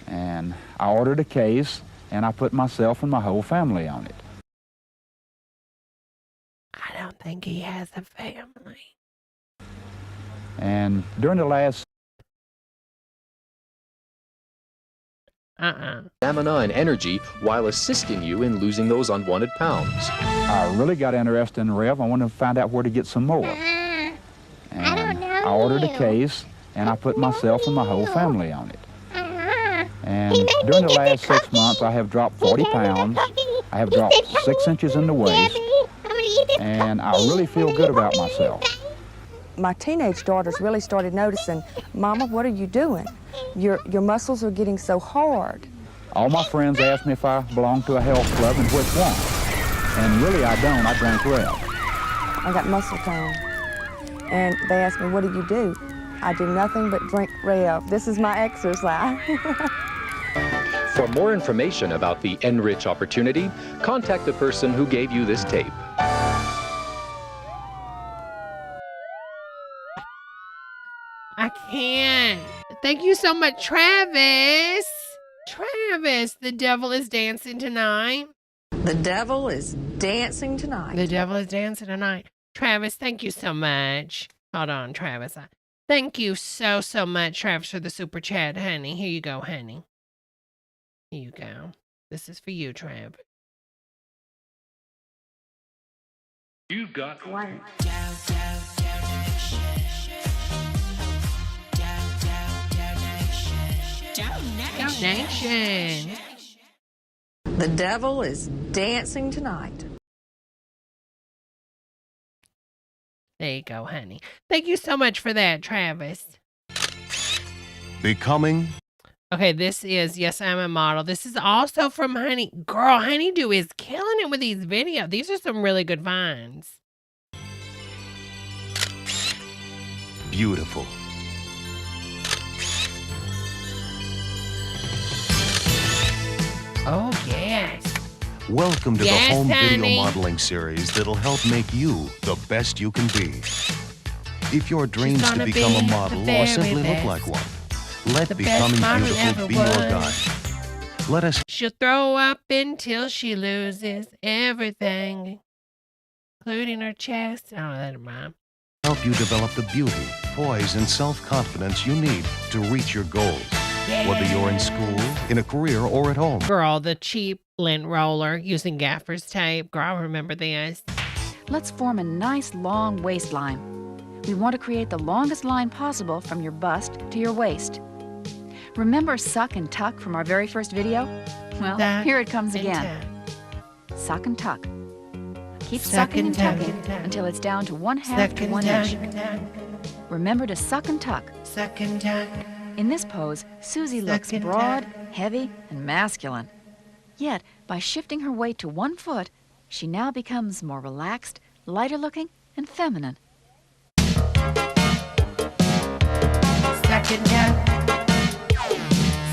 And I ordered a case, and I put myself and my whole family on it. I don't think he has a family. And during the last Stamina and energy while assisting you in losing those unwanted pounds. I really got interested in Rev. I wanted to find out where to get some more. And I ordered a case, and I put myself and my whole family on it. And during the last 6 months, I have dropped 40 pounds. I have dropped 6 inches in the waist. And I really feel good about myself. My teenage daughters really started noticing, Mama, what are you doing? Your muscles are getting so hard. All my friends ask me if I belong to a health club and which one. And really I don't. I drink Rev. I got muscle tone. And they ask me, what do you do? I do nothing but drink Rev. This is my exercise. For more information about the Enrich opportunity, contact the person who gave you this tape. I can't. Thank you so much, Travis. Travis, the devil is dancing tonight. The devil is dancing tonight. The devil is dancing tonight. Travis, thank you so much. Hold on, Travis. Thank you so much, Travis, for the super chat, honey. Here you go, honey. Here you go. This is for you, Trav. You've got one. Donation. The devil is dancing tonight. There you go, honey. Thank you so much for that, Travis. Becoming. Okay, this is Yes, I'm a Model. This is also from Honey. Girl, Honeydew is killing it with these videos. These are some really good finds. Beautiful. Oh, yes. Welcome to Yes, the home honey. video modeling series that'll help make you the best you can be. If your dreams to gonna become a be model the or simply very look like best. one, let The best becoming model beautiful ever be your was. guide. Let us She'll throw up until she loses everything, including her chest. Oh, that rhyme. help you develop the beauty, poise, and self-confidence you need to reach your goals. Whether you're in school, in a career, or at home. Girl, the cheap lint roller using gaffer's tape. Girl, I remember this. Let's form a nice long waistline. We want to create the longest line possible from your bust to your waist. Remember suck and tuck from our very first video? Well, Suck here it comes and again. Suck and tuck. Keep Suck sucking and and tuck. tucking until it's down to 1/2 Suck to and 1 tuck. inch. Remember to suck and tuck. Suck and tuck. In this pose, Susie looks and broad, heavy, and masculine. Yet, by shifting her weight to 1 foot, she now becomes more relaxed, lighter looking, and feminine. Suck and tuck.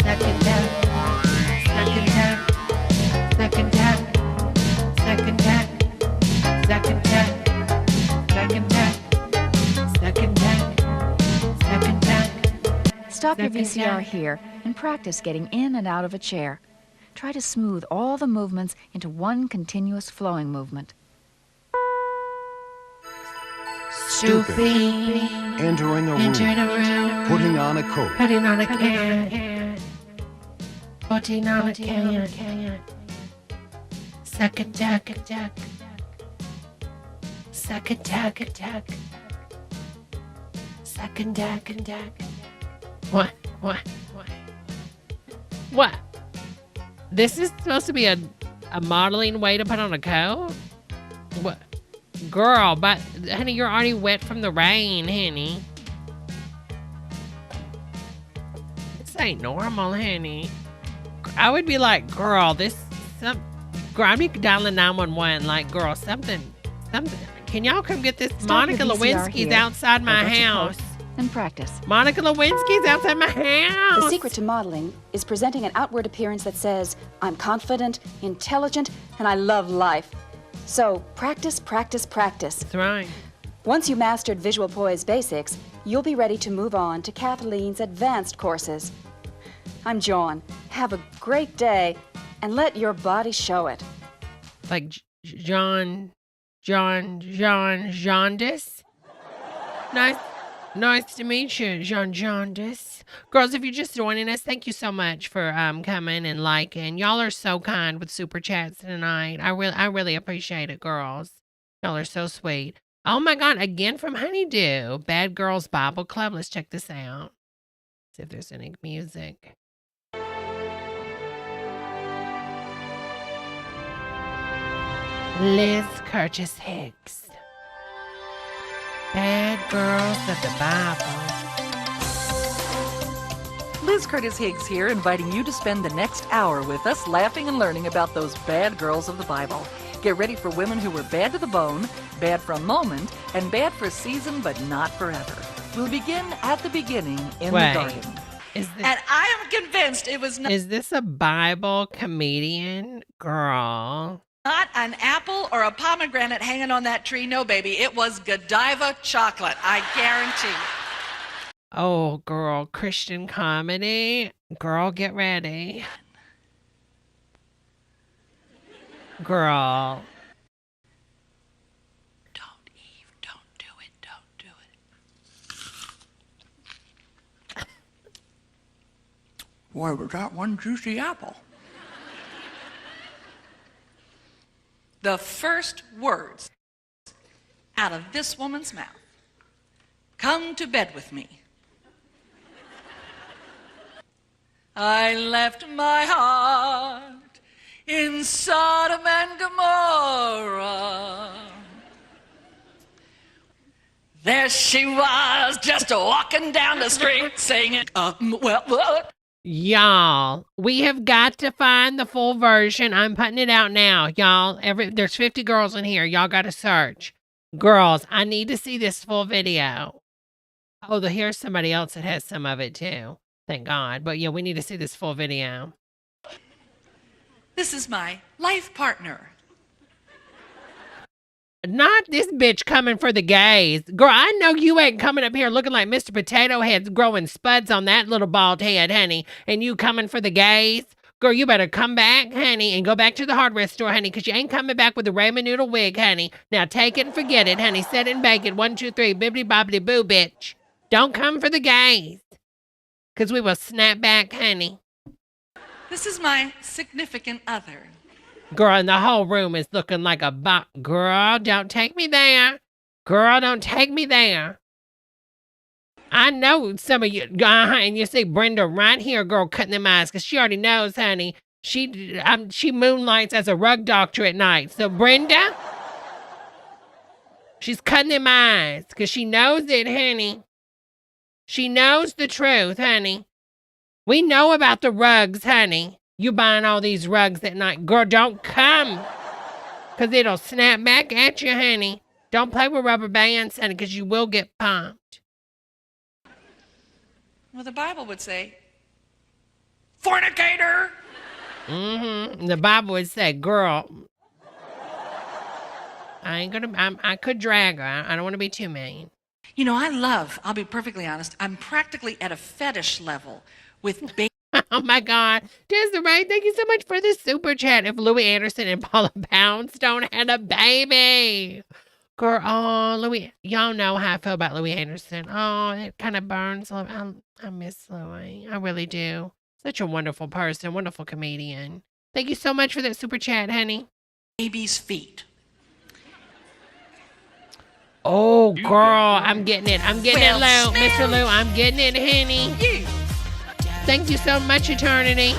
Suck and tuck. Suck and tuck. Suck and tuck. Suck and tuck. Suck and tuck. Suck and tuck. Suck and tuck. Suck and tuck. Stop your Suck and VCR tuck. here and practice getting in and out of a chair. Try to smooth all the movements into one continuous flowing movement. Stooping. Entering a room. Entering a room. Putting on a coat. Putting on a can. Putting on a can. Suck a duck, a duck. Suck a duck, a duck. Suck a duck, a duck. What? What? This is supposed to be a modeling way to put on a coat? What? Girl, but honey, you're already wet from the rain, honey. This ain't normal, honey. I would be like, girl, girl, I'd be dialing 911, like, girl, something. Can y'all come get this? Stop Monica your VCR Lewinsky's here. outside my Over to house. coat and practice. Monica Lewinsky's outside my house. The secret to modeling is presenting an outward appearance that says, I'm confident, intelligent, and I love life. So practice, practice, practice. That's right. Once you mastered visual poise basics, you'll be ready to move on to Kathleen's advanced courses. I'm John. Have a great day, and let your body show it. Like Jaundice. Nice to meet you, Jaundice. Girls, if you're just joining us, thank you so much for coming and liking. Y'all are so kind with super chats tonight. I really appreciate it, girls. Y'all are so sweet. Oh my God, again from Honeydew. Bad Girls Bible Club. Let's check this out. See if there's any music. Liz Curtis Hicks. Bad Girls of the Bible. Liz Curtis Higgs here, inviting you to spend the next hour with us laughing and learning about those bad girls of the Bible. Get ready for women who were bad to the bone, bad for a moment, and bad for a season but not forever. We'll begin at the beginning in the garden. And I am convinced it was Is this a Bible comedian? Girl. not an apple or a pomegranate hanging on that tree. No, baby. It was Godiva chocolate. I guarantee. Oh, girl, Christian comedy. Girl, get ready. Girl. Boy, was that one juicy apple. The first words out of this woman's mouth. Come to bed with me. I left my heart in Sodom and Gomorrah. There she was, just walking down the street singing, well. Y'all, we have got to find the full version. I'm putting it out now, y'all. There's 50 girls in here. Y'all got to search. Girls, I need to see this full video. Oh, here's somebody else that has some of it too. Thank God. But yeah, we need to see this full video. This is my life partner. Not this bitch coming for the gays. Girl, I know you ain't coming up here looking like Mr. Potato Head's growing spuds on that little bald head, honey, and you coming for the gays. Girl, you better come back, honey, and go back to the hardware store, honey, because you ain't coming back with a ramen noodle wig, honey. Now take it and forget it, honey. Set it and bake it. 1, 2, 3. Bibbidi bobbidi boo, bitch. Don't come for the gays, because we will snap back, honey. This is my significant other. Girl, and the whole room is looking like a box. Girl, don't take me there. Girl, don't take me there. I know some of you, and you see Brenda right here, girl, cutting them eyes, because she already knows, honey. She moonlights as a rug doctor at night. So Brenda, she's cutting them eyes, because she knows it, honey. She knows the truth, honey. We know about the rugs, honey. You buying all these rugs at night. Girl, don't come, because it'll snap back at you, honey. Don't play with rubber bands, honey, because you will get pumped. Well, the Bible would say, fornicator. Mm-hmm. The Bible would say, girl, I could drag her. I don't want to be too mean. You know, I'll be perfectly honest, I'm practically at a fetish level with baby. Oh my God. Desiree, thank you so much for this super chat. If Louis Anderson and Paula Poundstone had a baby. Girl, oh, Louis, y'all know how I feel about Louis Anderson. Oh, it kind of burns. I miss Louis. I really do. Such a wonderful person, wonderful comedian. Thank you so much for that super chat, honey. Baby's feet. Oh, girl, I'm getting it. I'm getting it, Lou. Mr. Lou, I'm getting it, honey. Thank you so much, Eternity.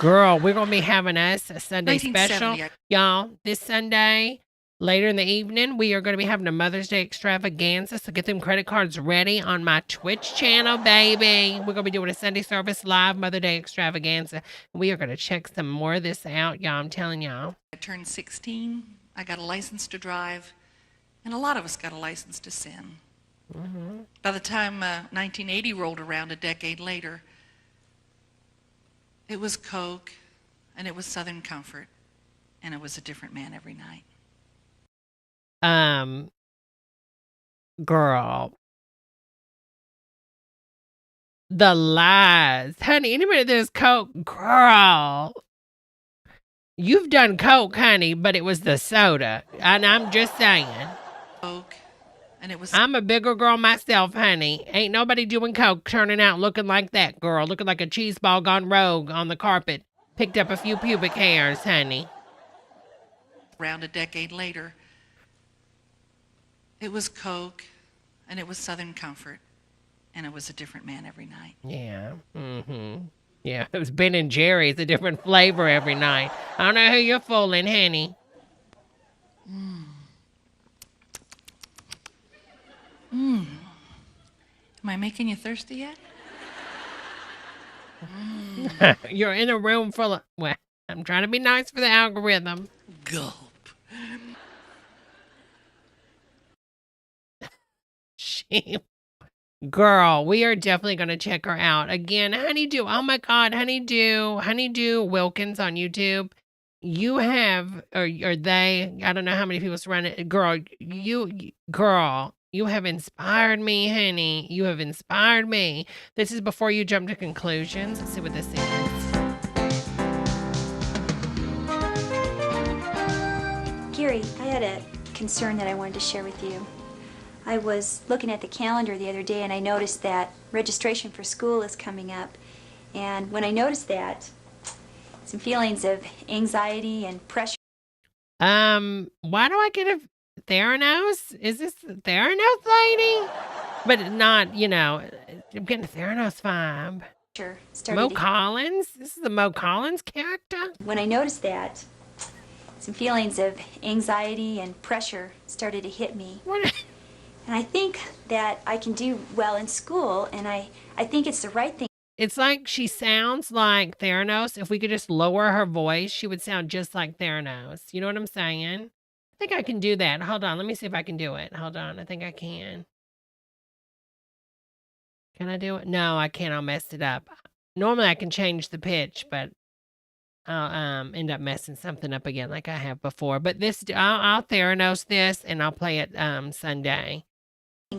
Girl, we're going to be having us a Sunday special. Y'all, this Sunday, later in the evening, we are going to be having a Mother's Day extravaganza. So get them credit cards ready on my Twitch channel, baby. We're going to be doing a Sunday service live Mother Day extravaganza. We are going to check some more of this out, y'all. I'm telling y'all. I turned 16. I got a license to drive. And a lot of us got a license to sin. Mm-hmm. By the time 1980 rolled around a decade later, it was Coke, and it was Southern Comfort, and it was a different man every night. Girl. The lies. Honey, anybody that does Coke, girl. You've done Coke, honey, but it was the soda. And I'm just saying. Coke. And it was. I'm a bigger girl myself, honey. Ain't nobody doing Coke turning out looking like that, girl. Looking like a cheese ball gone rogue on the carpet. Picked up a few pubic hairs, honey. Around a decade later, it was Coke, and it was Southern Comfort, and it was a different man every night. Yeah. Mm-hmm. Yeah, it was Ben and Jerry's, a different flavor every night. I don't know who you're fooling, honey. Am I making you thirsty yet? You're in a room full of... Well, I'm trying to be nice for the algorithm. Gulp. Girl, we are definitely going to check her out. Again, Honeydew. Oh my God, Honeydew Wilkins on YouTube. You have, or they, I don't know how many people surround it. Girl, you have inspired me, honey. You have inspired me. This is before you jump to conclusions. Let's see what this is. Gary, I had a concern that I wanted to share with you. I was looking at the calendar the other day and I noticed that registration for school is coming up. And when I noticed that, some feelings of anxiety and pressure. Why do I get a Theranos? Is this the Theranos lady? But not, I'm getting a Theranos vibe. Sure. Mo Collins? This is the Mo Collins character? When I noticed that, some feelings of anxiety and pressure started to hit me. And I think that I can do well in school, and I think it's the right thing. It's like she sounds like Theranos. If we could just lower her voice, she would sound just like Theranos. You know what I'm saying? I think I can do that. Hold on. Let me see if I can do it. Hold on. I think I can. Can I do it? No, I can't. I'll mess it up. Normally I can change the pitch, but I'll end up messing something up again like I have before. But I'll Theranos this and I'll play it Sunday.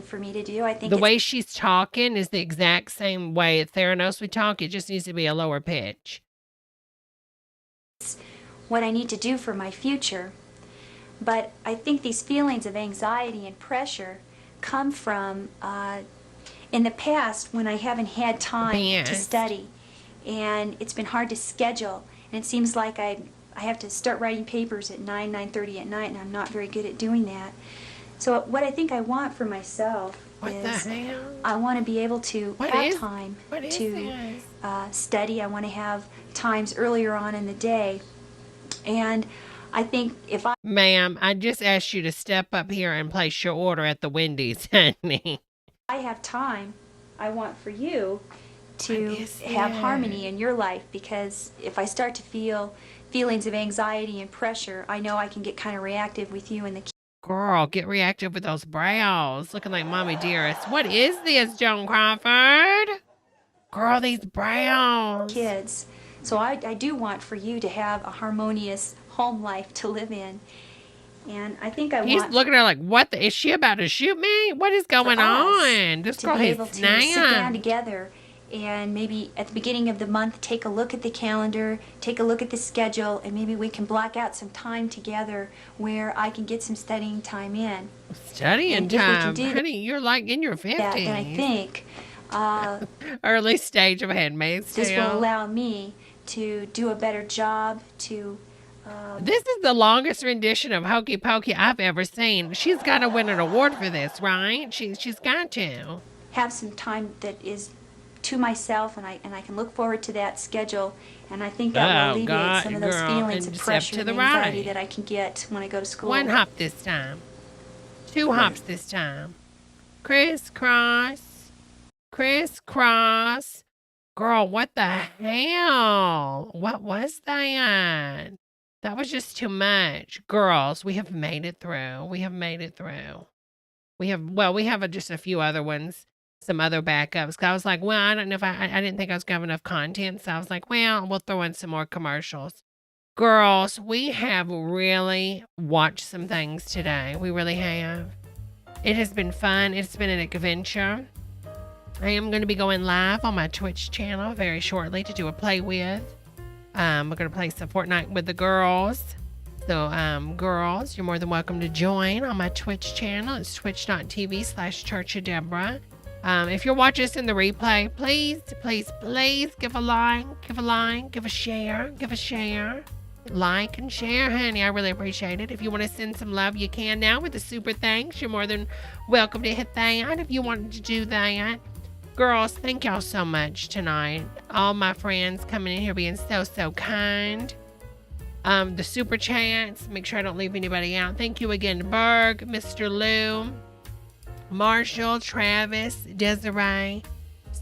For me to do, I think the way she's talking is the exact same way at Theranos we talk. It just needs to be a lower pitch. It's what I need to do for my future. But I think these feelings of anxiety and pressure come from in the past when I haven't had time to study. And it's been hard to schedule. And it seems like I have to start writing papers at 9:30 at night, and I'm not very good at doing that. So what I think I want for myself is I want to be able to have time to study. I want to have times earlier on in the day. And I think if I... Ma'am, I just asked you to step up here and place your order at the Wendy's, honey. I have time. I want for you to have harmony in your life, because if I start to feel feelings of anxiety and pressure, I know I can get kind of reactive with you and the kids. Girl, get reactive with those brows. Looking like Mommy Dearest. What is this, Joan Crawford? Girl, these brows. Kids. So I do want for you to have a harmonious home life to live in. And I think He's looking at her like, what? Is she about to shoot me? What is going on? This girl is able to sit down together and maybe at the beginning of the month take a look at the calendar, take a look at the schedule, and maybe we can block out some time together where I can get some studying time in. Studying time? Honey, you're like in your 50s. And I think early stage of Handmaid's Tale. This will allow me to do a better job to... This is the longest rendition of Hokey Pokey I've ever seen. She's got to win an award for this, right? She's got to. Have some time that is to myself, and I can look forward to that schedule, and I think that will alleviate some of those feelings of pressure and anxiety that I can get when I go to school. One hop this time. Two hops this time. Crisscross. Crisscross. Girl, what the hell? What was that? That was just too much. Girls, we have made it through. We have made it through. We have just a few other ones, some other backups. I was like, well, I don't know if I didn't think I was going to have enough content. So I was like, well, we'll throw in some more commercials. Girls, we have really watched some things today. We really have. It has been fun. It's been an adventure. I am going to be going live on my Twitch channel very shortly to do a play with. We're going to play some Fortnite with the girls. So, girls, you're more than welcome to join on my Twitch channel. It's twitch.tv/Church of Debra. If you're watching this in the replay, please give a like, give a share. Like and share, honey. I really appreciate it. If you want to send some love, you can now with the super thanks. You're more than welcome to hit that if you wanted to do that. Girls, thank y'all so much tonight. All my friends coming in here being so kind. The super chats, make sure I don't leave anybody out. Thank you again to Berg, Mr. Lou, Marshall, Travis, Desiree.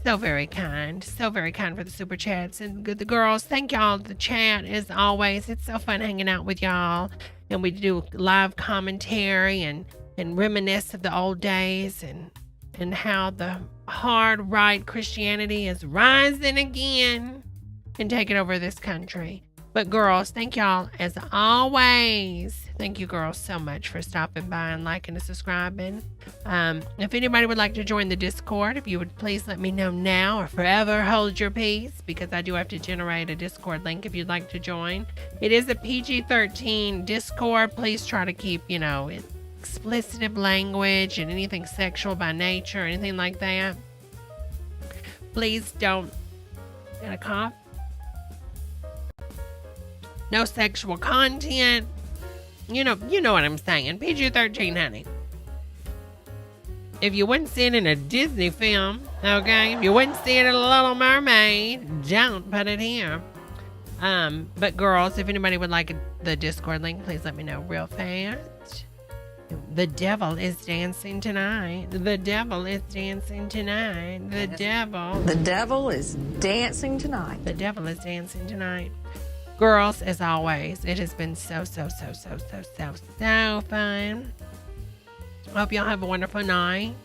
So very kind for the super chats. And the girls, thank y'all. The chat, as always, it's so fun hanging out with y'all. And we do live commentary and reminisce of the old days and how the hard right Christianity is rising again and taking over this country. But girls, thank y'all as always. Thank you girls so much for stopping by and liking and subscribing. If anybody would like to join the Discord, if you would please let me know now or forever hold your peace, because I do have to generate a Discord link if you'd like to join. It is a PG-13 Discord. Please try to keep, explicit language and anything sexual by nature or anything like that. Please don't. Got a cough? No sexual content. You know what I'm saying. PG-13, honey. If you wouldn't see it in a Disney film, okay? If you wouldn't see it in A Little Mermaid, don't put it here. But girls, if anybody would like the Discord link, please let me know real fast. The devil is dancing tonight. The devil is dancing tonight. The devil is dancing tonight. The devil is dancing tonight. Girls, as always, it has been so fun. I hope y'all have a wonderful night.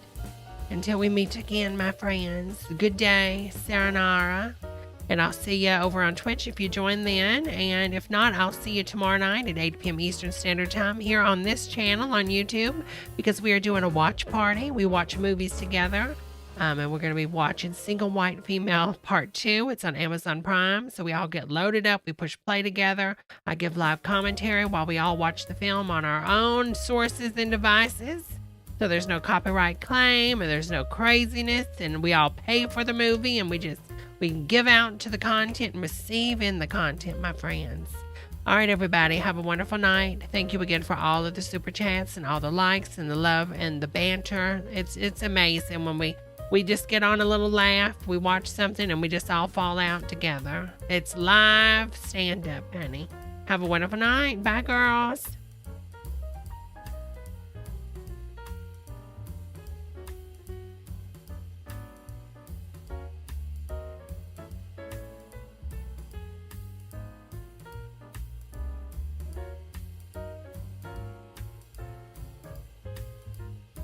Until we meet again, my friends. Good day, sayonara. And I'll see you over on Twitch if you join then. And if not, I'll see you tomorrow night at 8 p.m. Eastern Standard Time here on this channel on YouTube, because we are doing a watch party. We watch movies together. And we're going to be watching Single White Female Part 2. It's on Amazon Prime. So we all get loaded up. We push play together. I give live commentary while we all watch the film on our own sources and devices. So there's no copyright claim and there's no craziness. And we all pay for the movie, and we can give out to the content and receive in the content, my friends. All right, everybody, have a wonderful night. Thank you again for all of the super chats and all the likes and the love and the banter. It's amazing when we just get on a little laugh, we watch something, and we just all fall out together. It's live stand-up, honey. Have a wonderful night. Bye, girls.